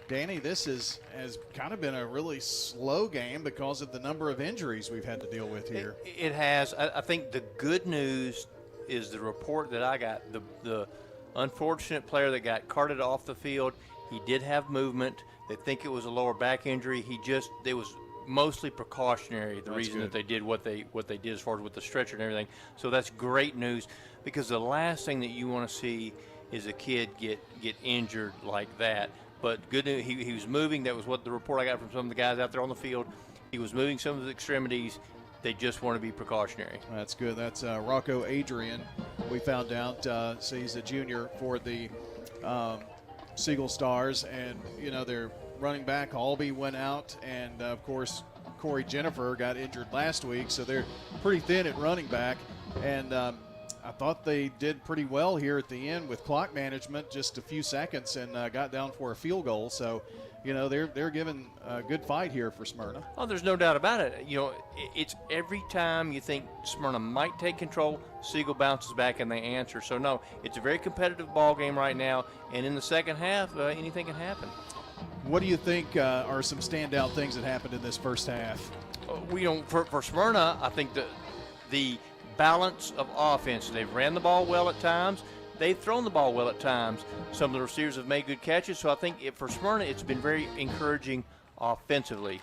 Danny, this has kind of been a really slow game because of the number of injuries we've had to deal with here. It has. I think the good news is the report that I got. The unfortunate player that got carted off the field, he did have movement. They think it was a lower back injury. It was mostly precautionary, the reason that they did what they did as far as with the stretcher and everything. So that's great news, because the last thing that you want to see is a kid get injured like that. But good news, he was moving. That was what the report I got from some of the guys out there on the field. He was moving some of the extremities. They just want to be precautionary. That's good. That's Rocco Adrian. We found out, so he's a junior for the Siegel Stars. And, their running back, Albee, went out. And, of course, Corey Jennifer got injured last week. So they're pretty thin at running back. And I thought they did pretty well here at the end with clock management, just a few seconds, and got down for a field goal. So, they're giving a good fight here for Smyrna. Oh, there's no doubt about it. It's every time you think Smyrna might take control, Siegel bounces back and they answer. So, no, it's a very competitive ball game right now. And in the second half, anything can happen. What do you think are some standout things that happened in this first half? For Smyrna, I think the balance of offense. They've ran the ball well at times. They've thrown the ball well at times. Some of the receivers have made good catches. So I think for Smyrna, it's been very encouraging offensively.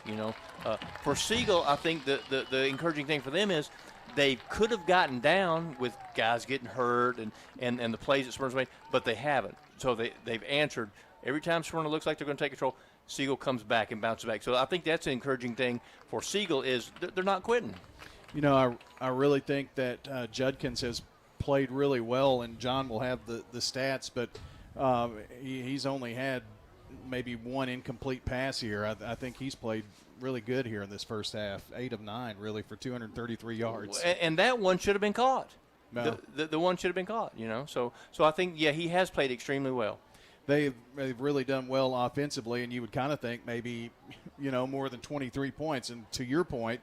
For Siegel, I think the encouraging thing for them is they could have gotten down with guys getting hurt and the plays that Smyrna's made, but they haven't. So they've answered. Every time Smyrna looks like they're going to take control, Siegel comes back and bounces back. So I think that's an encouraging thing for Siegel is they're not quitting. I really think that Judkins has played really well, and John will have the stats, but he's only had maybe one incomplete pass here. I think he's played really good here in this first half, 8 of 9 really for 233 yards. And that one should have been caught. No. The one should have been caught, So I think, he has played extremely well. They've really done well offensively, and you would kind of think maybe, more than 23 points. And to your point,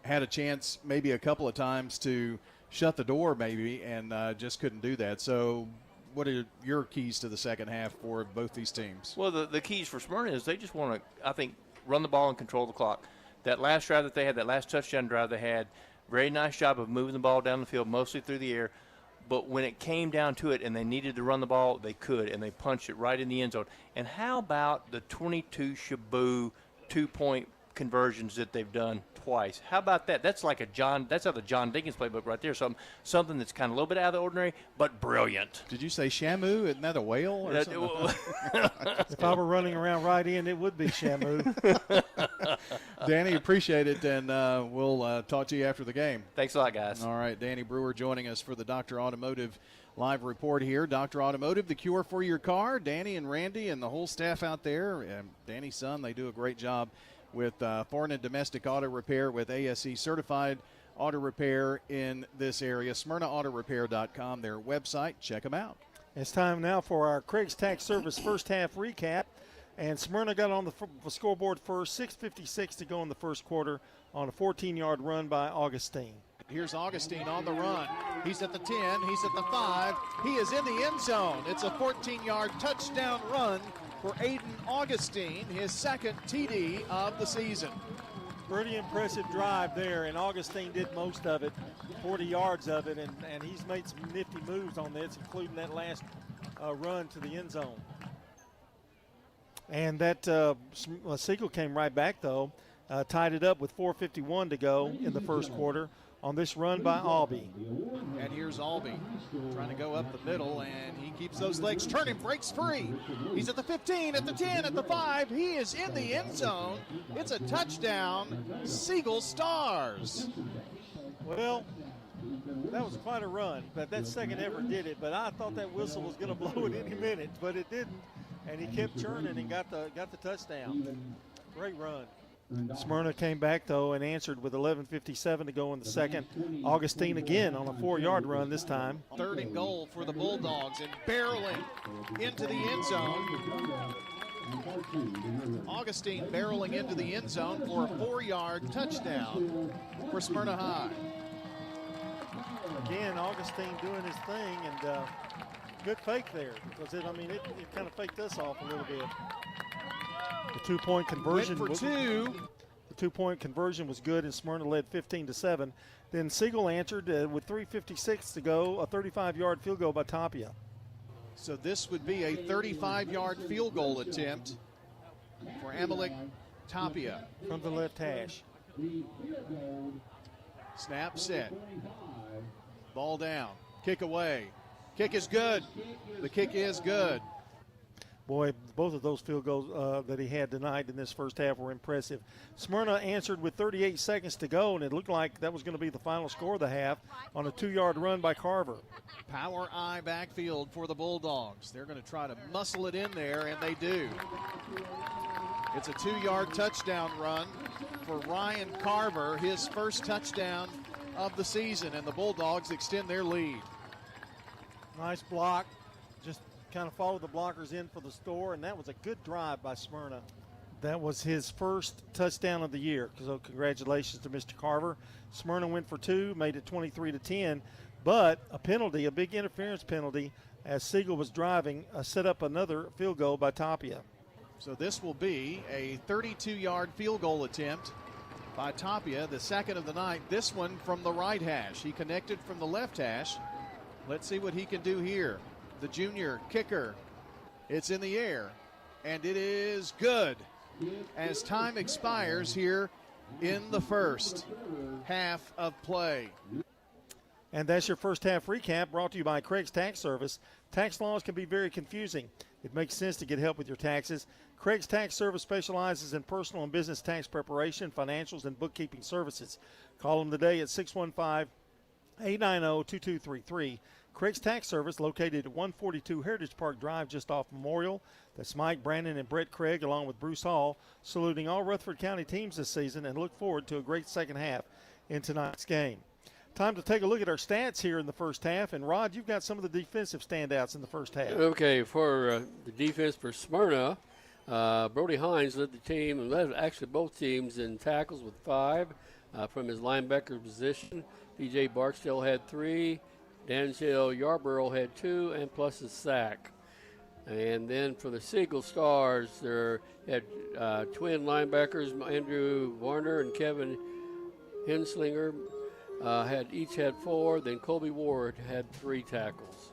had a chance maybe a couple of times to shut the door maybe and just couldn't do that. So what are your keys to the second half for both these teams? Well, the keys for Smyrna is they just want to, I think, run the ball and control the clock. That last drive that they had, that last touchdown drive they had, very nice job of moving the ball down the field, mostly through the air. But when it came down to it and they needed to run the ball, they could, and they punched it right in the end zone. And how about the 22 Shaboo 2-point conversions that they've done twice? How about that? That's like that's out of the John Dinkins playbook right there. Something that's kind of a little bit out of the ordinary, but brilliant. Did you say Shamu? Isn't that a whale or something? If I were running around right in, it would be Shamu. Danny, appreciate it, and we'll talk to you after the game. Thanks a lot, guys. All right, Danny Brewer joining us for the Dr. Automotive live report here. Dr. Automotive, the cure for your car. Danny and Randy and the whole staff out there, and Danny's son, they do a great job with foreign and domestic auto repair with ASE certified auto repair in this area. SmyrnaAutoRepair.com, their website. Check them out. It's time now for our Craig's Tax Service first half recap. And Smyrna got on the scoreboard first, 6:56 to go in the first quarter on a 14-yard run by Augustine. Here's Augustine on the run. He's at the 10, he's at the 5. He is in the end zone. It's a 14-yard touchdown run for Aiden Augustine, his second TD of the season. Pretty impressive drive there, and Augustine did most of it, 40 yards of it, and he's made some nifty moves on this, including that last run to the end zone. And that Siegel came right back, though, tied it up with 4:51 to go in the first quarter on this run by Albee. And here's Albee trying to go up the middle, and he keeps those legs turning, breaks free. He's at the 15, at the 10, at the 5. He is in the end zone. It's a touchdown, Siegel Stars. Well, that was quite a run, but that second effort did it. But I thought that whistle was going to blow it any minute, but it didn't. And he kept churning and got the touchdown. Great run. Smyrna came back, though, and answered with 11:57 to go in the second. Augustine again on a 4-yard run this time. 3rd and goal for the Bulldogs, and barreling into the end zone. Augustine barreling into the end zone for a 4-yard touchdown for Smyrna High. Again, Augustine doing his thing, and good fake there, because it kind of faked us off a little bit. The 2-point conversion. Went for 2. The 2-point conversion was good, and Smyrna led 15-7. Then Siegel answered with 3:56 to go, a 35-yard field goal by Tapia. So this would be a 35-yard field goal attempt for Amalek Tapia. From the left hash. Snap set. Ball down. Kick away. Kick is good. The kick is good. Boy, both of those field goals that he had tonight in this first half were impressive. Smyrna answered with 38 seconds to go, and it looked like that was going to be the final score of the half on a 2-yard run by Carver. Power eye backfield for the Bulldogs. They're going to try to muscle it in there, and they do. It's a 2-yard touchdown run for Ryan Carver, his first touchdown of the season, and the Bulldogs extend their lead. Nice block. Just kind of followed the blockers in for the store, and that was a good drive by Smyrna. That was his first touchdown of the year, so congratulations to Mr. Carver. Smyrna went for 2, made it 23-10, but a penalty, a big interference penalty, as Siegel was driving, set up another field goal by Tapia. So this will be a 32-yard field goal attempt by Tapia, the second of the night. This one from the right hash. He connected from the left hash. Let's see what he can do here. The junior kicker. It's in the air, and it is good as time expires here in the first half of play. And that's your first half recap, brought to you by Craig's Tax Service. Tax laws can be very confusing. It makes sense to get help with your taxes. Craig's Tax Service specializes in personal and business tax preparation, financials, and bookkeeping services. Call them today at 615-890-2233. Craig's Tax Service, located at 142 Heritage Park Drive, just off Memorial. That's Mike, Brandon, and Brett Craig, along with Bruce Hall, saluting all Rutherford County teams this season, and look forward to a great second half in tonight's game. Time to take a look at our stats here in the first half. And, Rod, you've got some of the defensive standouts in the first half. Okay, for the defense for Smyrna, Brody Hines led the team, and led actually both teams in tackles with 5 from his linebacker position. DJ Barksdale had 3. Denzel Yarborough had 2, and plus a sack. And then for the Siegel Stars, they had twin linebackers, Andrew Warner and Kevin Henslinger, each had 4. Then Colby Ward had 3 tackles.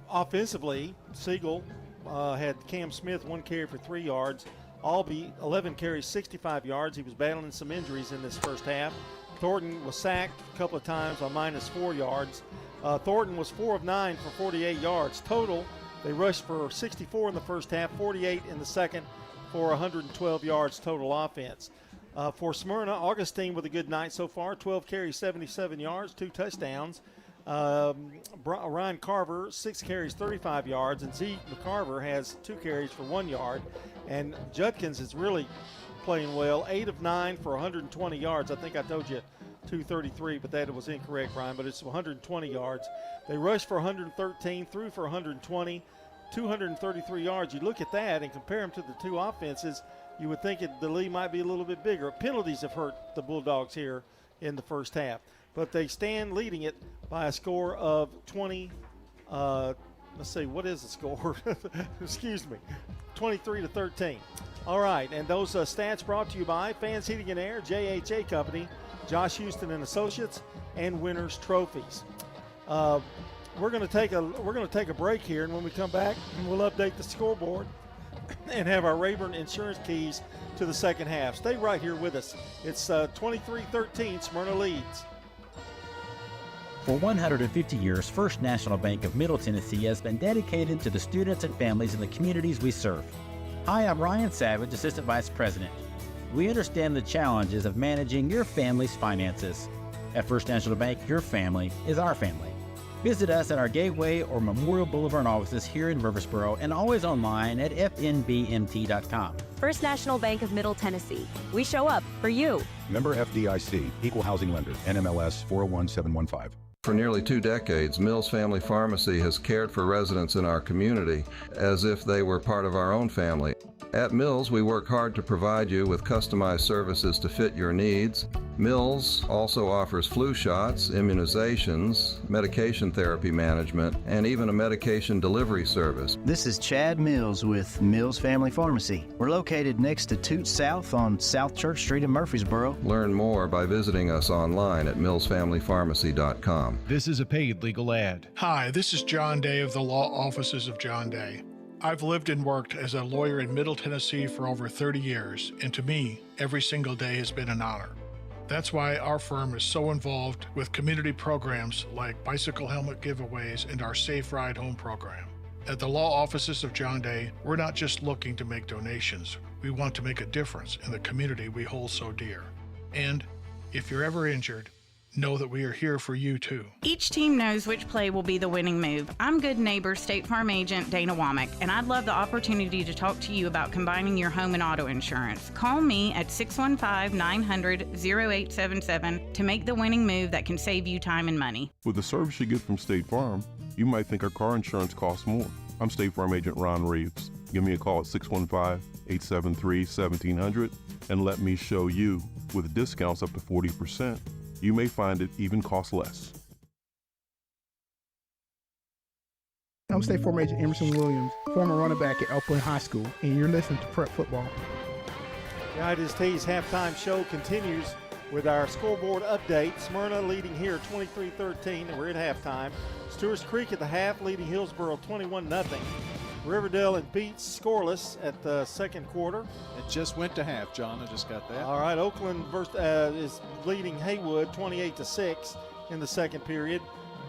Offensively, Siegel had Cam Smith 1 carry for 3 yards. Albee 11 carries, 65 yards. He was battling some injuries in this first half. Thornton was sacked a couple of times on -4 yards. Thornton was 4 of 9 for 48 yards. Total, they rushed for 64 in the first half, 48 in the second for 112 yards total offense. For Smyrna, Augustine with a good night so far, 12 carries, 77 yards, 2 touchdowns. Ryan Carver, 6 carries, 35 yards, and Zeke McCarver has 2 carries for 1 yard. And Judkins is really playing well, 8 of 9 for 120 yards. I think I told you 233, but that was incorrect, Brian, but it's 120 yards. They rushed for 113, threw for 120, 233 yards. You look at that and compare them to the two offenses, you would think the lead might be a little bit bigger. Penalties have hurt the Bulldogs here in the first half. But they stand leading it by a score of 20. Let's see, what is the score? Excuse me, 23-13. All right, and those stats brought to you by Fans Heating and Air, JHA Company, Josh Houston and Associates, and Winners Trophies. We're going to take a break here, and when we come back, we'll update the scoreboard and have our Rayburn Insurance keys to the second half. Stay right here with us. It's 23-13. Smyrna leads. For 150 years, First National Bank of Middle Tennessee has been dedicated to the students and families in the communities we serve. Hi, I'm Ryan Savage, Assistant Vice President. We understand the challenges of managing your family's finances. At First National Bank, your family is our family. Visit us at our Gateway or Memorial Boulevard offices here in Murfreesboro and always online at fnbmt.com. First National Bank of Middle Tennessee. We show up for you. Member FDIC, Equal Housing Lender, NMLS 401715. For nearly 2 decades, Mills Family Pharmacy has cared for residents in our community as if they were part of our own family. At Mills, we work hard to provide you with customized services to fit your needs. Mills also offers flu shots, immunizations, medication therapy management, and even a medication delivery service. This is Chad Mills with Mills Family Pharmacy. We're located next to Toot South on South Church Street in Murfreesboro. Learn more by visiting us online at millsfamilypharmacy.com. This is a paid legal ad. Hi, this is John Day of the Law Offices of John Day. I've lived and worked as a lawyer in Middle Tennessee for over 30 years, and to me, every single day has been an honor. That's why our firm is so involved with community programs like bicycle helmet giveaways and our Safe Ride Home program. At the Law Offices of John Day, we're not just looking to make donations. We want to make a difference in the community we hold so dear. And if you're ever injured, know that we are here for you too. Each team knows which play will be the winning move. I'm good neighbor State Farm agent Dana Womack, and I'd love the opportunity to talk to you about combining your home and auto insurance. Call me at 615-900-0877 to make the winning move that can save you time and money. With the service you get from State Farm, you might think our car insurance costs more. I'm State Farm agent Ron Reeves. Give me a call at 615-873-1700 and let me show you, with discounts up to 40%, you may find it even costs less. I'm State Farm Agent Emerson Williams, former running back at Upland High School, and you're listening to Prep Football. Guidance T's halftime show continues with our scoreboard update. Smyrna leading here 23-13, and we're at halftime. Stewart's Creek at the half, leading Hillsboro 21-0. Riverdale and Beats scoreless at the second quarter. It just went to half, John. I just got that. All right, Oakland is leading Haywood 28-6 in the second period.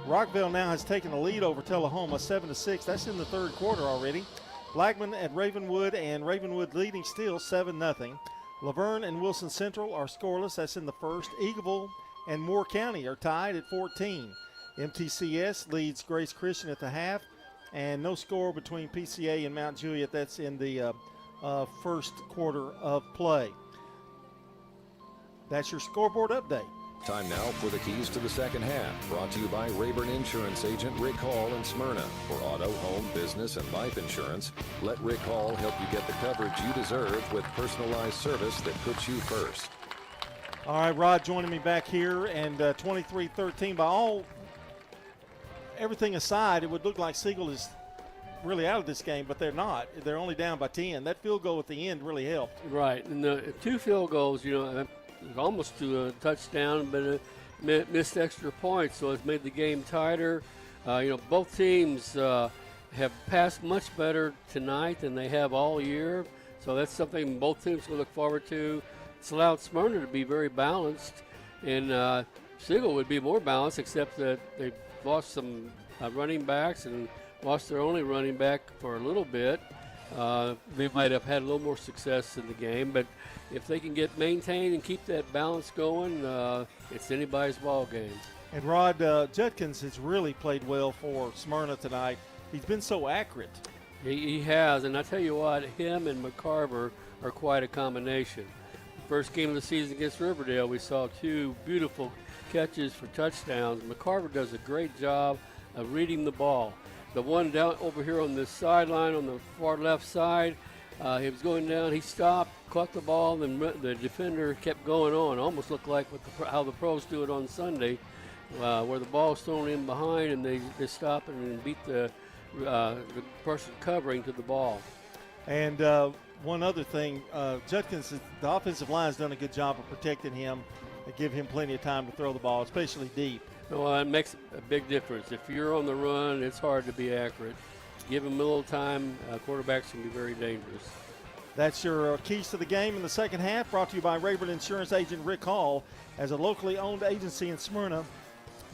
Rockville now has taken the lead over Tullahoma 7-6. That's in the third quarter already. Blackman at Ravenwood, and Ravenwood leading still 7-0. Laverne and Wilson Central are scoreless. That's in the first. Eagleville and Moore County are tied at 14. MTCS leads Grace Christian at the half. And no score between PCA and Mount Juliet. That's in the first quarter of play. That's your scoreboard update. Time now for the keys to the second half. Brought to you by Rayburn Insurance Agent Rick Hall in Smyrna. For auto, home, business, and life insurance, let Rick Hall help you get the coverage you deserve with personalized service that puts you first. All right, Rod joining me back here, and 23-13 by everything aside, it would look like Siegel is really out of this game, but they're not. They're only down by 10. That field goal at the end really helped. Right, and the 2 field goals, almost to a touchdown, but missed extra points, so it's made the game tighter. Both teams have passed much better tonight than they have all year, so that's something both teams will look forward to. It's allowed Smyrna to be very balanced, and Siegel would be more balanced, except that they lost some running backs and lost their only running back for a little bit. They might have had a little more success in the game, but if they can get maintained and keep that balance going, it's anybody's ball game. And Rod Judkins has really played well for Smyrna tonight. He's been so accurate. He has, and I tell you what, him and McCarver are quite a combination. First game of the season against Riverdale, we saw 2 beautiful catches for touchdowns. McCarver does a great job of reading the ball. The one down over here on the sideline on the far left side, He was going down. He stopped, caught the ball, and the defender kept going on. Almost looked like how the pros do it on Sunday, where the ball's thrown in behind and they stop it and beat the person covering to the ball. And one other thing, Judkins, the offensive line's done a good job of protecting him and give him plenty of time to throw the ball, especially deep. Well, it makes a big difference. If you're on the run, it's hard to be accurate. Give them a little time. Quarterbacks can be very dangerous. That's your keys to the game in the second half, brought to you by Rayburn Insurance Agent Rick Hall. As a locally owned agency in Smyrna,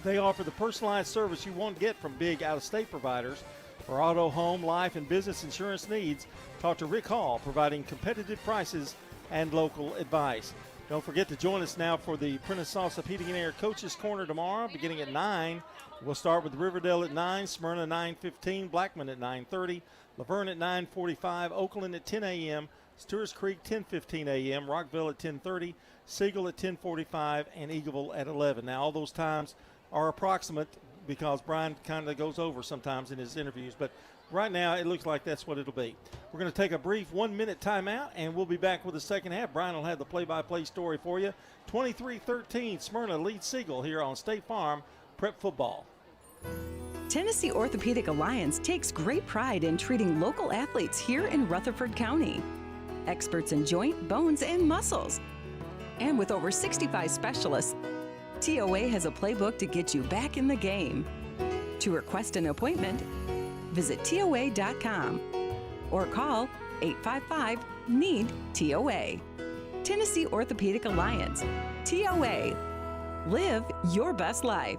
they offer the personalized service you won't get from big out-of-state providers. For auto, home, life, and business insurance needs, talk to Rick Hall, providing competitive prices and local advice. Don't forget to join us now for the Prentice Salsa Heating and Air Coaches Corner tomorrow, beginning at 9. We'll start with Riverdale at 9, Smyrna 9:15, Blackman at 9:30, Laverne at 9:45, Oakland at 10 a.m., Stewart's Creek 10:15 a.m., Rockville at 10:30, Siegel at 10:45, and Eagleville at 11. Now, all those times are approximate because Brian kind of goes over sometimes in his interviews, but right now it looks like that's what it'll be. We're going to take a brief 1-minute timeout, and we'll be back with the second half. Brian will have the play-by-play story for you. 23-13, Smyrna leads Siegel here on State Farm Prep Football. Tennessee Orthopedic Alliance takes great pride in treating local athletes here in Rutherford County. Experts in joint, bones, and muscles. And with over 65 specialists, TOA has a playbook to get you back in the game. To request an appointment, visit TOA.com or call 855-NEED-TOA. Tennessee Orthopedic Alliance. TOA. Live your best life.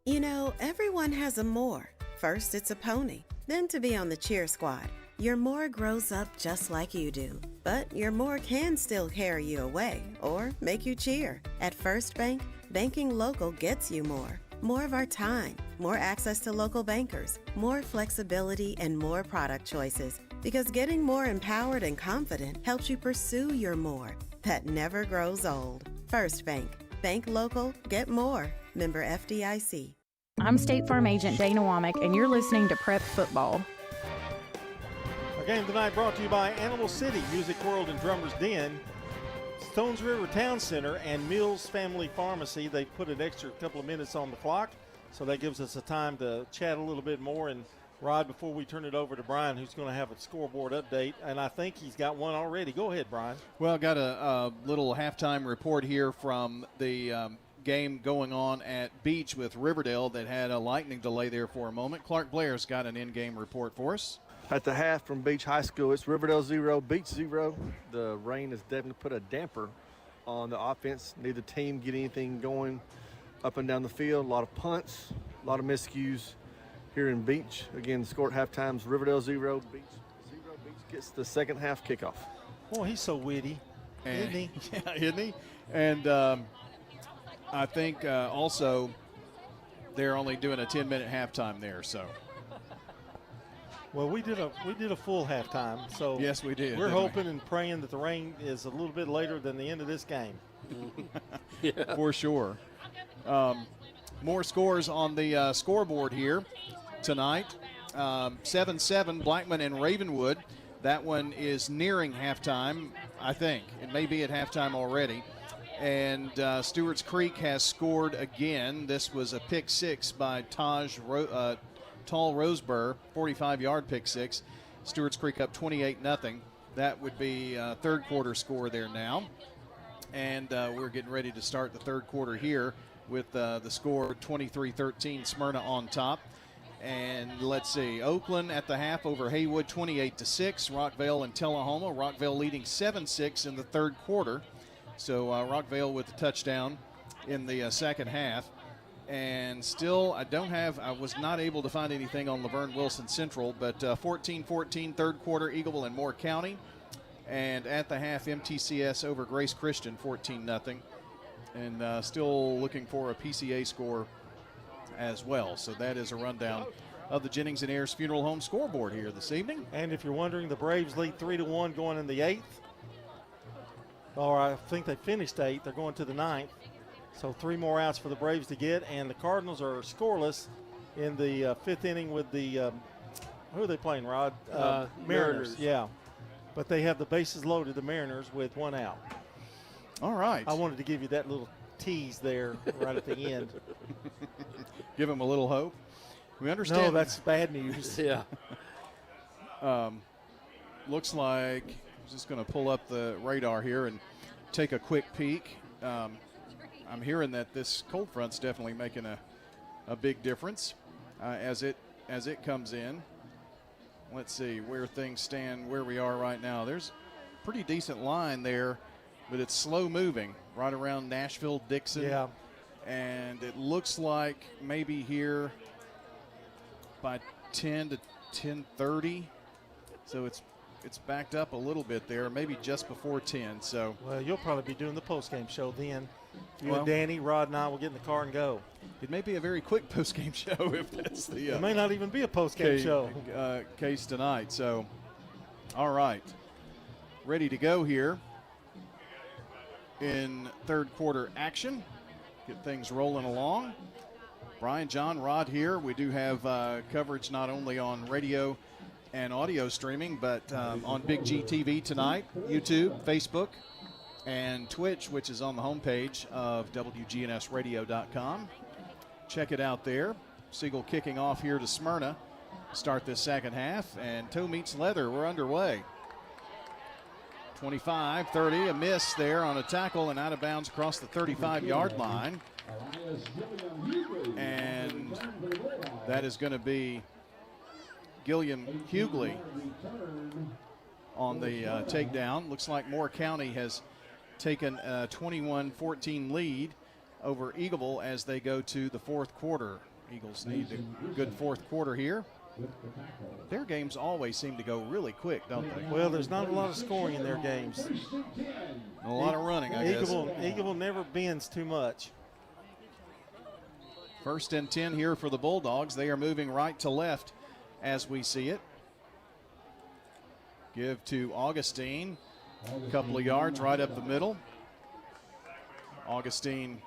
You know, everyone has a more. First, it's a pony. Then to be on the cheer squad. Your more grows up just like you do. But your more can still carry you away or make you cheer. At First Bank, banking local gets you more. More of our time, more access to local bankers, more flexibility, and more product choices. Because getting more empowered and confident helps you pursue your more that never grows old. First Bank. Bank local, get more. Member FDIC. I'm State Farm Agent Dana Womack, and you're listening to Prep Football. Our game tonight brought to you by Animal City, Music World and Drummer's Den, Stones River Town Center, and Mills Family Pharmacy. They put an extra couple of minutes on the clock, so that gives us a time to chat a little bit more. And Rod, before we turn it over to Brian, who's going to have a scoreboard update, and I think he's got one already. Go ahead, Brian. Well, got a little halftime report here from the game going on at Beach with Riverdale that had a lightning delay there for a moment. Clark Blair's got an in-game report for us. At the half from Beach High School, it's Riverdale 0, Beach 0. The rain has definitely put a damper on the offense. Neither team get anything going up and down the field. A lot of punts, a lot of miscues here in Beach. Again, the score at halftime's Riverdale 0, Beach 0. Beach gets the second half kickoff. Boy, he's so witty, isn't he? Yeah, isn't he? And I think also they're only doing a 10-minute halftime there, so. Well, we did a full halftime, so yes, we did. We're hoping and praying that the rain is a little bit later than the end of this game. Yeah. For sure. More scores on the scoreboard here tonight. 7-7, Blackman and Ravenwood. That one is nearing halftime, I think. It may be at halftime already. And Stewart's Creek has scored again. This was a pick six by Tall Rosebur, 45-yard pick six. Stewart's Creek up 28-0. That would be third quarter score there now. And we're getting ready to start the third quarter here with the score 23-13, Smyrna on top. And let's see, Oakland at the half over Haywood 28-6. Rockvale and Tullahoma. Rockvale leading 7-6 in the third quarter. So Rockvale with the touchdown in the second half. And still, I was not able to find anything on Laverne Wilson Central, but 14-14, third quarter, Eagleville and Moore County. And at the half, MTCS over Grace Christian, 14-0. And still looking for a PCA score as well. So that is a rundown of the Jennings and Ayers Funeral Home scoreboard here this evening. And if you're wondering, the Braves lead 3-1 going in the 8th. Or I think they finished 8th. They're going to the 9th. So 3 more outs for the Braves to get, and the Cardinals are scoreless in the 5th inning with the Who are they playing, Rod? Mariners. Yeah. But they have the bases loaded, the Mariners, with 1 out. All right. I wanted to give you that little tease there right at the end. Give them a little hope. We understand. No, that's bad news. Yeah. Looks like I'm just going to pull up the radar here and take a quick peek. I'm hearing that this cold front's definitely making a big difference as it comes in. Let's see where things stand, where we are right now. There's a pretty decent line there, but it's slow moving right around Nashville, Dixon. Yeah. And it looks like maybe here by 10 to 10:30. So it's backed up a little bit there, maybe just before 10. So well, you'll probably be doing the postgame show then. You Well, and Danny, Rod, and I will get in the car and go. it may be a very quick postgame show if that's the It may not even be a postgame show. case tonight. So, all right, ready to go here in third quarter action. Get things rolling along. Brian, John, Rod here. We do have coverage not only on radio and audio streaming, but on Big G TV tonight, YouTube, Facebook, and Twitch, which is on the homepage of WGNSradio.com. Check it out there. Siegel kicking off here to Smyrna. Start this second half, and toe meets leather. We're underway. 25-30, a miss there on a tackle and out of bounds across the 35-yard line. And that is going to be Gilliam Hughley on the takedown. Looks like Moore County has taken a 21-14 lead over Eagleville as they go to the fourth quarter. Eagles need a good fourth quarter here. Their games always seem to go really quick, don't they? Well, there's not a lot of scoring in their games. A lot of running, I guess. Eagleville never bends too much. First and 10 here for the Bulldogs. They are moving right to left as we see it. Give to Augustine. A couple of yards right up the middle. Augustine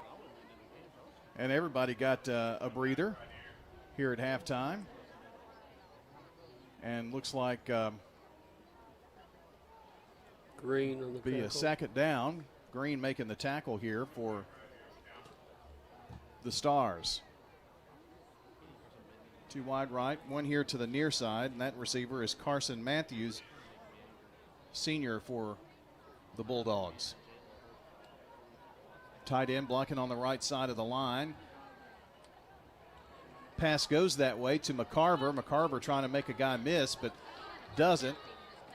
and everybody got a breather here at halftime. And looks like Green on the be tackle. a second down. Green making the tackle here for the Stars. Two wide right, one here to the near side, and that receiver is Carson Matthews, senior for the Bulldogs. Tight end blocking on the right side of the line. Pass goes that way to McCarver. McCarver trying to make a guy miss, but doesn't,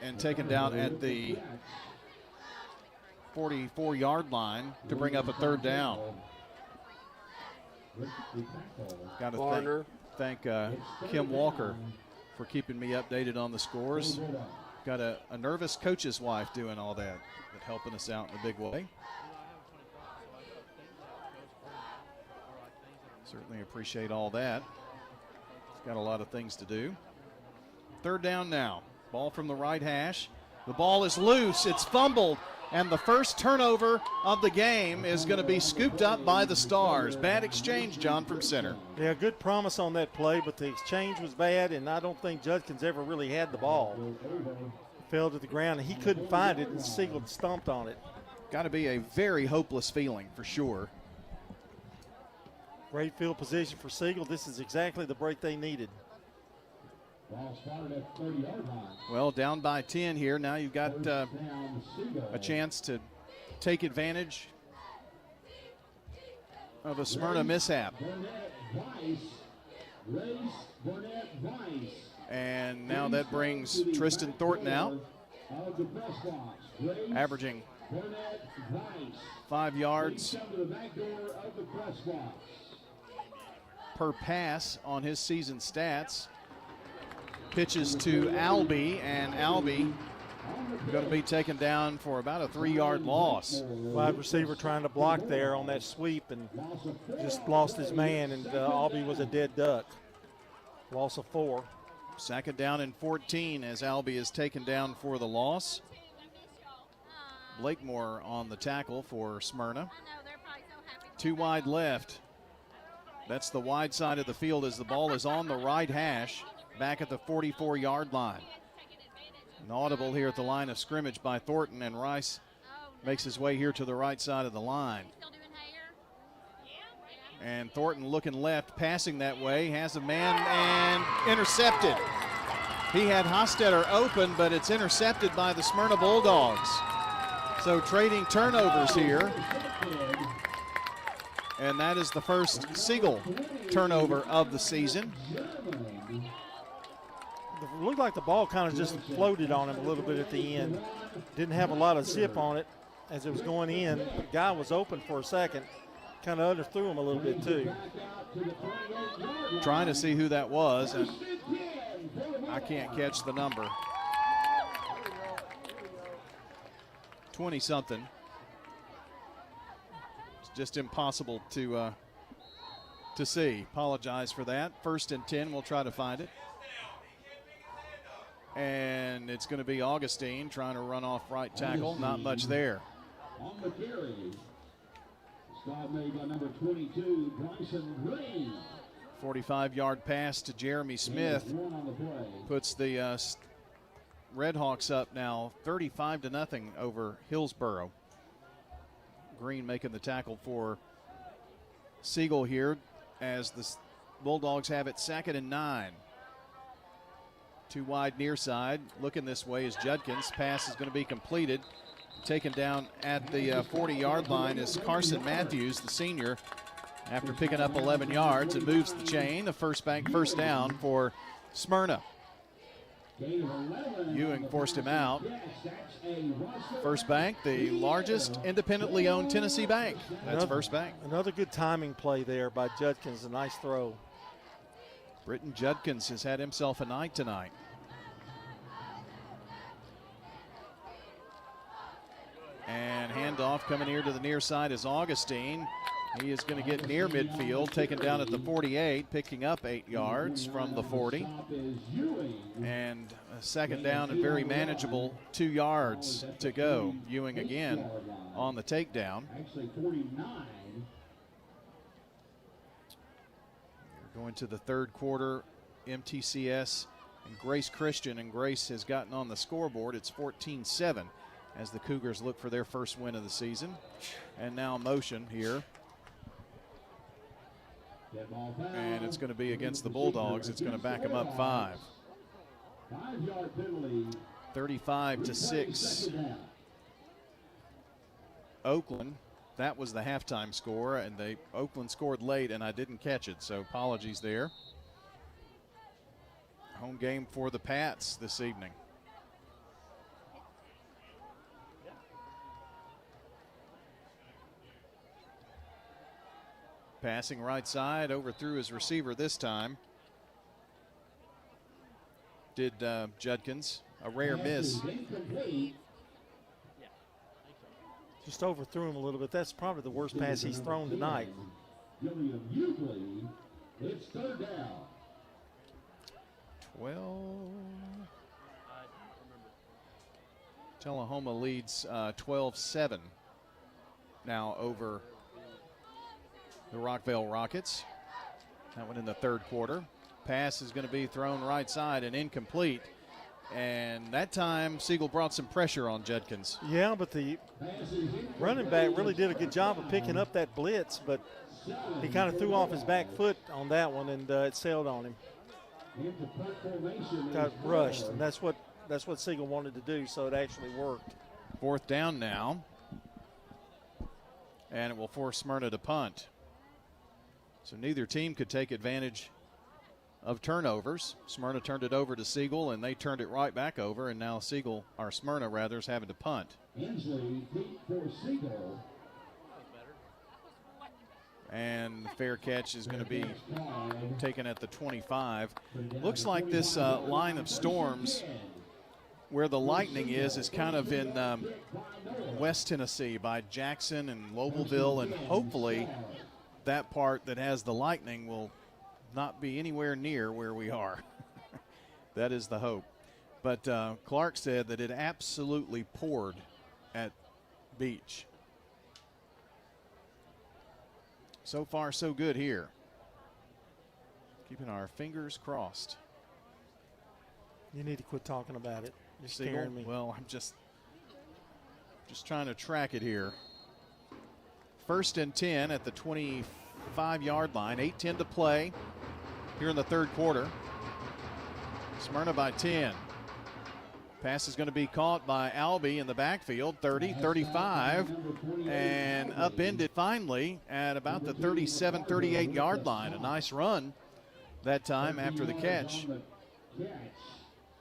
and taken down at the 44-yard line to bring up a third down. Got to thank Kim Walker for keeping me updated on the scores. Got a nervous coach's wife doing all that, but helping us out in a big way. Certainly appreciate all that. He's got a lot of things to do. Third down now. Ball from the right hash. The ball is loose. It's fumbled. And the first turnover of the game is going to be scooped up by the Stars. Bad exchange, John, from center. Yeah, good promise on that play, but the exchange was bad, and I don't think Judkins ever really had the ball. Fell to the ground, and he couldn't find it, and Siegel stomped on it. Got to be a very hopeless feeling for sure. Great field position for Siegel. This is exactly the break they needed. Well, down by 10 here. Now you've got a chance to take advantage of a Smyrna mishap. And now that brings Tristan Thornton out, averaging 5 yards per pass on his season stats. Pitches to Albee, and Albee going to be taken down for about a 3-yard loss. Wide receiver trying to block there on that sweep and just lost his man, and Albee was a dead duck. Loss of 4. Second down and 14 as Albee is taken down for the loss. Blakemore on the tackle for Smyrna. 2 wide left. That's the wide side of the field as the ball is on the right hash. back at the 44-yard line. An audible here at the line of scrimmage by Thornton, and Rice makes his way here to the right side of the line. And Thornton looking left, passing that way, has a man and intercepted. He had Hostetter open, but it's intercepted by the Smyrna Bulldogs. So trading turnovers here. And that is the first Siegel turnover of the season. It looked like the ball kind of just floated on him a little bit at the end. Didn't have a lot of zip on it as it was going in. The guy was open for a second. Kind of underthrew him a little bit too. Trying to see who that was, and I can't catch the number. 20-something. It's just impossible to see. Apologize for that. 1st and 10, we'll try to find it. And it's going to be Augustine trying to run off right tackle. Not much there. On the carry, stop made by number 22, Bryson Green. 45-yard pass to Jeremy Smith puts the Redhawks up now 35-0 over Hillsboro. Green making the tackle for Siegel here as the Bulldogs have it 2nd and 9. Too wide near side. Looking this way is Judkins. Pass is going to be completed. Taken down at the 40-yard line is Carson Matthews, the senior, after picking up 11 yards and moves the chain. The first down for Smyrna. Ewing forced him out. First Bank, the largest independently owned Tennessee bank. That's First Bank. Another good timing play there by Judkins. A nice throw. Britton Judkins has had himself a night tonight. And handoff coming here to the near side is Augustine. He is going to get near midfield, taken down at the 48, picking up 8 yards from the 40. And a 2nd down and very manageable 2 yards to go. Ewing again on the takedown. We're going to the 3rd quarter. MTCS and Grace Christian, and Grace has gotten on the scoreboard. It's 14-7 as the Cougars look for their first win of the season. And now motion here. And it's going to be against the Bulldogs. It's going to back them up 5. 35-6. Oakland. That was the halftime score, and Oakland scored late, and I didn't catch it, so apologies there. Home game for the Pats this evening. Passing right side, overthrew his receiver this time. Did Judkins. A rare miss. Just overthrew him a little bit. That's probably the worst pass he's thrown tonight. It's 3rd down. 12. Tullahoma leads 12-7 now over the Rockville Rockets. That one in the 3rd quarter. Pass is going to be thrown right side and incomplete. And that time, Siegel brought some pressure on Judkins. Yeah, but the running back really did a good job of picking up that blitz, but he kind of threw off his back foot on that one, and it sailed on him. Got rushed, and that's what Siegel wanted to do, so it actually worked. 4th down now. And it will force Smyrna to punt. So neither team could take advantage of turnovers. Smyrna turned it over to Siegel, and they turned it right back over, and now Smyrna rather, is having to punt. Inslee for Siegel. And the fair catch is going to be taken at the 25. Looks like this line of storms where the lightning is kind of in West Tennessee by Jackson and Lobelville, and hopefully that part that has the lightning will not be anywhere near where we are. That is the hope. But Clark said that it absolutely poured at Beach. So far, so good here. Keeping our fingers crossed. You need to quit talking about it. You're Siegel? scaring me. Well, I'm just trying to track it here. 1st and 10 at the 25-yard line. 8:10 to play here in the third quarter. Smyrna by 10. Pass is going to be caught by Albee in the backfield, 30, 35, and upended finally at about the 37, 38-yard line. A nice run that time after the catch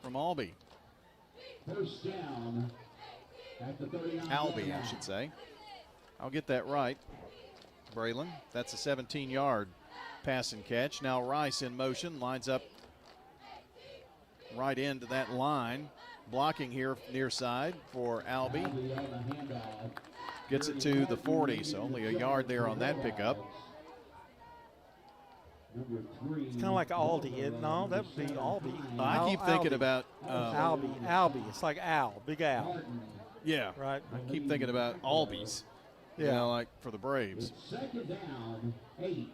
from Albee. First down at the 39. Albee, I should say. I'll get that right. Braylon, that's a 17-yard pass and catch. Now Rice in motion, lines up right into that line. Blocking here near side for Albee. Gets it to the 40, so only a yard there on that pickup. It's kind of like Aldi. No, that would be Albee. I keep thinking about Albee. It's like Al, Big Al. Yeah, right. I keep thinking about Albies. Yeah, you know, like for the Braves. Second down, 8.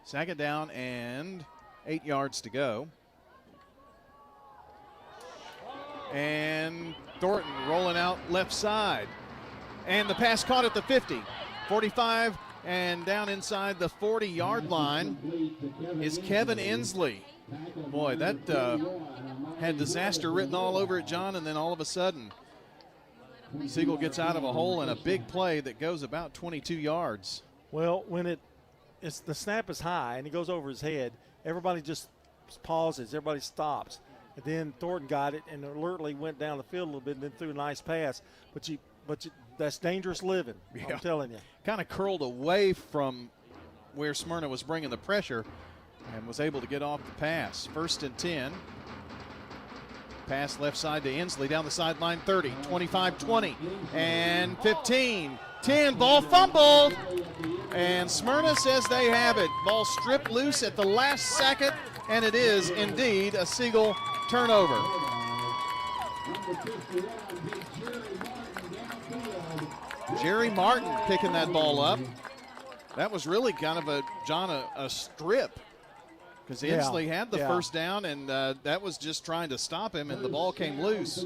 Second down and 8 yards to go. And Thornton rolling out left side. And the pass caught at the 50, 45, and down inside the 40-yard line is Kevin Inslee. Boy, that had disaster written all over it, John, and then all of a sudden, Siegel gets out of a hole in a big play that goes about 22 yards. Well, when it's the snap is high and it goes over his head, everybody just pauses, everybody stops. And then Thornton got it and alertly went down the field a little bit and then threw a nice pass. But that's dangerous living, I'm telling you. Kind of curled away from where Smyrna was bringing the pressure and was able to get off the pass. 1st and 10. Pass left side to Inslee down the sideline, 30, 25, 20, and 15, 10. Ball fumbled, and Smyrna says they have it. Ball stripped loose at the last second, and it is indeed a Siegel turnover. Jerry Martin picking that ball up. That was really kind of a strip. Because Inslee had the first down, and that was just trying to stop him, and the ball came loose.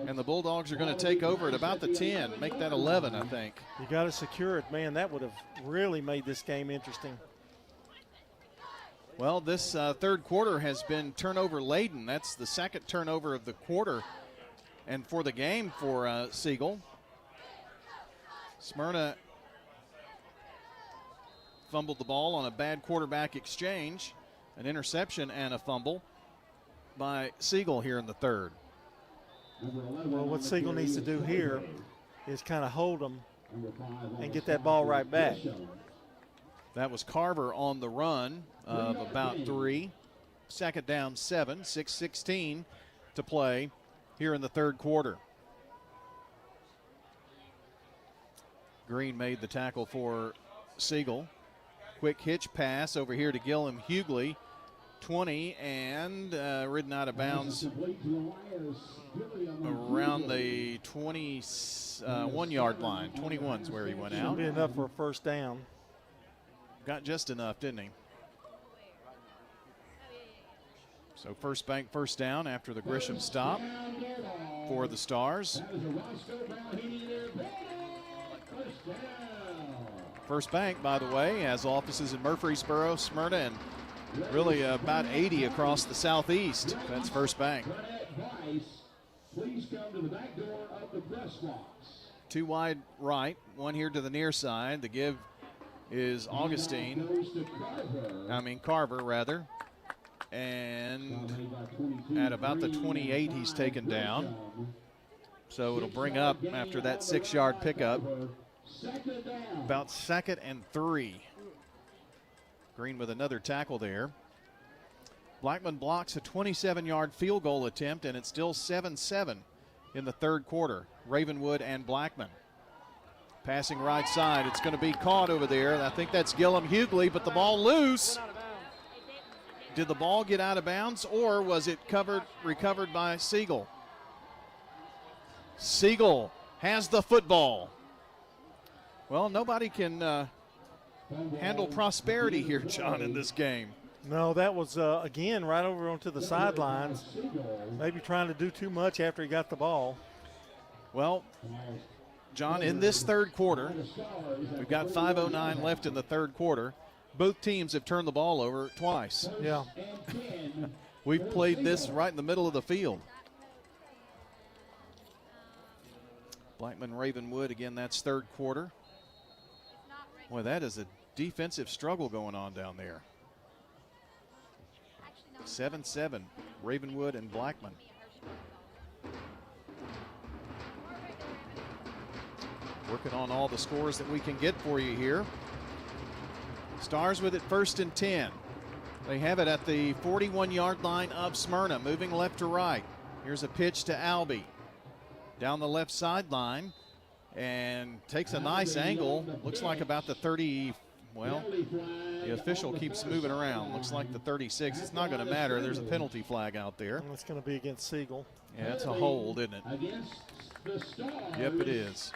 And the Bulldogs are going to take over at about the 10, make that 11, I think. You got to secure it, man. That would have really made this game interesting. Well, this third quarter has been turnover laden. That's the second turnover of the quarter and for the game for Siegel. Smyrna fumbled the ball on a bad quarterback exchange. An interception and a fumble by Siegel here in the third. Well, what Siegel needs to do here is kind of hold them and get that ball right back. That was Carver on the run of about 3. Second down 7, 6:16 to play here in the third quarter. Green made the tackle for Siegel. Quick hitch pass over here to Gillum Hughley. 20 and ridden out of bounds around the 21-yard line. 21's where he went out. Should be enough for a first down. Got just enough, didn't he? So First Bank first down after the Grisham stop for the Stars. First Bank, by the way, has offices in Murfreesboro, Smyrna, and really about 80 across the southeast. That's First Bank. Please come to the back door of the press box. 2 wide right, 1 here to the near side. The give is Carver rather. And at about the 28, he's taken down. So it'll bring up after that 6-yard pickup. About 2nd and 3. Green with another tackle there. Blackman blocks a 27-yard field goal attempt, and it's still 7-7 in the third quarter. Ravenwood and Blackman. Passing right side. It's going to be caught over there. I think that's Gillum Hughley, but the ball loose. Did the ball get out of bounds, or was it recovered by Siegel? Siegel has the football. Well, nobody can handle prosperity here, John, in this game. No, that was, again, right over onto the sidelines. Maybe trying to do too much after he got the ball. Well, John, in this third quarter, we've got 5:09 left in the third quarter. Both teams have turned the ball over twice. Yeah. We've played this right in the middle of the field. Blackman Ravenwood, again, that's third quarter. Boy, that is a defensive struggle going on down there. 7-7, Ravenwood and Blackman. Working on all the scores that we can get for you here. Stars with it 1st and 10. They have it at the 41-yard line of Smyrna, moving left to right. Here's a pitch to Albee. Down the left sideline and takes a nice angle. Looks like about the 30, well, the official keeps moving around. Looks like the 36. It's not going to matter. There's a penalty flag out there. It's going to be against Siegel. Yeah, it's a hold, isn't it? Yep, it is.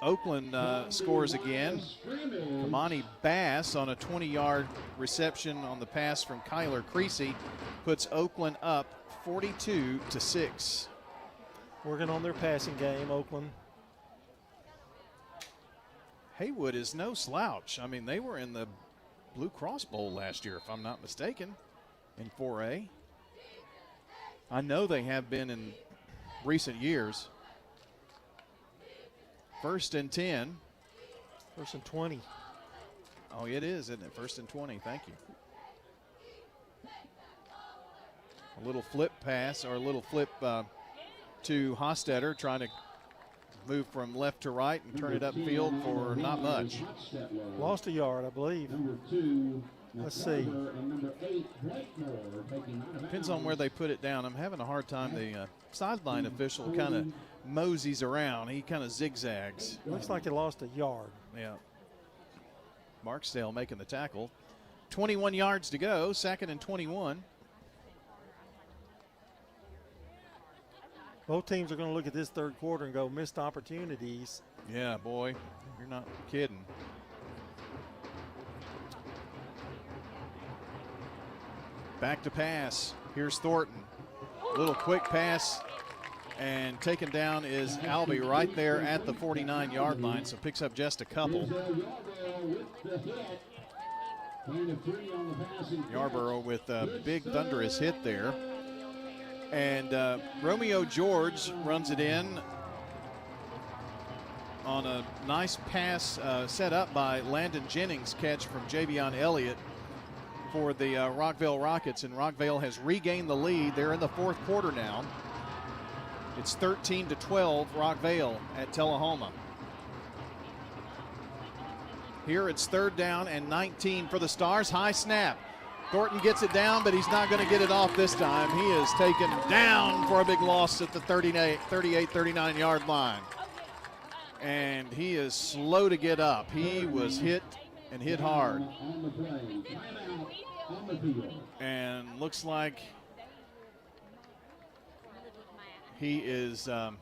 Oakland scores again. Kamani Bass on a 20-yard reception on the pass from Kyler Creasy puts Oakland up 42-6. Working on their passing game, Oakland. Haywood is no slouch. I mean, they were in the Blue Cross Bowl last year, if I'm not mistaken, in 4A. I know they have been in recent years. 1st and 10. 1st and 20. Oh, it is, isn't it? 1st and 20. Thank you. A little flip pass, or a little flip to Hostetter, trying to move from left to right and turn it upfield for not much. Lost a yard, I believe. Let's see. Depends on where they put it down. I'm having a hard time. The sideline official kind of moseys around. He kind of zigzags. Looks like he lost a yard. Yeah. Marksdale making the tackle. 21 yards to go, 2nd and 21. Both teams are going to look at this third quarter and go, missed opportunities. Yeah, boy, you're not kidding. Back to pass. Here's Thornton. Little quick pass, and taken down is Albee right there at the 49-yard line, so picks up just a couple. Yarborough with a big thunderous hit there. And Romeo George runs it in on a nice pass set up by Landon Jennings' catch from Javion Elliott for the Rockvale Rockets, and Rockvale has regained the lead. They're in the fourth quarter now. It's 13-12 Rockvale at Tullahoma. Here it's 3rd down and 19 for the Stars. High snap. Thornton gets it down, but he's not going to get it off this time. He is taken down for a big loss at the 38-39 yard and he is slow to get up. He was hit and hit hard. And looks like he is going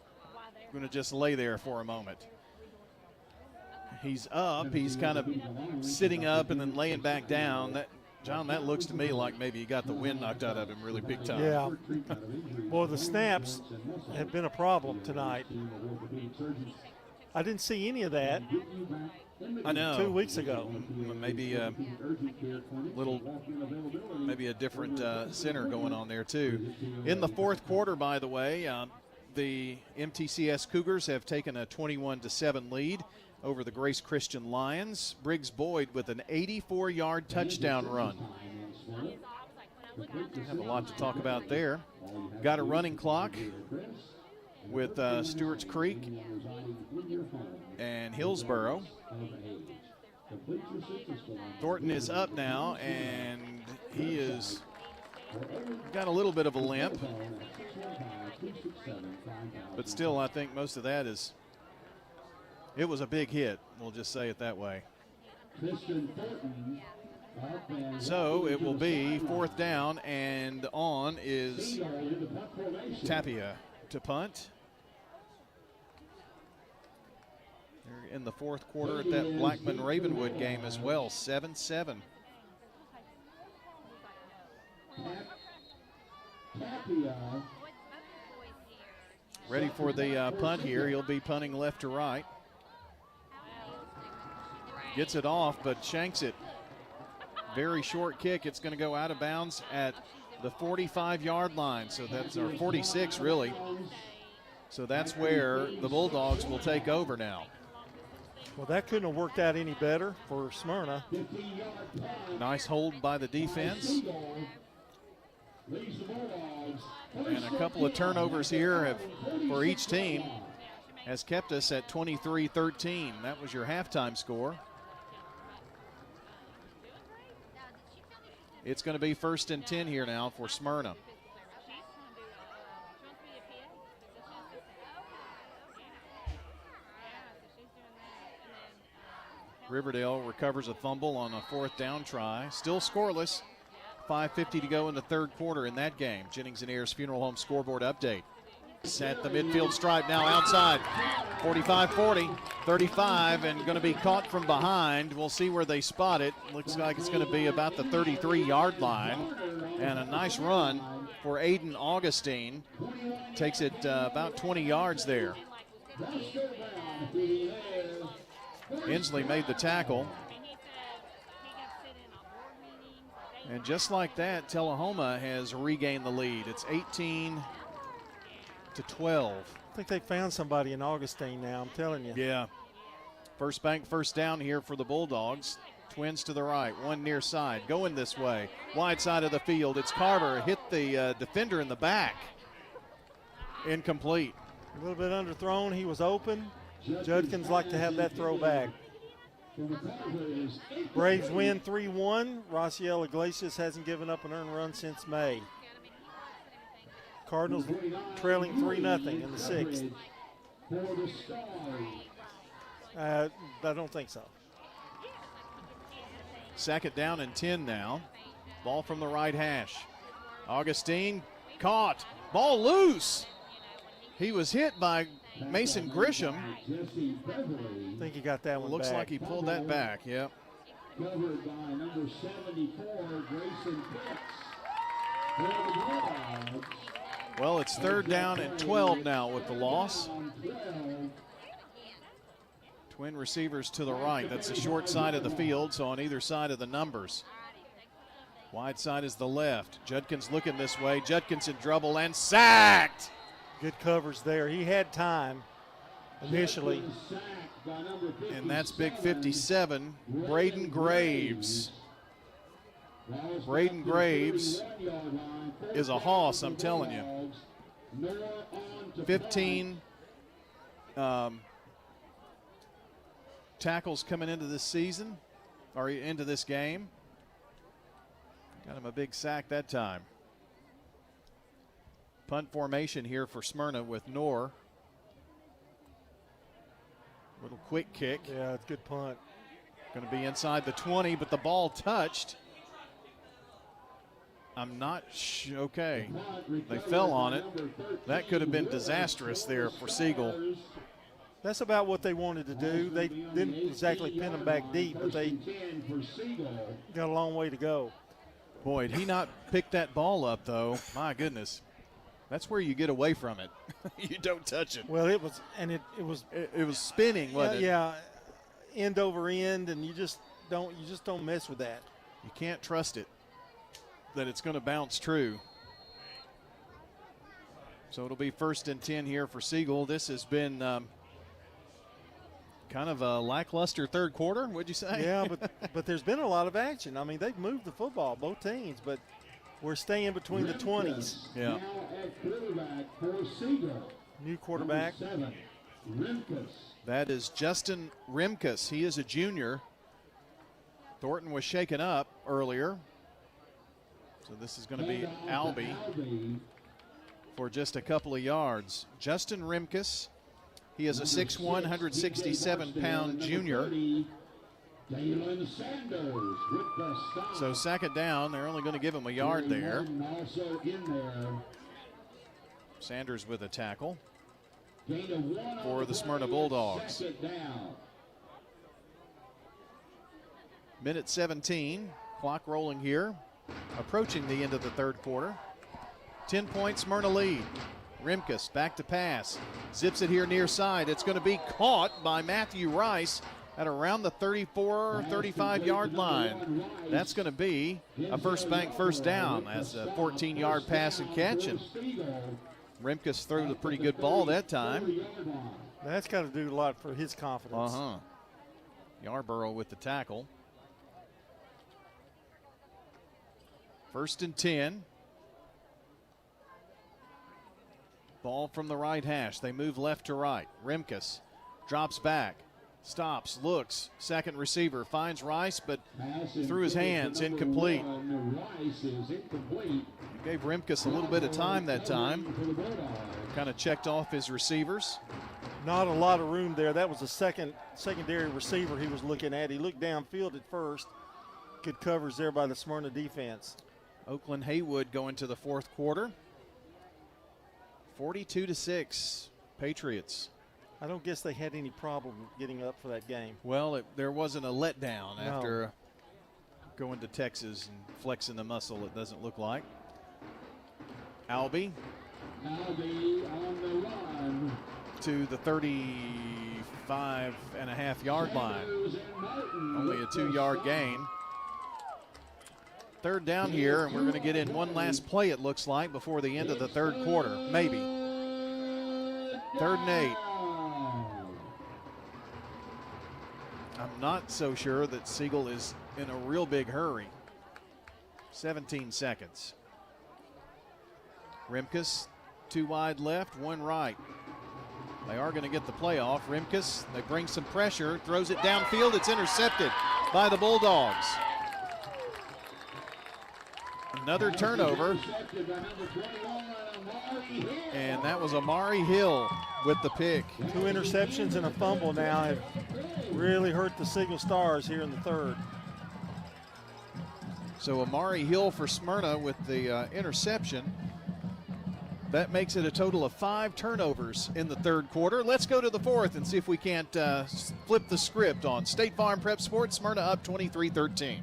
to just lay there for a moment. He's up. He's kind of sitting up and then laying back down. John, that looks to me like maybe he got the wind knocked out of him really big time. Yeah. Well, the snaps have been a problem tonight. I didn't see any of that. I know. 2 weeks ago. Maybe a different center going on there too. In the fourth quarter, by the way, the MTCS Cougars have taken a 21-7 lead over the Grace Christian Lions. Briggs Boyd with an 84-yard touchdown run. Have a lot to talk about there. Got a running clock with Stewart's Creek and Hillsboro. Thornton is up now, and he is got a little bit of a limp. But still, I think most of that is, it was a big hit. We'll just say it that way. So it will be 4th down, and on is Tapia to punt. They're in the fourth quarter at that Blackman-Ravenwood game as well, 7-7. Ready for the punt here. He'll be punting left to right. Gets it off, but shanks it. Very short kick. It's going to go out of bounds at the 45-yard line. So that's our 46, really. So that's where the Bulldogs will take over now. Well, that couldn't have worked out any better for Smyrna. Nice hold by the defense. And a couple of turnovers here for each team has kept us at 23-13. That was your halftime score. It's going to be 1st and 10 here now for Smyrna. Riverdale recovers a fumble on a 4th down try. Still scoreless. 5:50 to go in the third quarter in that game. Jennings and Ayers Funeral Home scoreboard update. Set the midfield stripe now outside. 45-40, 35, and going to be caught from behind. We'll see where they spot it. Looks like it's going to be about the 33-yard line. And a nice run for Aiden Augustine. Takes it about 20 yards there. Inslee made the tackle. And just like that, Tullahoma has regained the lead. It's 18-12. I think they found somebody in Augustine now, I'm telling you. Yeah. First bank, first down here for the Bulldogs. Twins to the right, one near side, going this way. Wide side of the field, it's Carver, hit the defender in the back. Incomplete. A little bit underthrown, he was open. Judkins like to have that throw back. Braves win 3-1. Raciel Iglesias hasn't given up an earned run since May. Cardinals trailing 3-0 in the 6th. I don't think so. 2nd down and 10 now. Ball from the right hash. Augustine caught. Ball loose. He was hit by Mason Grisham. I think he got that one Looks back. like he pulled that back, yep. Covered by number 74, Grayson Pitts. Well, it's 3rd down and 12 now with the loss. Twin receivers to the right. That's the short side of the field, so on either side of the numbers. Wide side is the left. Judkins looking this way. Judkins in trouble and sacked. Good coverage there. He had time initially. And that's big 57, Braden Graves. Braden Graves is a hoss, I'm telling you. 15 tackles coming into this season, or into this game. Got him a big sack that time. Punt formation here for Smyrna with Knorr. Little quick kick. Yeah, it's a good punt. Going to be inside the 20, but the ball touched. I'm not okay. They fell on it. That could have been disastrous there for Siegel. That's about what they wanted to do. They didn't exactly pin them back deep, but they got a long way to go. Boy, did he not pick that ball up, though. My goodness. That's where you get away from it. You don't touch it. Well, it was, and it was spinning, wasn't it? Yeah, end over end, and you just don't mess with that. You can't trust it that it's going to bounce true. So it'll be 1st and 10 here for Siegel. This has been kind of a lackluster third quarter, would you say? Yeah, but there's been a lot of action. I mean, they've moved the football, both teams, but we're staying between the 20s. Yeah. New quarterback. That is Justin Rimkus. He is a junior. Thornton was shaken up earlier. So this is going to be Albee for just a couple of yards. Justin Rimkus. He is a 6'1", 167-pound junior. So 2nd down, they're only going to give him a yard there. Sanders with a tackle. for the Smyrna Bulldogs. Minute 17, clock rolling here, approaching the end of the third quarter. 10-point Smyrna lead. Rimkus back to pass, zips it here near side. It's going to be caught by Matthew Rice at around the 34, 35-yard line. That's going to be a First Bank first down. That's a 14-yard pass and catch, and Rimkus threw a pretty good ball that time. That's got to do a lot for his confidence. Yarborough with the tackle. 1st and 10. Ball from the right hash. They move left to right. Rimkus drops back, stops, looks. Second receiver finds Rice, but through his hands, incomplete. Gave Rimkus a little bit of time that time. Kind of checked off his receivers. Not a lot of room there. That was the secondary receiver he was looking at. He looked downfield at first. Good coverage there by the Smyrna defense. Oakland Haywood going to the fourth quarter. 42-6, Patriots. I don't guess they had any problem getting up for that game. Well, there wasn't a letdown after going to Texas and flexing the muscle, it doesn't look like. Albee on the run to the 35.5-yard line. Only a 2-yard gain. Third down here, and we're going to get in one last play, it looks like, before the end of the third quarter. Maybe. 3rd and 8. I'm not so sure that Siegel is in a real big hurry. 17 seconds. Rimkus, 2 wide left, 1 right. They are going to get the play off. Rimkus, they bring some pressure, throws it downfield. It's intercepted by the Bulldogs. Another turnover. And that was Amari Hill with the pick. 2 interceptions and a fumble now have really hurt the Siegel Stars here in the third. So Amari Hill for Smyrna with the interception. That makes it a total of 5 turnovers in the third quarter. Let's go to the fourth and see if we can't flip the script on State Farm Prep Sports. Smyrna up 23-13.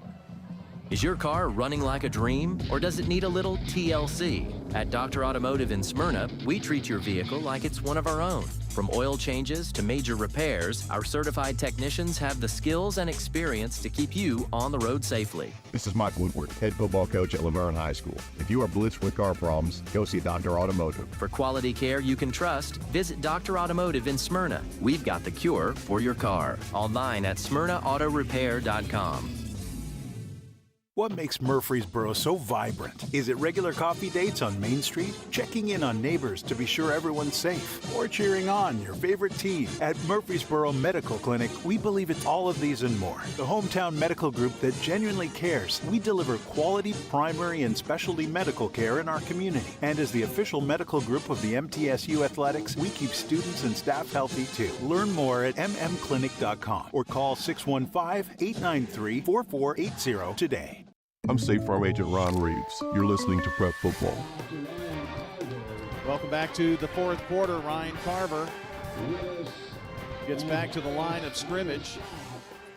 Is your car running like a dream, or does it need a little TLC? At Dr. Automotive in Smyrna, we treat your vehicle like it's one of our own. From oil changes to major repairs, our certified technicians have the skills and experience to keep you on the road safely. This is Mike Woodward, head football coach at Laverne High School. If you are blitzed with car problems, go see Dr. Automotive. For quality care you can trust, visit Dr. Automotive in Smyrna. We've got the cure for your car. Online at smyrnaautorepair.com. What makes Murfreesboro so vibrant? Is it regular coffee dates on Main Street? Checking in on neighbors to be sure everyone's safe? Or cheering on your favorite team? At Murfreesboro Medical Clinic, we believe it's all of these and more. The hometown medical group that genuinely cares. We deliver quality primary and specialty medical care in our community. And as the official medical group of the MTSU Athletics, we keep students and staff healthy too. Learn more at mmclinic.com or call 615-893-4480 today. I'm State Farm Agent Ron Reeves. You're listening to Prep Football. Welcome back to the fourth quarter. Ryan Carver gets back to the line of scrimmage,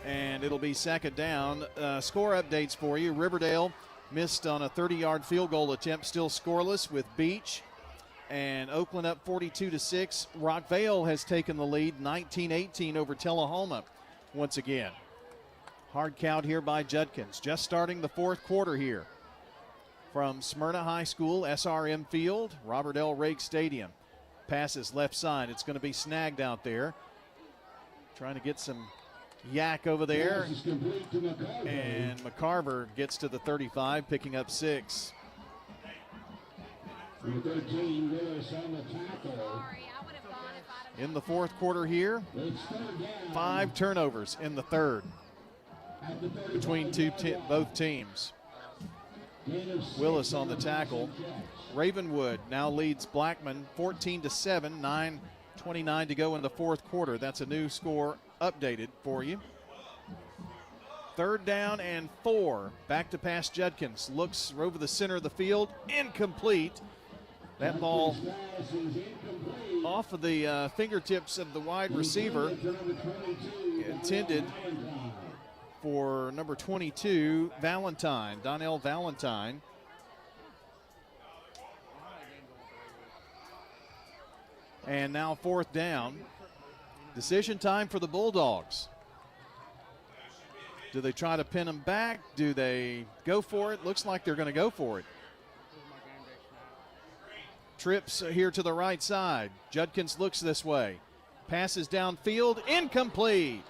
and it'll be second down. Score updates for you. Riverdale missed on a 30-yard field goal attempt, still scoreless with Beach. And Oakland up 42-6. Rockvale has taken the lead 19-18 over Tullahoma once again. Hard count here by Judkins. Just starting the fourth quarter here. From Smyrna High School, SRM Field, Robert L. Rake Stadium. Passes left side. It's going to be snagged out there. Trying to get some yak over there. And McCarver gets to the 35, picking up 6. In the fourth quarter here, 5 turnovers in the third between both teams. Willis on the tackle. Ravenwood now leads Blackman 14-7, 9:29 to go in the fourth quarter. That's a new score updated for you. Third down and 4. Back to pass Judkins. Looks over the center of the field. Incomplete. That ball off of the fingertips of the wide receiver, intended for number 22, Valentine, Donnell Valentine. And now fourth down. Decision time for the Bulldogs. Do they try to pin them back? Do they go for it? Looks like they're going to go for it. Trips here to the right side. Judkins looks this way. Passes downfield, incomplete.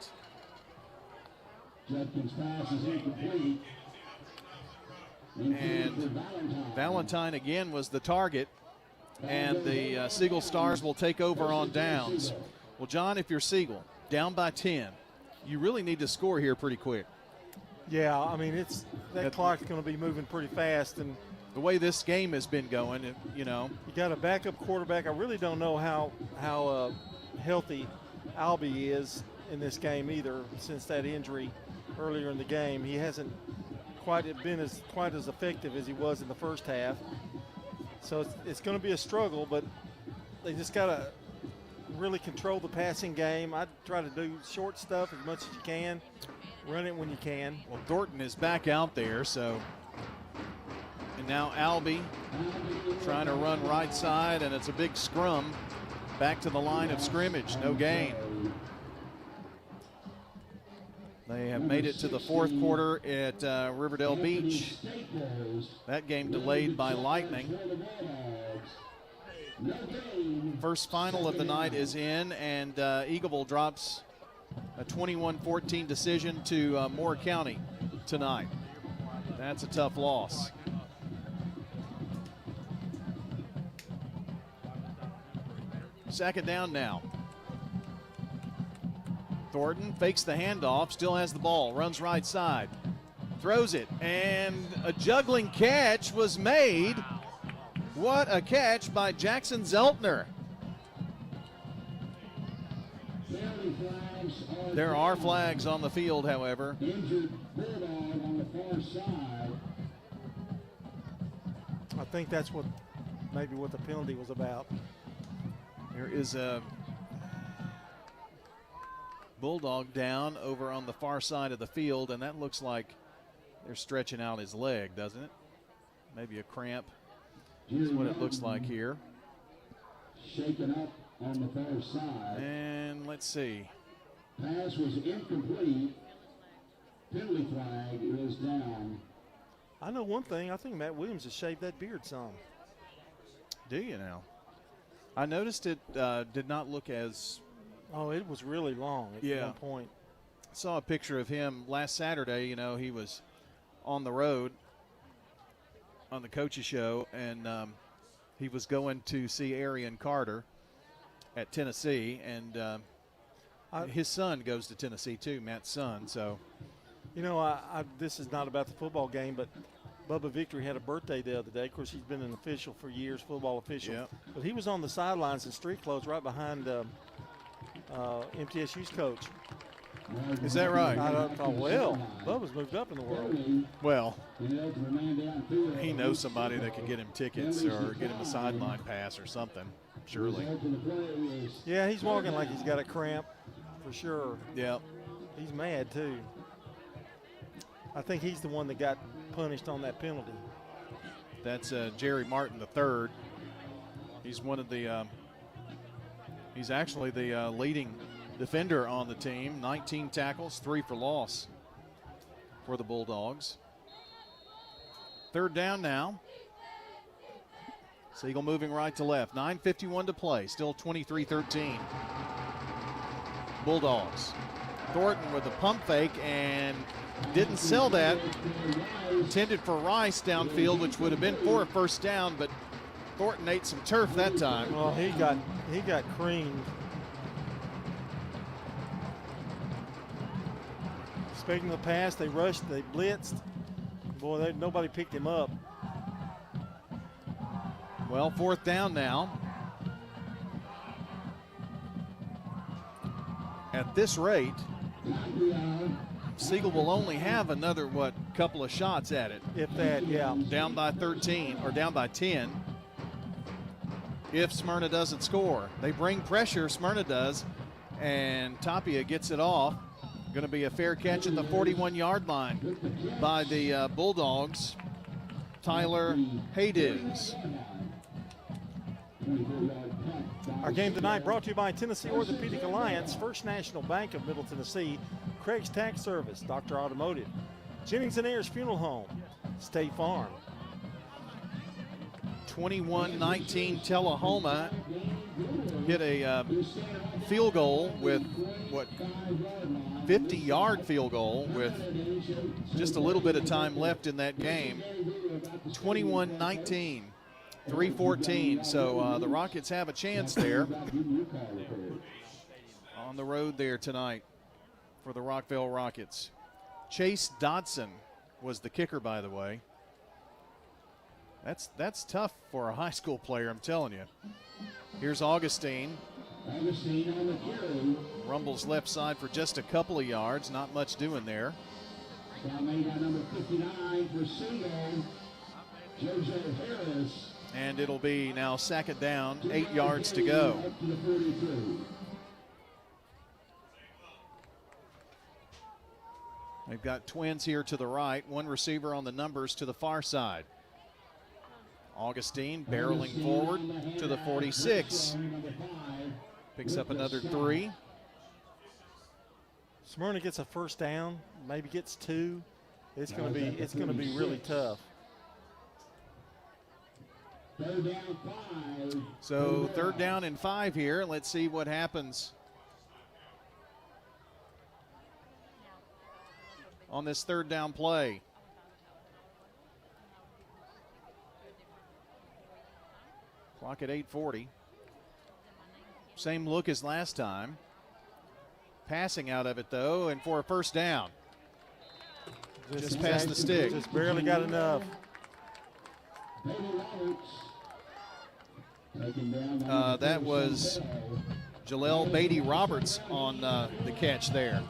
Judkins pass is incomplete. And Valentine again was the target. And the Siegel Stars will take over on downs. Well, John, if you're Siegel, down by 10, you really need to score here pretty quick. Yeah, I mean, that clock's going to be moving pretty fast. And the way this game has been going, you know. You got a backup quarterback. I really don't know how healthy Albee is in this game either since that injury earlier in the game. He hasn't quite been quite as effective as he was in the first half. So it's going to be a struggle, but they just got to really control the passing game. I'd try to do short stuff as much as you can, run it when you can. Well, Thornton is back out there, so. And now Albee trying to run right side, and it's a big scrum back to the line of scrimmage. No gain. They have made it to the fourth quarter at Riverdale Beach. That game delayed by lightning. First final of the night is in, and Eagleville drops a 21-14 decision to Moore County tonight. That's a tough loss. Second down now. Thornton fakes the handoff, still has the ball, runs right side, throws it, and a juggling catch was made. What a catch by Jackson Zeltner. There are flags on the field, however. Injured Bulldog on the far side. I think that's maybe what the penalty was about. There is a Bulldog down over on the far side of the field, and that looks like they're stretching out his leg, doesn't it? Maybe a cramp is what it looks like here. Shaken up on the far side. And let's see. Pass was incomplete. Penalty flag is down. I know one thing. I think Matt Williams has shaved that beard some. Do you now? I noticed it did not look as... Oh, it was really long at one point. I saw a picture of him last Saturday. You know, he was on the road on the coach's show, and he was going to see Arian Carter at Tennessee, and his son goes to Tennessee too, Matt's son. So, you know, this is not about the football game, but Bubba Victory had a birthday the other day. Of course, he's been an official for years, football official. Yep. But he was on the sidelines in street clothes right behind MTSU's coach. Is that right? I thought, well, Bubba's moved up in the world. Well, he knows somebody that could get him tickets or get him a sideline pass or something, surely. Yeah, he's walking like he's got a cramp for sure. Yeah. He's mad, too. I think he's the one that got punished on that penalty. That's Jerry Martin III. He's one of the he's actually the leading defender on the team. 19 tackles, 3 for loss for the Bulldogs. Third down now. Siegel moving right to left. 9:51 to play. Still 23-13. Bulldogs. Thornton with a pump fake and didn't sell that. Intended for Rice downfield, which would have been for a first down, but Thornton ate some turf that time. Well, he got creamed. Expecting the pass, they rushed, they blitzed. Boy, nobody picked him up. Well, fourth down now. At this rate, Siegel will only have another, couple of shots at it. If that, yeah. Down by 13, or down by 10. if Smyrna doesn't score. They bring pressure, Smyrna does, and Tapia gets it off. Going to be a fair catch at the 41-yard line by the Bulldogs. Tyler Haydiz. Our game tonight brought to you by Tennessee Orthopedic Alliance, First National Bank of Middle Tennessee, Craig's Tax Service, Dr. Automotive, Jennings & Ayers Funeral Home, State Farm. 21-19 Tullahoma hit a field goal with, 50-yard field goal with just a little bit of time left in that game. 21-19, 3:14. So the Rockets have a chance there on the road there tonight for the Rockville Rockets. Chase Dodson was the kicker, by the way. That's tough for a high school player, I'm telling you. Here's Augustine. Rumbles left side for just a couple of yards. Not much doing there. Number 59 for Siegel, Joseph Harris. And it'll be now second down, 8 yards to go. They've got twins here to the right, one receiver on the numbers to the far side. Augustine barreling forward to the 46. Picks up another 3. Smyrna gets a first down, maybe gets 2. It's going to be really tough. So third down and 5 here. Let's see what happens on this third down play. Clock at 8:40. Same look as last time. Passing out of it, though, and for a first down. Just past the stick. Just barely got enough. That was Jaleel Beatty-Roberts on the catch there.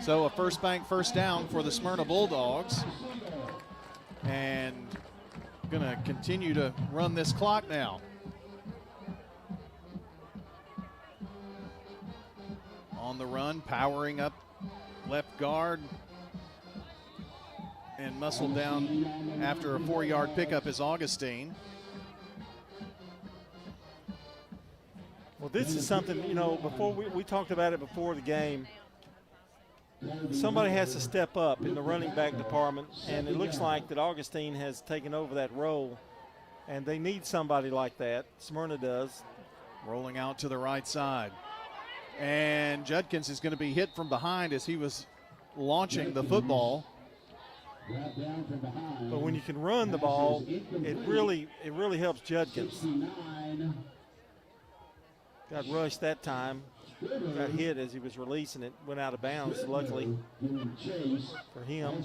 So a first bank first down for the Smyrna Bulldogs. And going to continue to run this clock now. On the run, powering up left guard. And muscled down after a 4-yard pickup is Augustine. Well, this is something, you know, before we talked about it before the game. Somebody has to step up in the running back department, and it looks like that Augustine has taken over that role, and they need somebody like that. Smyrna does. Rolling out to the right side. And Judkins is going to be hit from behind as he was launching the football. But when you can run the ball, it really helps Judkins. Got rushed that time. Got hit as he was releasing it. Went out of bounds, luckily for him.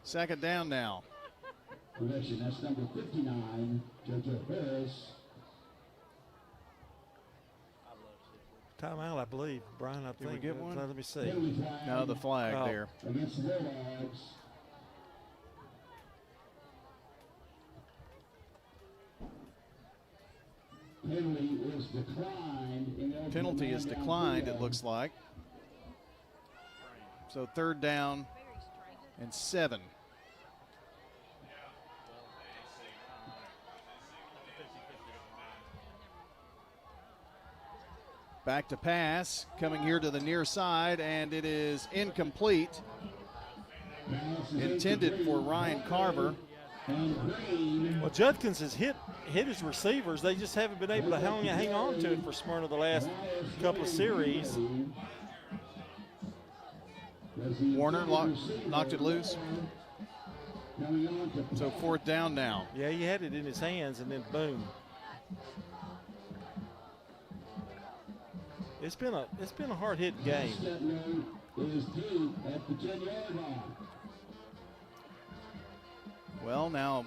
Second down now. That's number 59, Joseph Harris. Timeout, I believe. Brian, I think. Did we get one? Let me see. No, the flag there. Against the Bulldogs. Penalty is declined, it looks like. So third down and 7. Back to pass, coming here to the near side, and it is incomplete. Intended for Ryan Carver. Well, Judkins has hit his receivers. They just haven't been able to hang on to it for Smyrna the last couple of series. Warner knocked it loose. So fourth down now. Yeah, he had it in his hands, and then boom. It's been a hard-hitting game. Well, now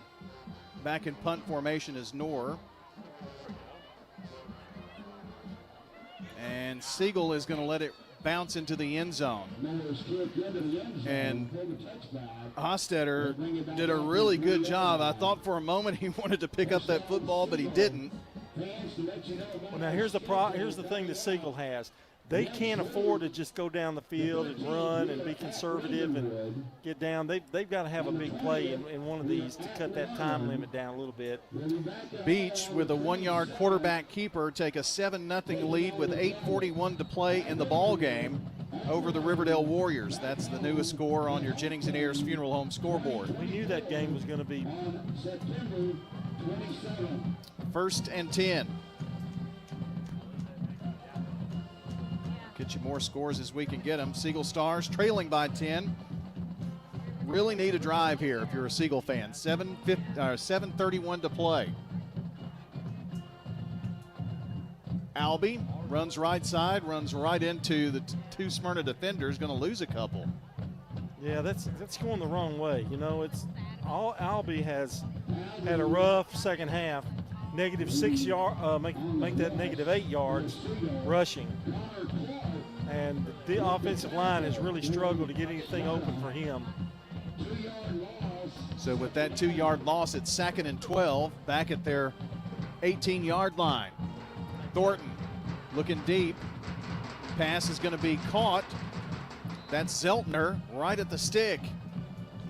back in punt formation is Knorr. And Siegel is going to let it bounce into the end zone. And Hostetter did a really good job. I thought for a moment he wanted to pick up that football, but he didn't. Well, now here's the thing that Siegel has. They can't afford to just go down the field and run and be conservative and get down. They've got to have a big play in one of these to cut that time limit down a little bit. Beach with a 1-yard quarterback keeper take a 7-0 lead with 8:41 to play in the ball game over the Riverdale Warriors. That's the newest score on your Jennings and Ayers Funeral Home scoreboard. We knew that game was going to be 1st and 10. Get you more scores as we can get them. Siegel Stars trailing by 10. Really need a drive here if you're a Siegel fan. 7:31 to play. Albee runs right side, runs right into the two Smyrna defenders, going to lose a couple. Yeah, that's going the wrong way. You know, Albee has had a rough second half. -6 yard, make that -8 yards rushing. And the offensive line has really struggled to get anything open for him. So with that 2-yard loss, it's 2nd and 12, back at their 18-yard line. Thornton looking deep. Pass is going to be caught. That's Zeltner right at the stick.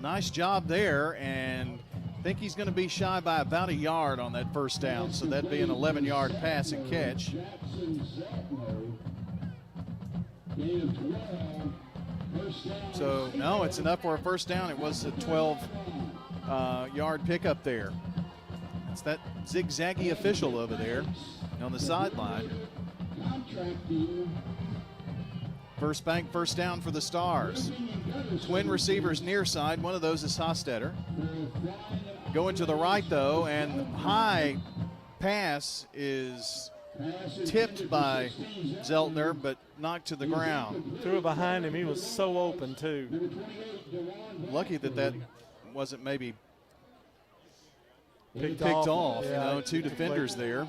Nice job there, and I think he's going to be shy by about a yard on that first down, so that'd be an 11-yard pass and catch. So, no, it's enough for a first down. It was a 12-yard pickup there. It's that zigzaggy official over there on the sideline. First bank, first down for the Stars. Twin receivers near side. One of those is Hostetter. Going to the right, though, and high pass is tipped by Zeltner, but knocked to the ground. Threw it behind him. He was so open, too. Lucky that wasn't maybe picked off. Yeah, you know, two defenders there.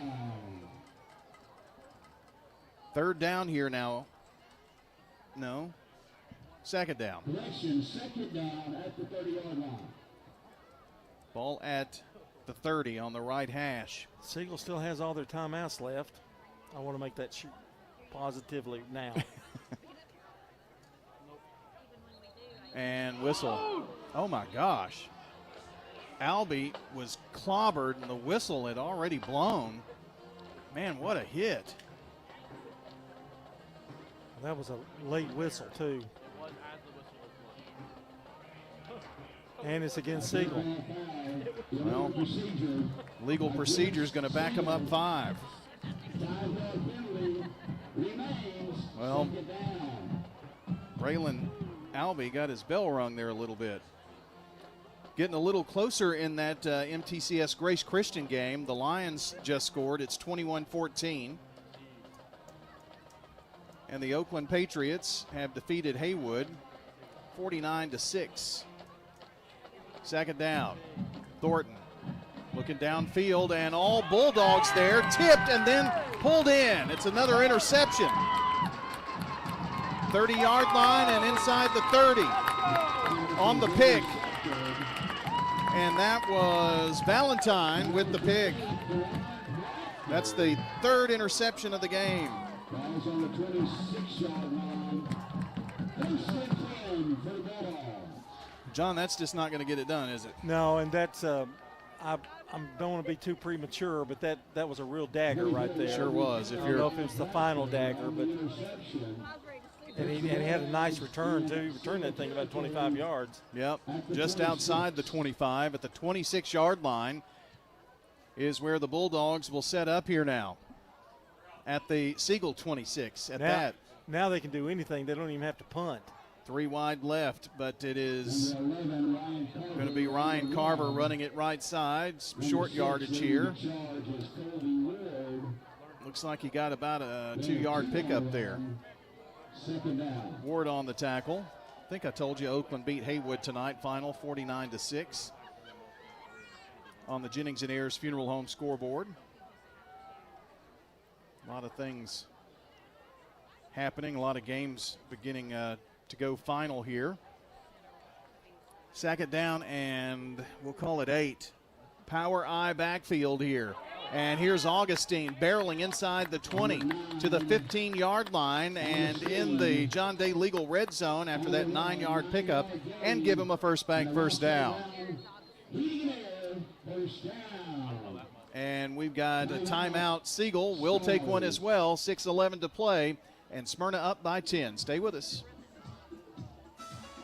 3rd down here now. No. 2nd down. Second down at the 30-yard line. Ball at the 30 on the right hash. Siegel still has all their timeouts left. I want to make that shoot positively now. And whistle. Oh my gosh. Albee was clobbered and the whistle had already blown. Man, what a hit. That was a late whistle, too. And it's against Siegel. Well, legal procedure is going to back him up 5. Well, Braylon Albee got his bell rung there a little bit. Getting a little closer in that MTCS Grace Christian game. The Lions just scored. It's 21-14. And the Oakland Patriots have defeated Haywood 49-6. 2nd down. Thornton looking downfield, and all Bulldogs there, tipped and then pulled in. It's another interception. 30-yard line and inside the 30 on the pick. And that was Valentine with the pick. That's the 3rd interception of the game. Guys on the 26-yard line. 1st and 10 for the Bulldogs. John, that's just not going to get it done, is it? No, and that's I don't want to be too premature, but that was a real dagger right there. Sure was. I don't know if it was the final dagger, but and he had a nice return too. He returned that thing about 25 yards. Yep, just outside the 25 at the 26-yard line is where the Bulldogs will set up here now. At the Siegel 26 Now they can do anything. They don't even have to punt. 3 wide left, but it is going to be Ryan Carver running it right side. Some short yardage here. Looks like he got about a 2-yard pickup there. Ward on the tackle. I think I told you Oakland beat Haywood tonight, final 49-6 on the Jennings and Ayers Funeral Home scoreboard. A lot of things happening. A lot of games beginning to go final here. Second down, and we'll call it 8. Power I backfield here. And here's Augustine barreling inside the 20 to the 15-yard line and in the John Day legal red zone after that 9-yard pickup and give him a first down. And we've got a timeout. Siegel will take one as well. 6:11 to play, and Smyrna up by 10. Stay with us.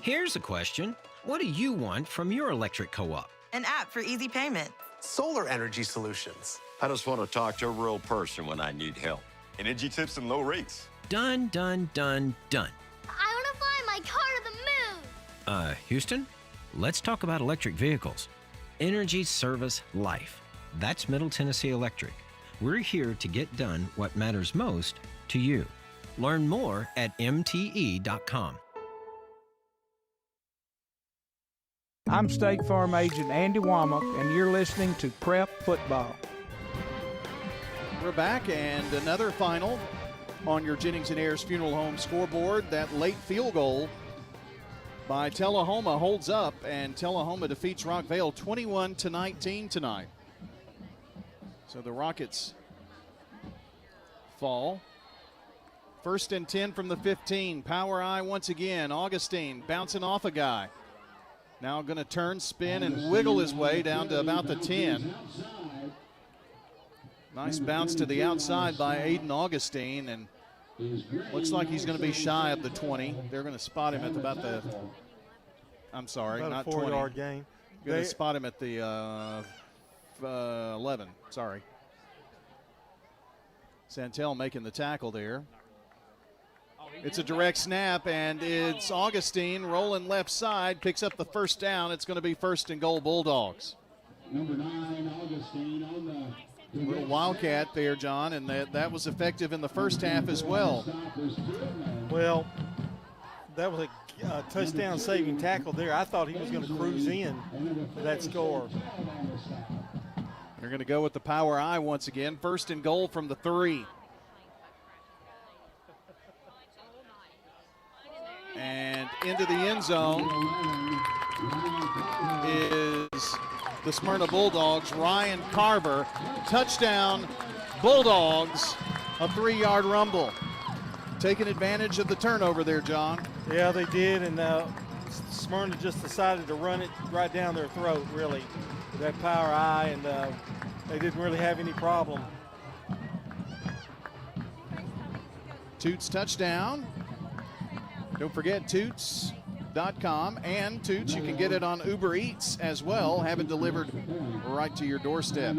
Here's a question. What do you want from your electric co-op? An app for easy payment. Solar energy solutions. I just want to talk to a real person when I need help. Energy tips and low rates. Done, done, done, done. I want to fly my car to the moon. Houston, let's talk about electric vehicles. Energy Service Life. That's Middle Tennessee Electric. We're here to get done what matters most to you. Learn more at mte.com. I'm State Farm Agent Andy Womack, and you're listening to Prep Football. We're back, and another final on your Jennings and Ayers Funeral Home scoreboard. That late field goal by Tullahoma holds up, and Tullahoma defeats Rockvale 21-19 tonight. So the Rockets fall. 1st and 10 from the 15. Power I once again. Augustine bouncing off a guy. Now going to turn, spin, and wiggle his way down to about the 10. Nice bounce to the outside by Aiden Augustine, and looks like he's going to be shy of the 20. They're going to spot him at about the, I'm sorry, about not a 20. 4-yard gain. Going to spot him at the 11, sorry. Santel making the tackle there. It's a direct snap, and it's Augustine rolling left side, picks up the first down. It's going to be 1st and goal Bulldogs. Number 9, Augustine on the little wildcat there, John, and that was effective in the first half as well. Well, that was a touchdown-saving tackle there. I thought he was going to cruise in for that score. They're going to go with the power I once again. 1st and goal from the 3. And into the end zone is the Smyrna Bulldogs. Ryan Carver, touchdown, Bulldogs, a 3-yard rumble. Taking advantage of the turnover there, John. Yeah, they did, and Smyrna just decided to run it right down their throat, really, with that power I, and they didn't really have any problem. Toots touchdown. Don't forget Toots.com, and Toots, you can get it on Uber Eats as well. Have it delivered right to your doorstep.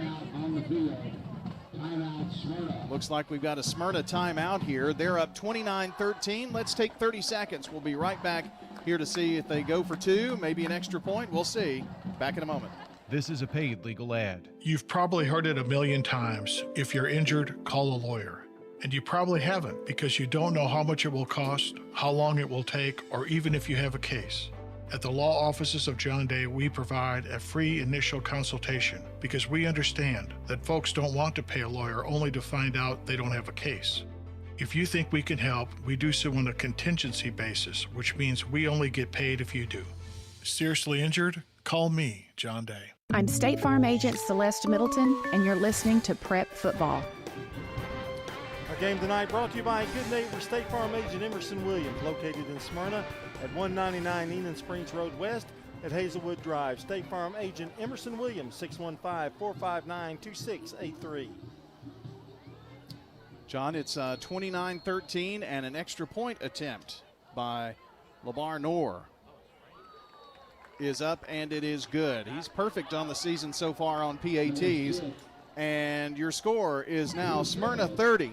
Looks like we've got a Smyrna timeout here. They're up 29-13. Let's take 30 seconds. We'll be right back here to see if they go for 2, maybe an extra point. We'll see. Back in a moment. This is a paid legal ad. You've probably heard it a million times. If you're injured, call a lawyer. And you probably haven't because you don't know how much it will cost, how long it will take, or even if you have a case. At the law offices of John Day, we provide a free initial consultation because we understand that folks don't want to pay a lawyer only to find out they don't have a case. If you think we can help, we do so on a contingency basis, which means we only get paid if you do. Seriously injured? Call me, John Day. I'm State Farm Agent Celeste Middleton, and you're listening to Prep Football. Our game tonight brought to you by good neighbor State Farm Agent Emerson Williams, located in Smyrna at 199 Enon Springs Road West at Hazelwood Drive. State Farm Agent Emerson Williams, 615-459-2683. John, it's 29-13 and an extra point attempt by LeBar Noor is up, and it is good. He's perfect on the season so far on PATs. And your score is now Smyrna 30,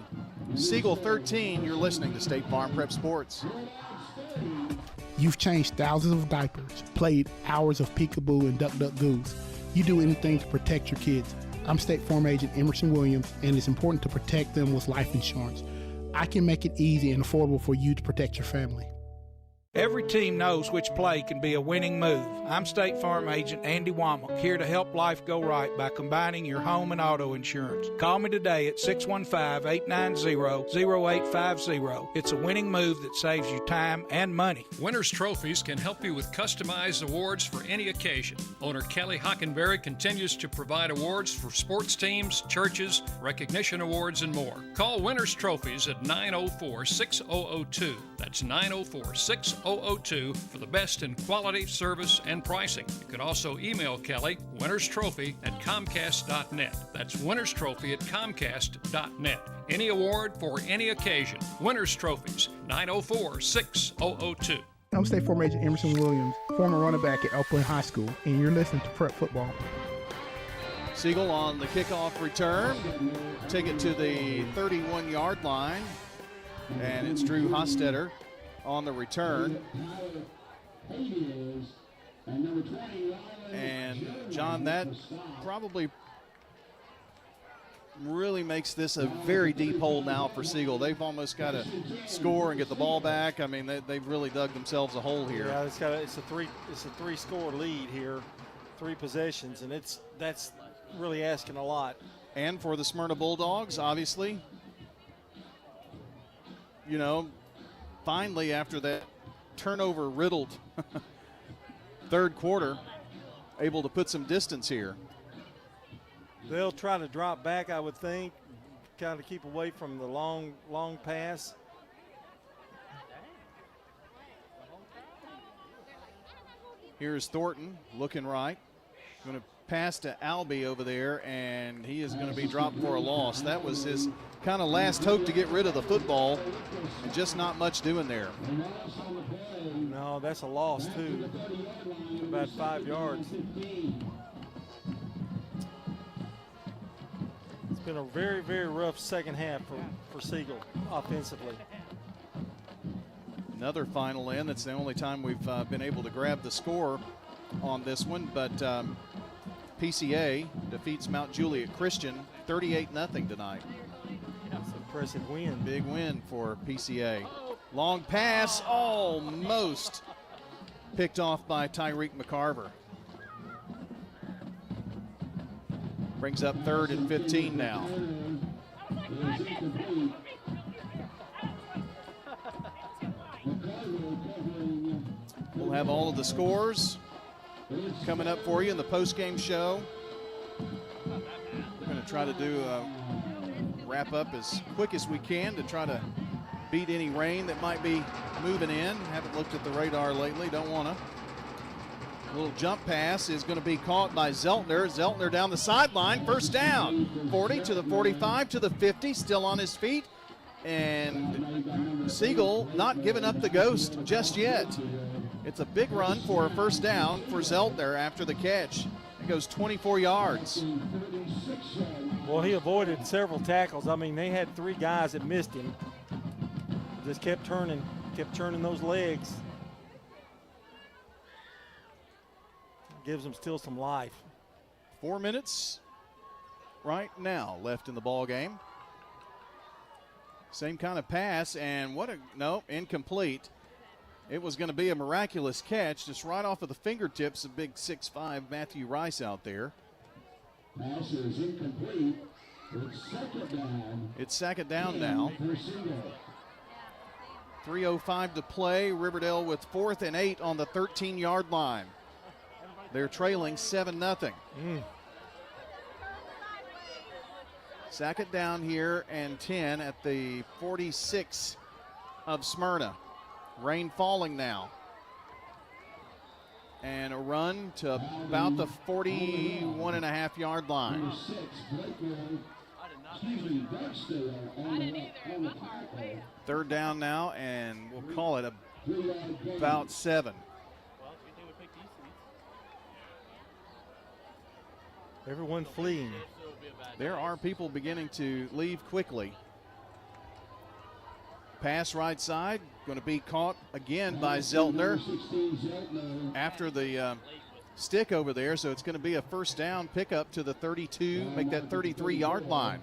Siegel 13. You're listening to State Farm Prep Sports. You've changed thousands of diapers, played hours of peekaboo and duck duck goose. You do anything to protect your kids. I'm State Farm Agent Emerson Williams, and it's important to protect them with life insurance. I can make it easy and affordable for you to protect your family. Every team knows which play can be a winning move. I'm State Farm Agent Andy Womack, here to help life go right by combining your home and auto insurance. Call me today at 615-890-0850. It's a winning move that saves you time and money. Winners Trophies can help you with customized awards for any occasion. Owner Kelly Hockenberry continues to provide awards for sports teams, churches, recognition awards, and more. Call Winners Trophies at 904-6002. That's 904-6002 for the best in quality, service, and pricing. You can also email Kelly, winnerstrophy@comcast.net. That's winnerstrophy@comcast.net. Any award for any occasion. Winners Trophies, 904-6002. I'm State Farm Agent Emerson Williams, former running back at Oakland High School, and you're listening to Prep Football. Siegel on the kickoff return. Take it to the 31-yard line. And it's Drew Hostetter on the return. And, John, that probably really makes this a very deep hole now for Siegel. They've almost got to score and get the ball back. I mean, they've really dug themselves a hole here. Yeah, it's a three-score lead here, 3 possessions, and that's really asking a lot. And for the Smyrna Bulldogs, obviously, you know, finally after that turnover-riddled third quarter, able to put some distance here. They'll try to drop back, I would think, kind of keep away from the long pass. Here's Thornton looking right. Going to pass to Albee over there, and he is going to be dropped for a loss. That was his kind of last hope to get rid of the football, and just not much doing there. No, that's a loss, too. About 5 yards. It's been a very, very rough second half for Siegel offensively. Another final in. That's the only time we've been able to grab the score on this one, but PCA defeats Mount Juliet Christian 38-0 tonight. That's an impressive win. Big win for PCA. Long pass, almost picked off by Tyreek McCarver. Brings up 3rd and 15 now. We'll have all of the scores coming up for you in the post-game show. We're going to try to do a wrap up as quick as we can to try to beat any rain that might be moving in. Haven't looked at the radar lately, don't want to. A little jump pass is going to be caught by Zeltner. Zeltner down the sideline, first down. 40 to the 45 to the 50, still on his feet. And Siegel not giving up the ghost just yet. It's a big run for a first down for Zeltner after the catch. It goes 24 yards. Well, he avoided several tackles. I mean, they had 3 guys that missed him. Just kept churning those legs. Gives them still some life. 4 minutes right now left in the ball game. Same kind of pass, and incomplete. It was going to be a miraculous catch, just right off of the fingertips of big 6'5" Matthew Rice out there. Pass is incomplete. It's second down now. 3:05 to play. Riverdale with 4th and 8 on the 13-yard line. They're trailing 7-0. Second down here and 10 at the 46 of Smyrna. Rain falling now. And a run to about the 41.5-yard line. Third down now, and we'll call it about 7. Everyone fleeing. There are people beginning to leave quickly. Pass right side, going to be caught again by Zeltner after the stick over there, so it's going to be a first down pickup to the 32, make that 33-yard line.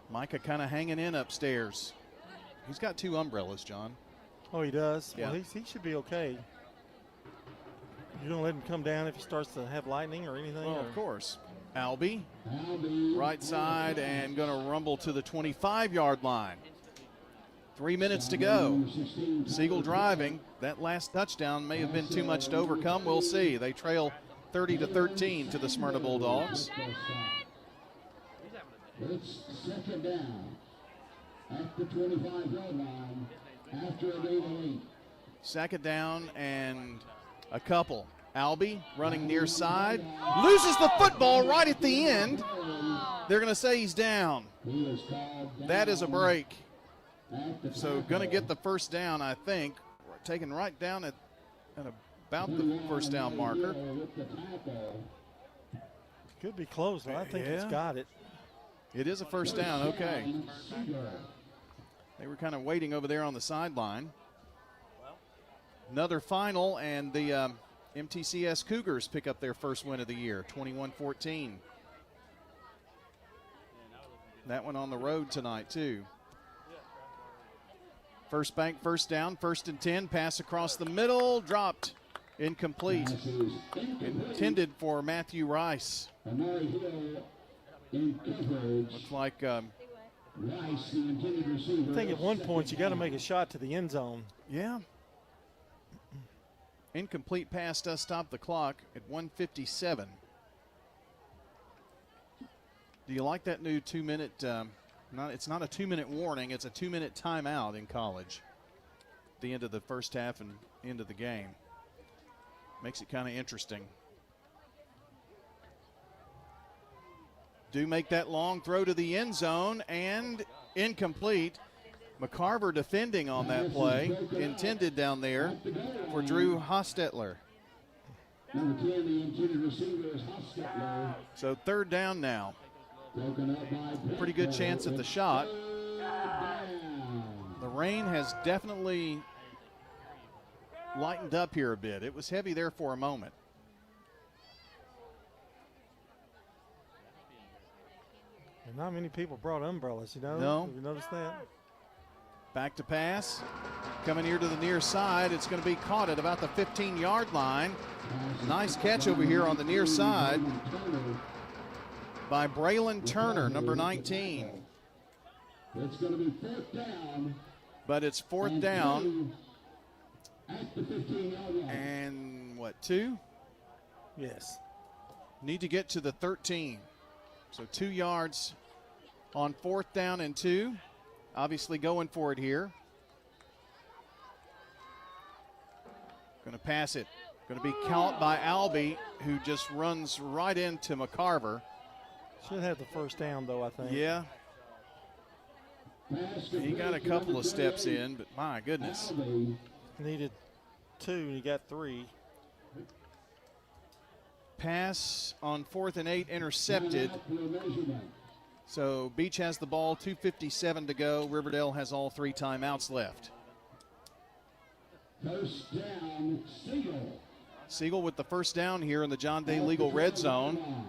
Micah kind of hanging in upstairs. He's got 2 umbrellas, John. Oh, he does? Yeah. Well, he should be okay. You don't let him come down if he starts to have lightning or anything? Well, of course. Albee, right side, and going to rumble to the 25-yard line. 3 minutes to go. Siegel driving. That last touchdown may have been too much to overcome. We'll see. They trail 30-13 to the Smyrna Bulldogs. It's second down at the 25-yard line after a gain of 8. Second down and a couple. Albee running near side. Loses the football right at the end. They're going to say he's down. That is a break. So going to get the first down, I think. Taken right down at about the first down marker. Could be close, but I think he's got it. It is a first down, okay. They were kind of waiting over there on the sideline. Another final, and the MTCS Cougars pick up their first win of the year, 21-14. That one on the road tonight, too. First bank, first down, 1st and 10, pass across the middle, dropped, incomplete. Intended for Matthew Rice. Looks like I think at one point you got to make a shot to the end zone. Yeah. Incomplete pass does stop the clock at 1:57. Do you like that new 2-minute? It's not a 2-minute warning. It's a 2-minute timeout in college. At the end of the first half and end of the game. Makes it kind of interesting. Do make that long throw to the end zone and incomplete. McCarver defending on that play, intended down there for Drew Hostetler. Number 10, the intended receiver is Hostetler. So 3rd down now. Pretty good chance at the shot. The rain has definitely lightened up here a bit. It was heavy there for a moment. And not many people brought umbrellas, you know? No. Have you noticed that? Back to pass. Coming here to the near side. It's going to be caught at about the 15-yard line. Nice catch over here on the near side by Braylon Turner, number 19. It's going to be 4th down. But it's 4th down. At the 15-yard line. And what, 2? Yes. Need to get to the 13. So 2 yards on 4th down and 2. Obviously going for it here. Going to pass it. Going to be caught by Albee, who just runs right into McCarver. Should have the first down, though, I think. Yeah. He got a couple of steps in, but my goodness. Needed 2, and he got 3. Pass on 4th and 8 intercepted. So Beach has the ball, 2:57 to go. Riverdale has all 3 timeouts left. First down, Siegel. Siegel with the first down here in the John Day Legal red zone.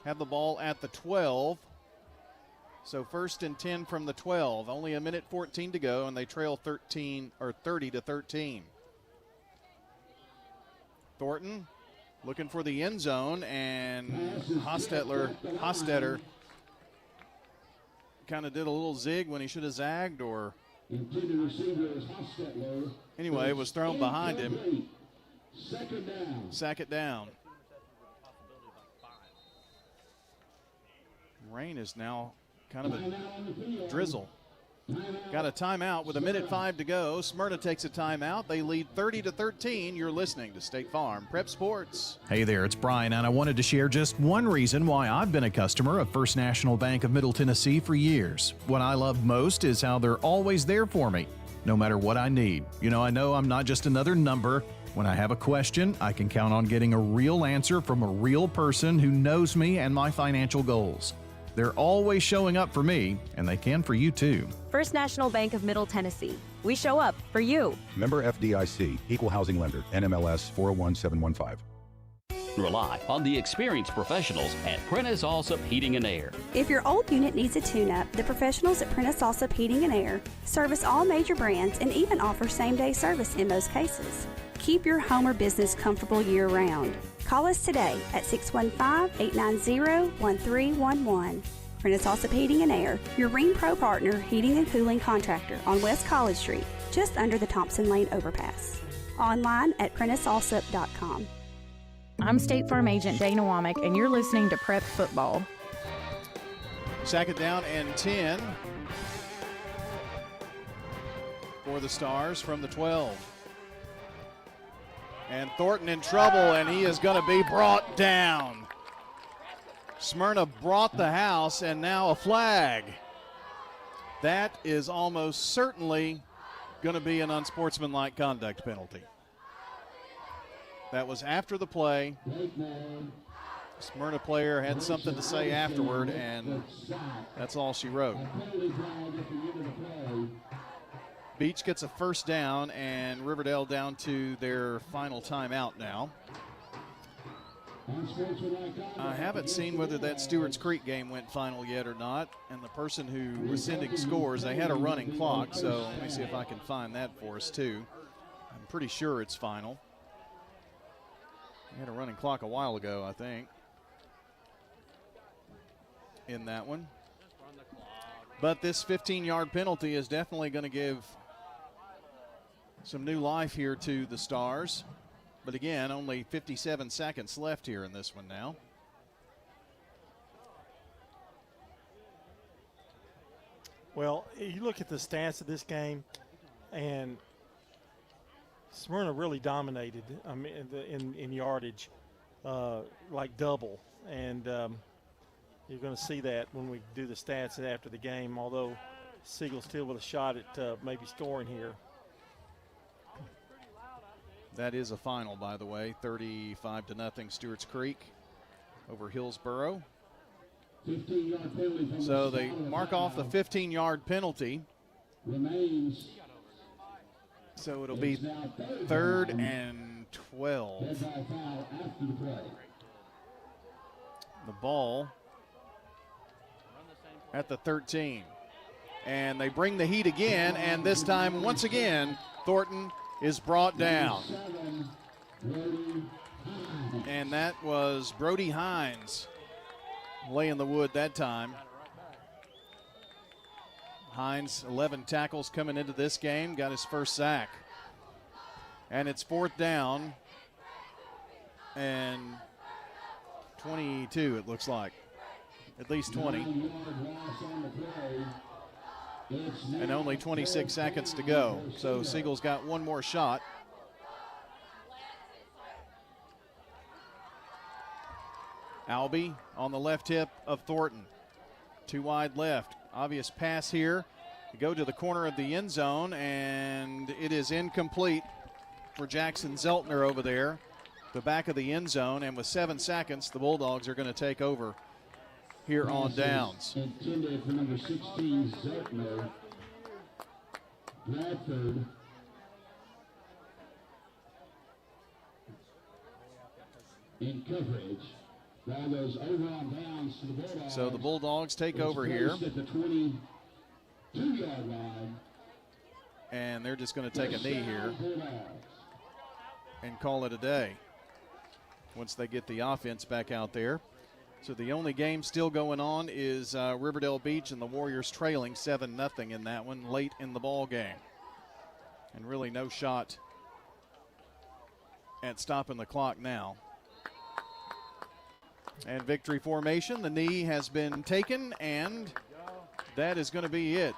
Have the ball at the 12. So 1st and 10 from the 12. Only 1:14 to go, and they trail 30-13. Thornton looking for the end zone, and Hostetter kind of did a little zig when he should have zagged, or anyway, it was thrown behind him. Sack it down. Rain is now kind of a drizzle. Got a timeout with 1:05 to go. Smyrna takes a timeout. They lead 30-13. You're listening to State Farm Prep Sports. Hey there, it's Brian, and I wanted to share just one reason why I've been a customer of First National Bank of Middle Tennessee for years. What I love most is how they're always there for me, no matter what I need. You know, I know I'm not just another number. When I have a question, I can count on getting a real answer from a real person who knows me and my financial goals. They're always showing up for me, and they can for you too. First National Bank of Middle Tennessee. We show up for you. Member FDIC, Equal Housing Lender, NMLS 401715. Rely on the experienced professionals at Prentice Allsup Heating and Air. If your old unit needs a tune-up, the professionals at Prentice Allsup Heating and Air service all major brands and even offer same-day service in most cases. Keep your home or business comfortable year-round. Call us today at 615-890-1311. Prentice Allsup Heating and Air, your Ring Pro partner heating and cooling contractor on West College Street, just under the Thompson Lane overpass. Online at PrenticeAllsup.com. I'm State Farm Agent Dana Womack, and you're listening to Prep Football. Second down and 10 for the Stars from the 12. And Thornton in trouble, and he is going to be brought down. Smyrna brought the house, and now a flag. That is almost certainly going to be an unsportsmanlike conduct penalty. That was after the play. Smyrna player had something to say afterward, and that's all she wrote. Beach gets a first down, and Riverdale down to their final timeout now. I haven't seen whether that Stewart's Creek game went final yet or not, and the person who was sending scores, they had a running clock, so let me see if I can find that for us too. I'm pretty sure it's final. They had a running clock a while ago, I think, in that one. But this 15-yard penalty is definitely going to give some new life here to the Stars. But again, only 57 seconds left here in this one now. Well, you look at the stats of this game, and Smyrna really dominated in yardage, like double. And you're going to see that when we do the stats after the game, although Siegel still with a shot at maybe scoring here. That is a final, by the way, 35-0 Stewart's Creek over Hillsboro. 15-yard penalty. So they mark off the 15-yard penalty. Remains. So it'll be 3rd and 12. The ball at the 13. And they bring the heat again, and this time, once again, Thornton is brought down. And that was Brody Hines laying the wood that time. Hines, 11 tackles coming into this game, got his first sack. And it's 4th down and 22, it looks like. At least 20. And only 26 seconds to go. So Siegel's got one more shot. Albee on the left hip of Thornton. Too wide left. Obvious pass here. You go to the corner of the end zone, and it is incomplete for Jackson Zeltner over there. The back of the end zone, and with 7 seconds, the Bulldogs are going to take over here on downs. Intended for number 16, Zeltner. Bradford. In coverage. Ball goes over on downs to the Bulldogs. So the Bulldogs take over here. At the 22-yard line. And they're just going to take a knee here and call it a day once they get the offense back out there. So the only game still going on is Riverdale Beach and the Warriors trailing 7-0 in that one late in the ball game. And really no shot at stopping the clock now. And victory formation, the knee has been taken, and that is going to be it.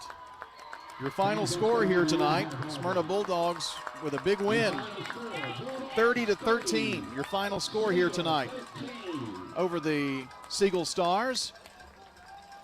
Your final score here tonight, Smyrna Bulldogs with a big win, 30-13. Your final score here tonight over the Siegel Stars.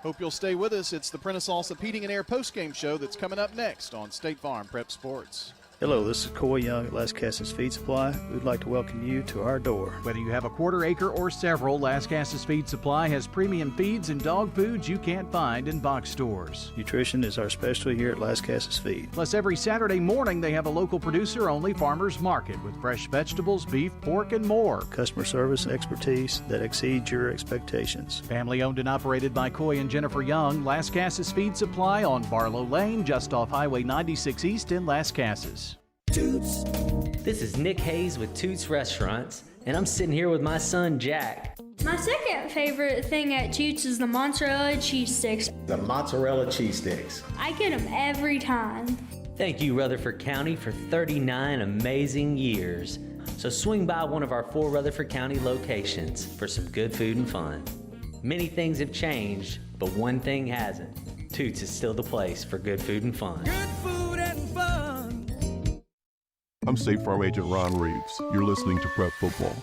Hope you'll stay with us. It's the Prentice Allsup Heating and Air postgame show that's coming up next on State Farm Prep Sports. Hello, this is Coy Young at Las Casas Feed Supply. We'd like to welcome you to our door. Whether you have a quarter acre or several, Las Casas Feed Supply has premium feeds and dog foods you can't find in box stores. Nutrition is our specialty here at Las Casas Feed. Plus, every Saturday morning they have a local producer-only farmers market with fresh vegetables, beef, pork, and more. Customer service and expertise that exceeds your expectations. Family owned and operated by Coy and Jennifer Young, Las Casas Feed Supply on Barlow Lane, just off Highway 96 East in Las Casas. Toots. This is Nick Hayes with Toots Restaurants, and I'm sitting here with my son, Jack. My second favorite thing at Toots is the mozzarella cheese sticks. The mozzarella cheese sticks. I get them every time. Thank you, Rutherford County, for 39 amazing years. So swing by one of our 4 Rutherford County locations for some good food and fun. Many things have changed, but one thing hasn't. Toots is still the place for good food and fun. Good food and fun. I'm State Farm Agent Ron Reeves. You're listening to Prep Football.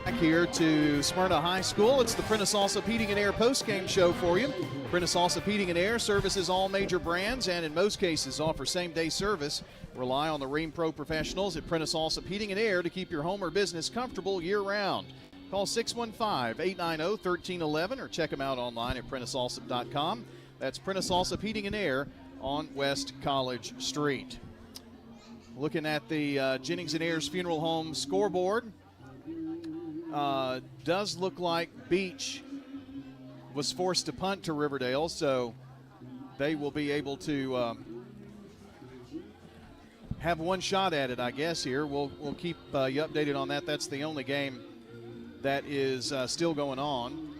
Back here to Smyrna High School. It's the Prentice Allsup Heating and Air postgame show for you. Prentice Allsup Heating and Air services all major brands and in most cases offer same-day service. Rely on the Rheem Pro professionals at Prentice Allsup Heating and Air to keep your home or business comfortable year-round. Call 615-890-1311 or check them out online at PrenticeAllsup.com. That's Prentice Allsup Heating and Air on West College Street. Looking at the Jennings and Ayers Funeral Home scoreboard, does look like Beach was forced to punt to Riverdale, so they will be able to have one shot at it, I guess, here. We'll keep you updated on that. That's the only game that is still going on.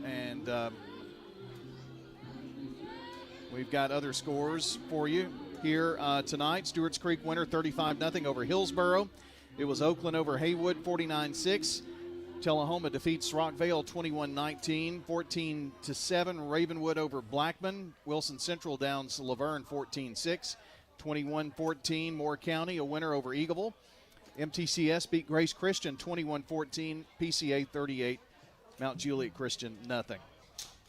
And we've got other scores for you here tonight. Stewart's Creek winner 35-0 over Hillsboro. It was Oakland over Haywood 49-6. Tullahoma defeats Rockvale 21-19, 14-7. Ravenwood over Blackman. Wilson Central downs Laverne 14-6, 21-14. Moore County a winner over Eagleville. MTCS beat Grace Christian 21-14. PCA 38. Mount Juliet Christian nothing.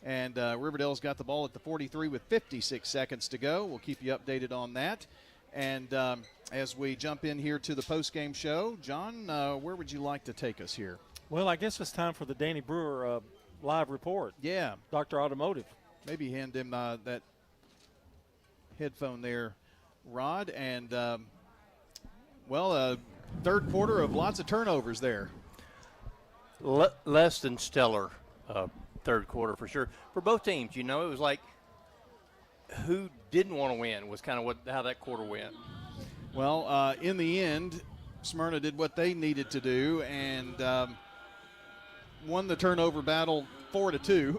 And Riverdale's got the ball at the 43 with 56 seconds to go. We'll keep you updated on that. And as we jump in here to the postgame show, John, where would you like to take us here? Well, I guess it's time for the Danny Brewer live report. Yeah. Dr. Automotive. Maybe hand him that headphone there, Rod. And, third quarter of lots of turnovers there. Less than stellar third quarter for sure. For both teams, it was like who didn't want to win was kind of how that quarter went. Well, in the end, Smyrna did what they needed to do and won the turnover battle 4-2.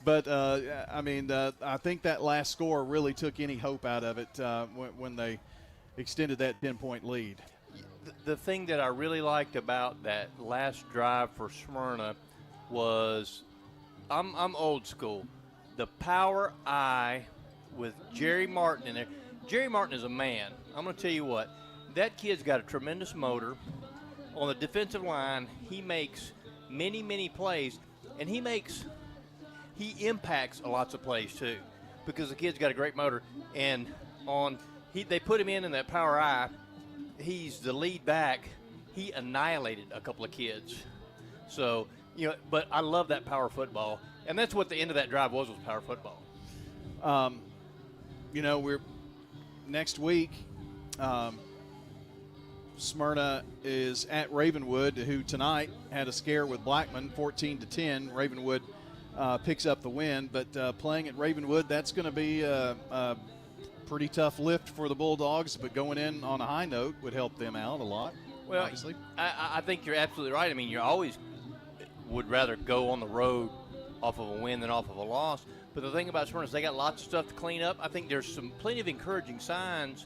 But, I think that last score really took any hope out of it when they extended that 10-point lead. The thing that I really liked about that last drive for Smyrna was, I'm old school, the power eye with Jerry Martin in there. Jerry Martin is a man. I'm going to tell you what, that kid's got a tremendous motor. On the defensive line, he makes many, many plays, and he impacts lots of plays too, because the kid's got a great motor. And they put him in that power eye. He's the lead back. He annihilated a couple of kids. So, but I love that power football. And that's what the end of that drive was power football. We're next week, Smyrna is at Ravenwood, who tonight had a scare with Blackman, 14-10. Ravenwood picks up the win, but playing at Ravenwood, that's going to be a pretty tough lift for the Bulldogs, but going in on a high note would help them out a lot, well, obviously. I think you're absolutely right. I mean, you always would rather go on the road off of a win than off of a loss. But the thing about Smyrna is they got lots of stuff to clean up. I think there's plenty of encouraging signs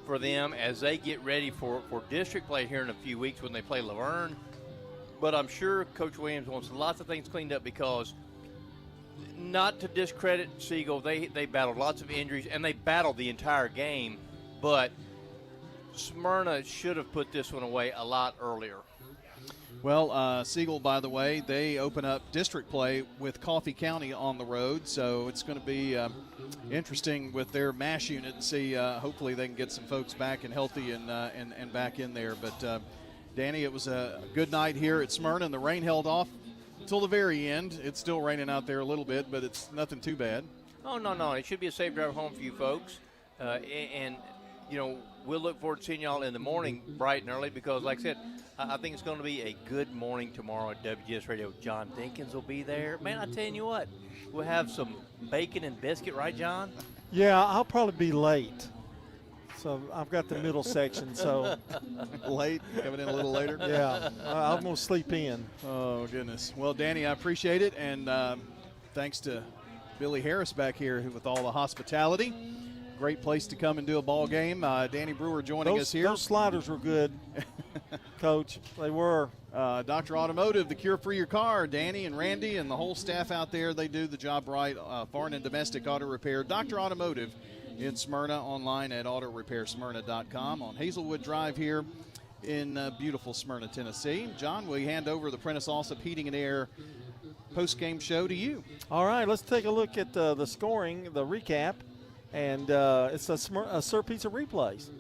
for them as they get ready for district play here in a few weeks when they play Laverne. But I'm sure Coach Williams wants lots of things cleaned up because, not to discredit Siegel, they battled lots of injuries and they battled the entire game. But Smyrna should have put this one away a lot earlier. Well, Siegel, by the way, they open up district play with Coffee County on the road, so it's going to be interesting with their MASH unit and see. Hopefully, they can get some folks back and healthy and back in there. But Danny, it was a good night here at Smyrna, and the rain held off until the very end. It's still raining out there a little bit, but it's nothing too bad. Oh, no. It should be a safe drive home for you folks. And we'll look forward to seeing y'all in the morning bright and early because, like I said, I think it's going to be a good morning tomorrow at WGNS Radio. John Dinkins will be there. Man, I tell you what, we'll have some bacon and biscuit, right, John? Yeah, I'll probably be late. So I've got the middle section, so. Late? Coming in a little later? Yeah, I'm going to sleep in. Oh, goodness. Well, Danny, I appreciate it, and thanks to Billy Harris back here with all the hospitality. Great place to come and do a ball game. Danny Brewer joining us here. Those sliders were good, Coach. They were. Dr. Automotive, the cure for your car. Danny and Randy and the whole staff out there, they do the job right. Foreign and domestic auto repair. Dr. Automotive in Smyrna, online at autorepairsmyrna.com on Hazelwood Drive here in beautiful Smyrna, Tennessee. John, we hand over the Prentice Allsup Heating and Air post-game show to you. All right, let's take a look at the scoring, the recap. And it's a Sir Pizza replays.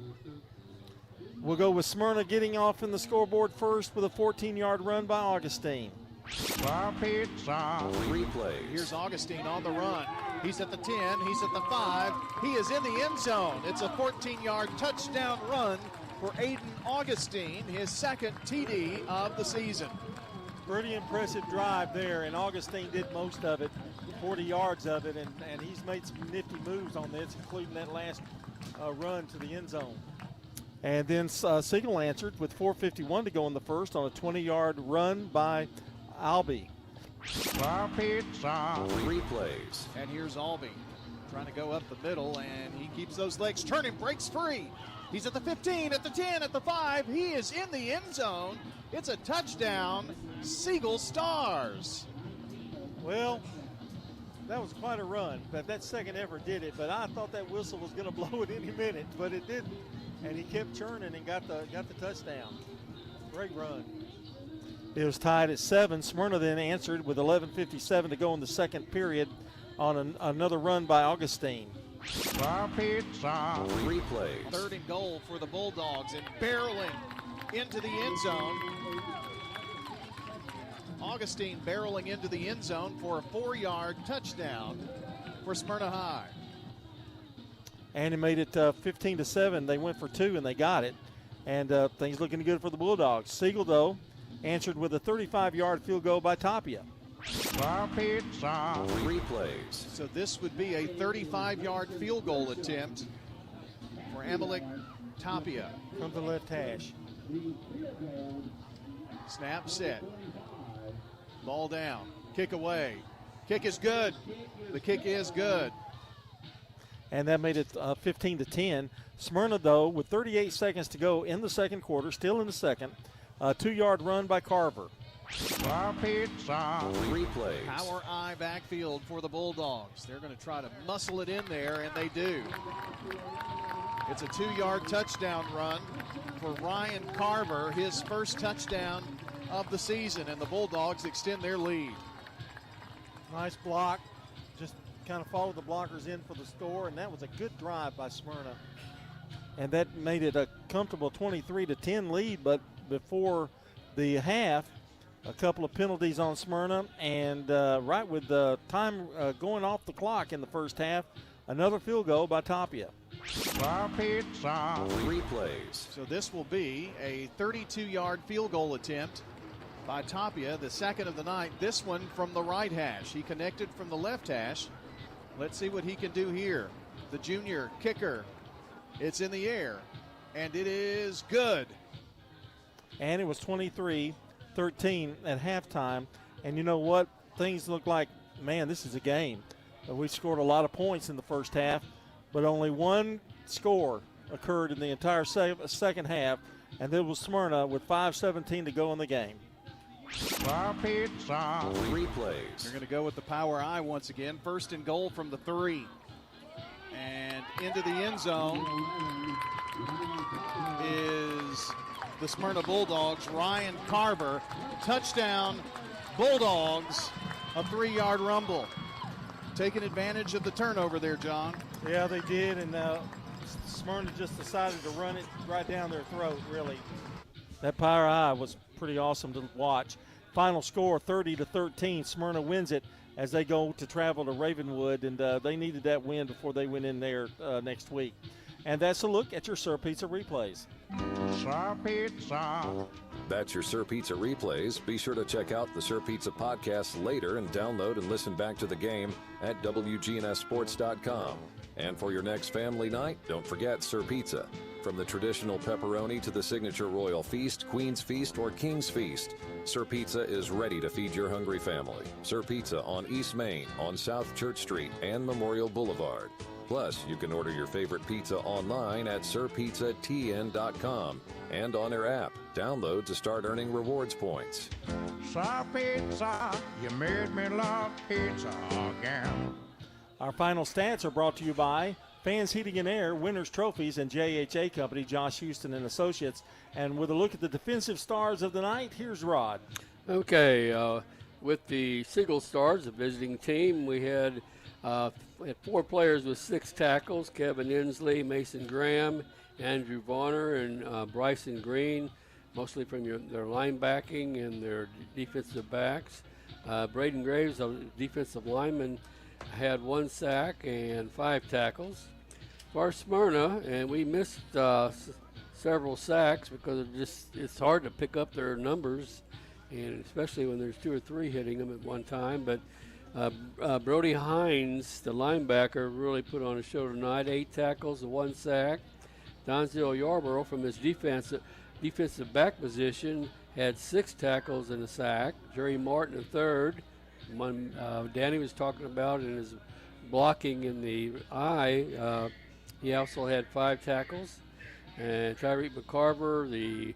We'll go with Smyrna getting off in the scoreboard first with a 14-yard run by Augustine. Sir Pizza replays. Here's Augustine on the run. He's at the 10. He's at the 5. He is in the end zone. It's a 14-yard touchdown run for Aiden Augustine, his second TD of the season. Pretty impressive drive there, and Augustine did most of it, 40 yards of it, and he's made some nifty moves on this, including that last run to the end zone. And then Siegel answered with 4:51 to go in the first on a 20-yard run by Albee. Sir Pizza replays. And here's Albee trying to go up the middle, and he keeps those legs turning, breaks free. He's at the 15, at the 10, at the 5. He is in the end zone. It's a touchdown. Siegel Stars. Well, that was quite a run, but that second ever did it. But I thought that whistle was going to blow it any minute, but it didn't. And he kept churning and got the touchdown. Great run. It was tied at 7. Smyrna then answered with 11:57 to go in the second period on another run by Augustine. Sir Pizza replays. 3rd and goal for the Bulldogs, and barreling into the end zone. Augustine barreling into the end zone for a 4-yard touchdown for Smyrna High. And it made it 15-7. They went for 2 and they got it. And things looking good for the Bulldogs. Siegel, though, answered with a 35-yard field goal by Tapia. Sir Pizza replays. So this would be a 35-yard field goal attempt for Amalek Tapia. From the left hash. Snap, set. Ball down. Kick away. Kick is good. The kick is good. And that made it 15-10. Smyrna, though, with 38 seconds to go in the second quarter, still in the second, a 2-yard run by Carver. Sir Pizza replays. Power eye backfield for the Bulldogs. They're going to try to muscle it in there, and they do. It's a 2-yard touchdown run for Ryan Carver, his first touchdown of the season, and the Bulldogs extend their lead. Nice block. Just kind of followed the blockers in for the score, and that was a good drive by Smyrna. And that made it a comfortable 23-10 lead, but before the half, a couple of penalties on Smyrna, and right with the time going off the clock in the first half, another field goal by Tapia. Sir Pizza replays. So this will be a 32-yard field goal attempt by Tapia, the second of the night. This one from the right hash. He connected from the left hash. Let's see what he can do here. The junior kicker. It's in the air, and it is good. And it was 23-13 at halftime. And you know what? Things look like, man, this is a game. We scored a lot of points in the first half, but only one score occurred in the entire second half, and that was Smyrna with 5:17 to go in the game. Sir Pizza replays. They're going to go with the power eye once again. 1st and goal from the 3. And into the end zone is the Smyrna Bulldogs, Ryan Carver. Touchdown, Bulldogs, a 3-yard rumble. taking advantage of the turnover there, John. Yeah, they did, and Smyrna just decided to run it right down their throat, really. That Power High was pretty awesome to watch. Final score 30-13. Smyrna wins it as they go to travel to Ravenwood, and they needed that win before they went in there next week. And that's a look at your Sir Pizza replays. Sir Pizza. That's your Sir Pizza replays. Be sure to check out the Sir Pizza podcast later and download and listen back to the game at WGNSSports.com. And for your next family night, don't forget Sir Pizza. From the traditional pepperoni to the signature royal feast, Queen's Feast, or King's Feast, Sir Pizza is ready to feed your hungry family. Sir Pizza on East Main, on South Church Street, and Memorial Boulevard. Plus, you can order your favorite pizza online at sirpizzatn.com and on their app. Download to start earning rewards points. Sir Pizza, you made me love pizza again. Our final stats are brought to you by Fans Heating and Air, Winners Trophies, and JHA Company, Josh Houston and Associates. And with a look at the defensive stars of the night, here's Rod. Okay, with the Siegel Stars, the visiting team, we had 4 players with 6 tackles: Kevin Inslee, Mason Graham, Andrew Bonner, and Bryson Green, mostly from their linebacking and their defensive backs. Braden Graves, a defensive lineman, had 1 sack and 5 tackles. For Smyrna, and we missed several sacks because it's hard to pick up their numbers, and especially when there's 2 or 3 hitting them at one time. But Brody Hines, the linebacker, really put on a show tonight. 8 tackles and 1 sack. Donzel Yarborough, from his defensive back position, had 6 tackles and a sack. Jerry Martin, a third. One Danny was talking about in his blocking in the eye, he also had 5 tackles. And Tyreek McCarver, the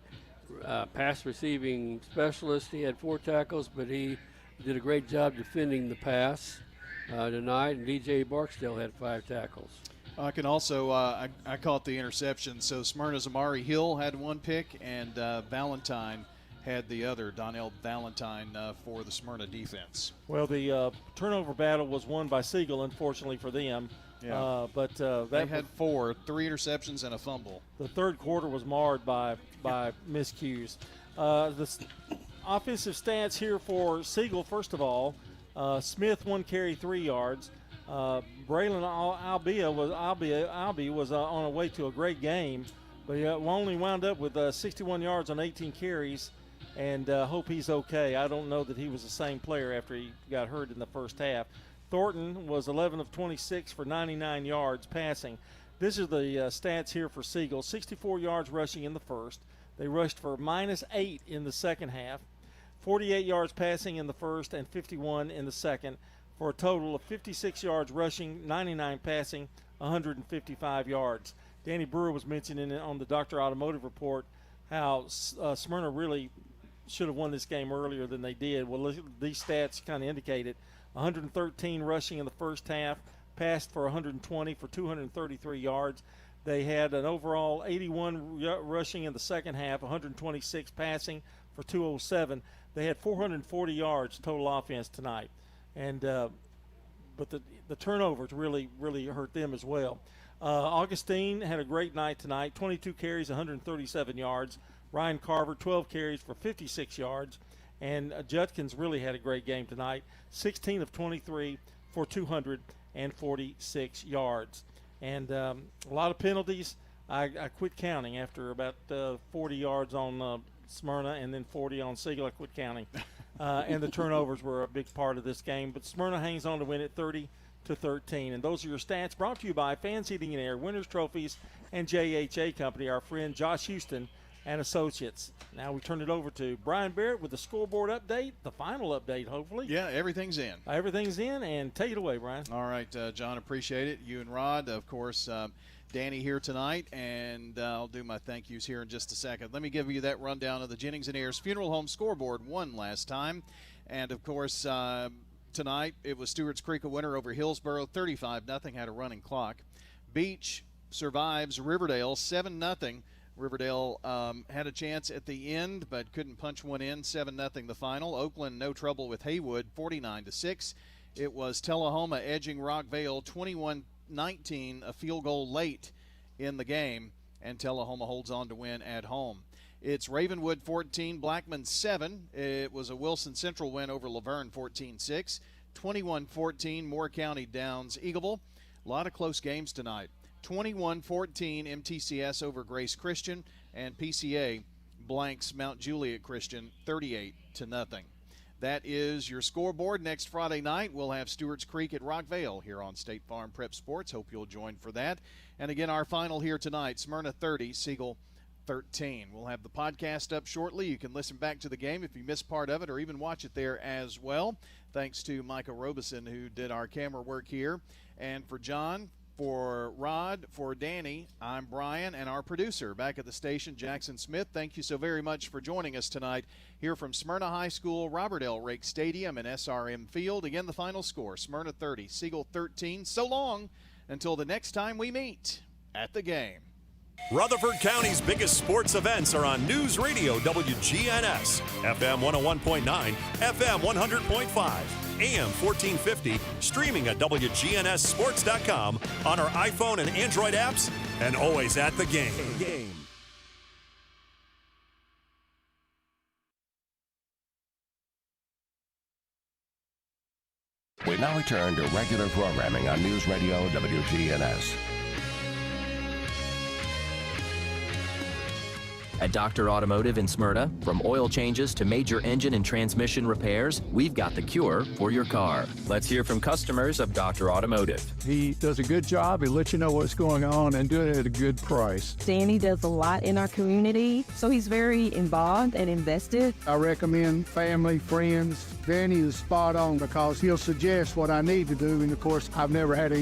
pass receiving specialist, he had 4 tackles, but he did a great job defending the pass tonight. And DJ Barksdale had 5 tackles. I can also, I caught the interception. So Smyrna's Amari Hill had 1 pick, and Valentine had the other, Donnell Valentine, for the Smyrna defense. Well, the turnover battle was won by Siegel, unfortunately for them. Yeah. But they had 4, 3 interceptions and a fumble. The third quarter was marred by miscues. The offensive stats here for Siegel, first of all, Smith 1 carry 3 yards. Braylon Albee was on a way to a great game, but he only wound up with 61 yards on 18 carries, and hope he's okay. I don't know that he was the same player after he got hurt in the first half. Thornton was 11 of 26 for 99 yards passing. This is the stats here for Siegel. 64 yards rushing in the first. They rushed for -8 in the second half. 48 yards passing in the first and 51 in the second, for a total of 56 yards rushing, 99 passing, 155 yards. Danny Brewer was mentioning on the Dr. Automotive Report how Smyrna really should have won this game earlier than they did. Well, these stats kind of indicate it. 113 rushing in the first half, passed for 120 for 233 yards. They had an overall 81 rushing in the second half, 126 passing for 207. They had 440 yards total offense tonight. And but the turnovers really hurt them as well. Augustine had a great night tonight. 22 carries, 137 yards. Ryan Carver, 12 carries for 56 yards. And Judkins really had a great game tonight. 16 of 23 for 246 yards. And a lot of penalties. I quit counting after about 40 yards on Smyrna and then 40 on Siegel. I quit counting. And the turnovers were a big part of this game. But Smyrna hangs on to win it 30-13. And those are your stats, brought to you by Fans Heating and Air, Winners Trophies, and JHA Company, our friend Josh Houston and Associates. Now we turn it over to Brian Barrett with the scoreboard update, the final update, hopefully. Yeah, everything's in. Everything's in, and take it away, Brian. All right, John, appreciate it. You and Rod, of course, Danny here tonight, and I'll do my thank yous here in just a second. Let me give you that rundown of the Jennings & Ayers Funeral Home scoreboard. Won last time, and of course tonight it was Stewart's Creek a winner over Hillsboro, 35-0, had a running clock. Beach survives Riverdale, 7-0. Riverdale had a chance at the end but couldn't punch one in, 7-0 the final. Oakland no trouble with Haywood, 49-6. It was Tullahoma edging Rockvale 21-19, a field goal late in the game, and Tullahoma holds on to win at home. It's Ravenwood 14, Blackman 7. It was a Wilson Central win over Laverne 14-6. 21-14, Moore County downs Eagleville. A lot of close games tonight. 21-14, MTCS over Grace Christian, and PCA blanks Mount Juliet Christian 38-0. That is your scoreboard. Next Friday night, we'll have Stewart's Creek at Rockvale here on State Farm Prep Sports. Hope you'll join for that. And again, our final here tonight, Smyrna 30, Siegel 13. We'll have the podcast up shortly. You can listen back to the game if you missed part of it, or even watch it there as well. Thanks to Micah Robeson, who did our camera work here. And for John, for Rod, for Danny, I'm Brian, and our producer back at the station, Jackson Smith. Thank you so very much for joining us tonight here from Smyrna High School, Robert L. Rake Stadium, and SRM Field. Again, the final score, Smyrna 30, Siegel 13. So long until the next time we meet at the game. Rutherford County's biggest sports events are on News Radio WGNS, FM 101.9, FM 100.5, AM 1450, streaming at WGNSSports.com, on our iPhone and Android apps, and always at the game. We now return to regular programming on News Radio WGNS. At Dr. Automotive in Smyrna, from oil changes to major engine and transmission repairs, we've got the cure for your car. Let's hear from customers of Dr. Automotive. He does a good job. He lets you know what's going on and do it at a good price. Danny does a lot in our community, so he's very involved and invested. I recommend family, friends. Danny is spot on because he'll suggest what I need to do, and of course, I've never had any